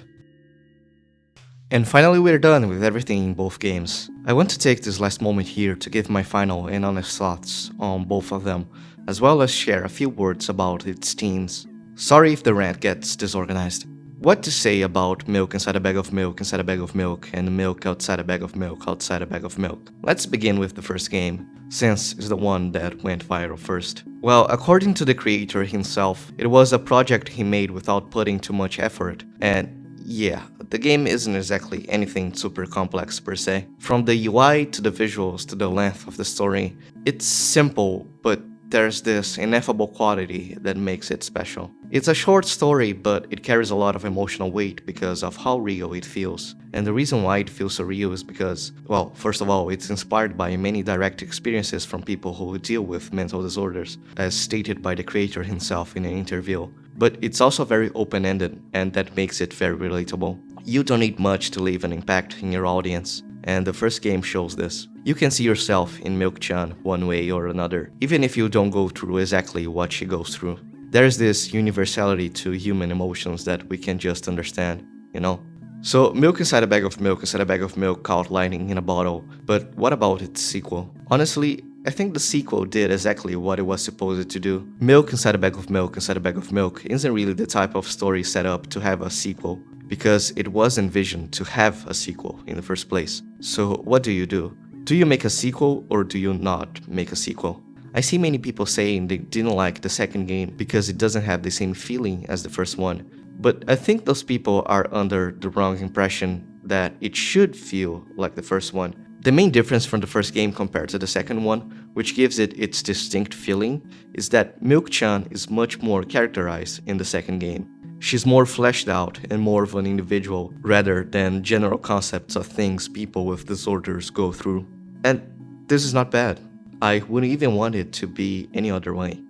And finally, we're done with everything in both games. I want to take this last moment here to give my final and honest thoughts on both of them, as well as share a few words about its themes. Sorry if the rant gets disorganized. What to say about milk inside a bag of milk inside a bag of milk and milk outside a bag of milk outside a bag of milk? Let's begin with the first game, since it's the one that went viral first. Well, according to the creator himself, it was a project he made without putting too much effort, and yeah, the game isn't exactly anything super complex per se. From the UI to the visuals to the length of the story, it's simple but there's this ineffable quality that makes it special. It's a short story, but it carries a lot of emotional weight because of how real it feels. And the reason why it feels so real is because, well, first of all, it's inspired by many direct experiences from people who deal with mental disorders, as stated by the creator himself in an interview. But it's also very open-ended, and that makes it very relatable. You don't need much to leave an impact in your audience, and the first game shows this. You can see yourself in Milk-chan one way or another, even if you don't go through exactly what she goes through. There's this universality to human emotions that we can just understand, you know? So, Milk Inside a Bag of Milk Inside a Bag of Milk caught lightning in a bottle, but what about its sequel? Honestly, I think the sequel did exactly what it was supposed to do. Milk Inside a Bag of Milk Inside a Bag of Milk isn't really the type of story set up to have a sequel, because it was envisioned to have a sequel in the first place. So what do? Do you make a sequel or do you not make a sequel? I see many people saying they didn't like the second game because it doesn't have the same feeling as the first one, but I think those people are under the wrong impression that it should feel like the first one. The main difference from the first game compared to the second one, which gives it its distinct feeling, is that Milk-chan is much more characterized in the second game. She's more fleshed out and more of an individual rather than general concepts of things people with disorders go through. And this is not bad. I wouldn't even want it to be any other way.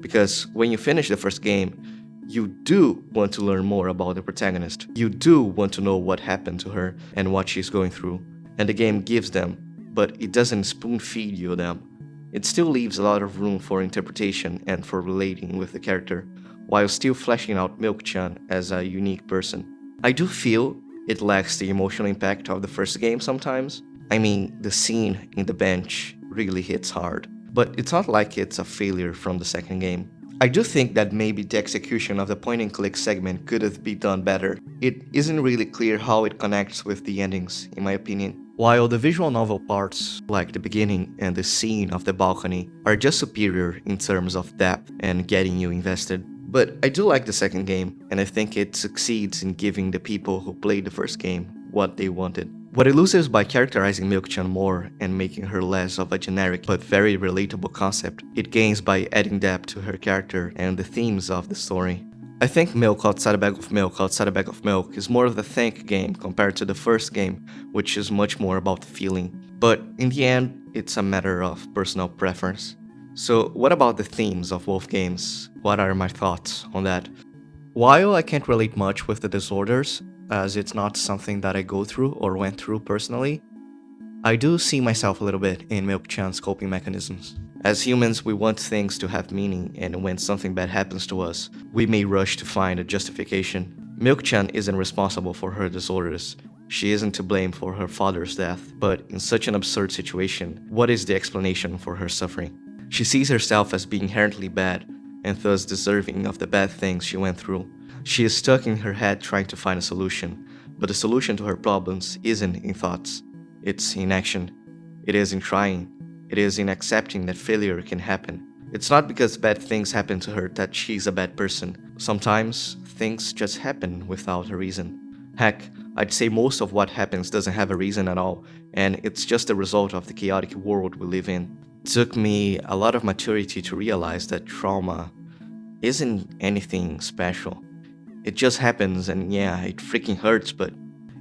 Because when you finish the first game, you do want to learn more about the protagonist. You do want to know what happened to her and what she's going through. And the game gives them, but it doesn't spoon-feed you them. It still leaves a lot of room for interpretation and for relating with the character, while still fleshing out Milk-chan as a unique person. I do feel it lacks the emotional impact of the first game sometimes. I mean, the scene in the bench really hits hard, but it's not like it's a failure from the second game. I do think that maybe the execution of the point-and-click segment could have been done better. It isn't really clear how it connects with the endings, in my opinion. While the visual novel parts, like the beginning and the scene of the balcony, are just superior in terms of depth and getting you invested. But I do like the second game, and I think it succeeds in giving the people who played the first game what they wanted. What it loses by characterizing Milk-chan more and making her less of a generic but very relatable concept, it gains by adding depth to her character and the themes of the story. I think Milk Outside a Bag of Milk Outside a Bag of Milk is more of the think game compared to the first game, which is much more about the feeling. But in the end, it's a matter of personal preference. So what about the themes of both games? What are my thoughts on that? While I can't relate much with the disorders, as it's not something that I go through or went through personally, I do see myself a little bit in Milk-chan's coping mechanisms. As humans, we want things to have meaning, and when something bad happens to us, we may rush to find a justification. Milk-chan isn't responsible for her disorders. She isn't to blame for her father's death, but in such an absurd situation, what is the explanation for her suffering? She sees herself as being inherently bad, and thus deserving of the bad things she went through. She is stuck in her head trying to find a solution, but the solution to her problems isn't in thoughts. It's in action. It is in trying. It is in accepting that failure can happen. It's not because bad things happen to her that she's a bad person. Sometimes, things just happen without a reason. Heck, I'd say most of what happens doesn't have a reason at all, and it's just a result of the chaotic world we live in. It took me a lot of maturity to realize that trauma isn't anything special. It just happens, and yeah, it freaking hurts, but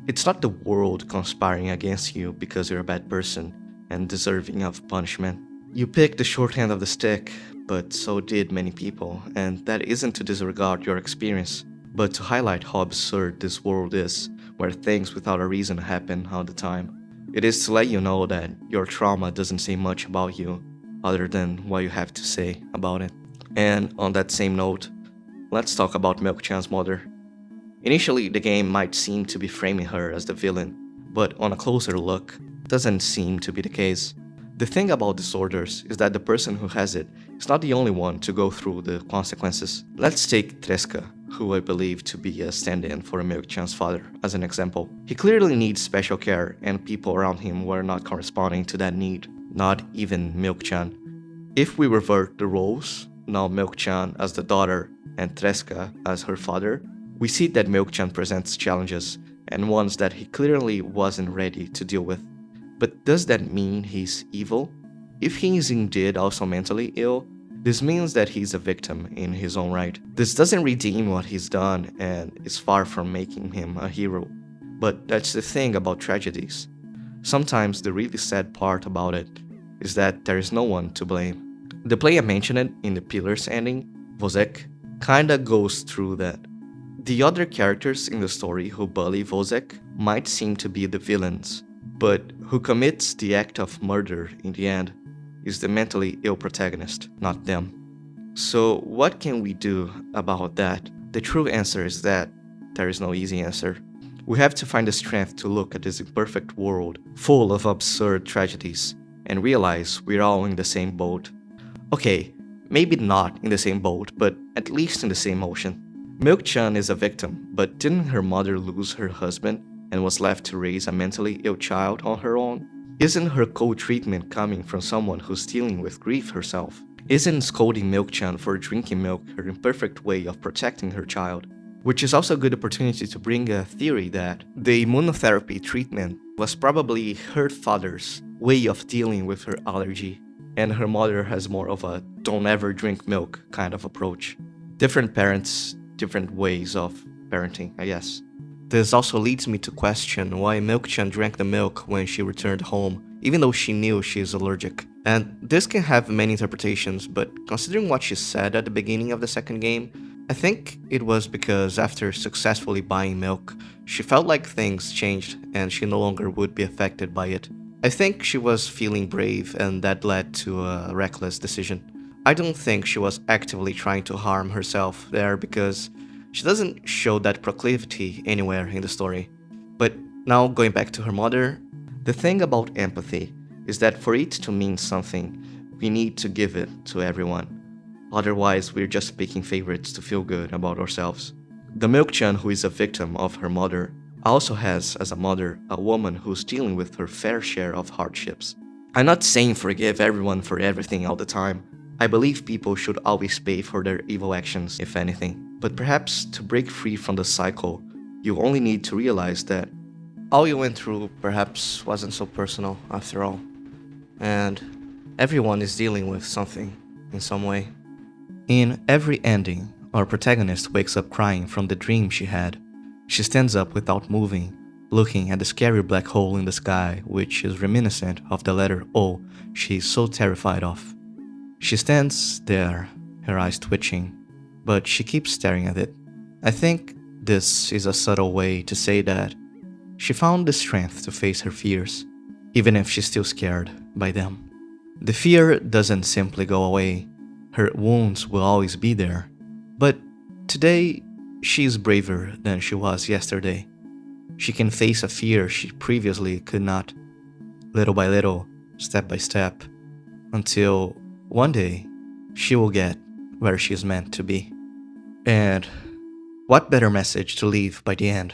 it's not the world conspiring against you because you're a bad person and deserving of punishment. You picked the short end of the stick, but so did many people, and that isn't to disregard your experience, but to highlight how absurd this world is, where things without a reason happen all the time. It is to let you know that your trauma doesn't say much about you, other than what you have to say about it. And on that same note, let's talk about Milk-chan's mother. Initially, the game might seem to be framing her as the villain, but on a closer look, doesn't seem to be the case. The thing about disorders is that the person who has it is not the only one to go through the consequences. Let's take Treska, who I believe to be a stand-in for Milk-chan's father, as an example. He clearly needs special care, and people around him were not corresponding to that need, not even Milk-chan. If we revert the roles, now Milk-chan as the daughter and Treska as her father, we see that Milk-chan presents challenges, and ones that he clearly wasn't ready to deal with. But does that mean he's evil? If he is indeed also mentally ill, This means that he's a victim in his own right. This doesn't redeem what he's done and is far from making him a hero. But that's the thing about tragedies. Sometimes the really sad part about it is that there is no one to blame. The player mentioned in the Pillars ending, Vozek, kinda goes through that. The other characters in the story who bully Vozek might seem to be the villains, but who commits the act of murder in the end is the mentally ill protagonist, not them. So what can we do about that? The true answer is that there is no easy answer. We have to find the strength to look at this imperfect world full of absurd tragedies and realize we're all in the same boat. Okay, maybe not in the same boat, but at least in the same ocean. Milk-chan is a victim, but didn't her mother lose her husband and was left to raise a mentally ill child on her own? Isn't her cold treatment coming from someone who's dealing with grief herself? Isn't scolding Milk-chan for drinking milk her imperfect way of protecting her child? Which is also a good opportunity to bring a theory that the immunotherapy treatment was probably her father's way of dealing with her allergy, and her mother has more of a don't ever drink milk kind of approach. Different parents, different ways of parenting, I guess. This also leads me to question why Milk-chan drank the milk when she returned home, even though she knew she is allergic. And this can have many interpretations, but considering what she said at the beginning of the second game, I think it was because after successfully buying milk, she felt like things changed and she no longer would be affected by it. I think she was feeling brave and that led to a reckless decision. I don't think she was actively trying to harm herself there because she doesn't show that proclivity anywhere in the story. But now going back to her mother, the thing about empathy is that for it to mean something, we need to give it to everyone. Otherwise, we're just picking favorites to feel good about ourselves. The Milk-chan, who is a victim of her mother, also has as a mother a woman who's dealing with her fair share of hardships. I'm not saying forgive everyone for everything all the time. I believe people should always pay for their evil actions, if anything. But perhaps to break free from the cycle, you only need to realize that all you went through perhaps wasn't so personal after all. And everyone is dealing with something in some way. In every ending, our protagonist wakes up crying from the dream she had. She stands up without moving, looking at the scary black hole in the sky, which is reminiscent of the letter O she is so terrified of. She stands there, her eyes twitching, but she keeps staring at it. I think this is a subtle way to say that she found the strength to face her fears, even if she's still scared by them. The fear doesn't simply go away. Her wounds will always be there. But today, she is braver than she was yesterday. She can face a fear she previously could not, little by little, step by step, until one day she will get where she is meant to be. And what better message to leave by the end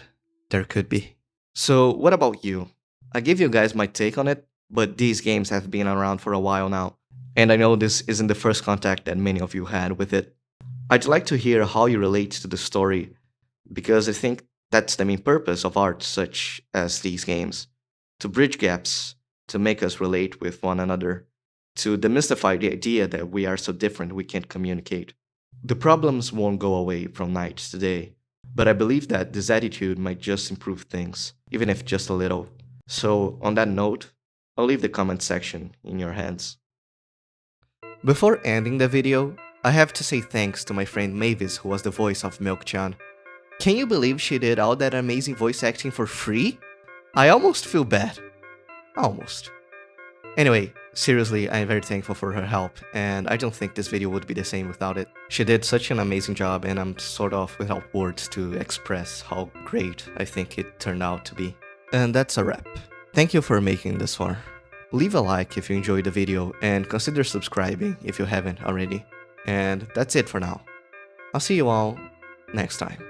there could be? So what about you? I gave you guys my take on it, but these games have been around for a while now, and I know this isn't the first contact that many of you had with it. I'd like to hear how you relate to the story, because I think that's the main purpose of art such as these games, to bridge gaps, to make us relate with one another, to demystify the idea that we are so different we can't communicate. The problems won't go away from night to day, but I believe that this attitude might just improve things, even if just a little. So, on that note, I'll leave the comment section in your hands. Before ending the video, I have to say thanks to my friend Mavis, who was the voice of Milk-chan. Can you believe she did all that amazing voice acting for free? I almost feel bad. Almost. Anyway, seriously, I am very thankful for her help, and I don't think this video would be the same without it. She did such an amazing job, and I'm sort of without words to express how great I think it turned out to be. And that's a wrap. Thank you for making this far. Leave a like if you enjoyed the video, and consider subscribing if you haven't already. And that's it for now. I'll see you all next time.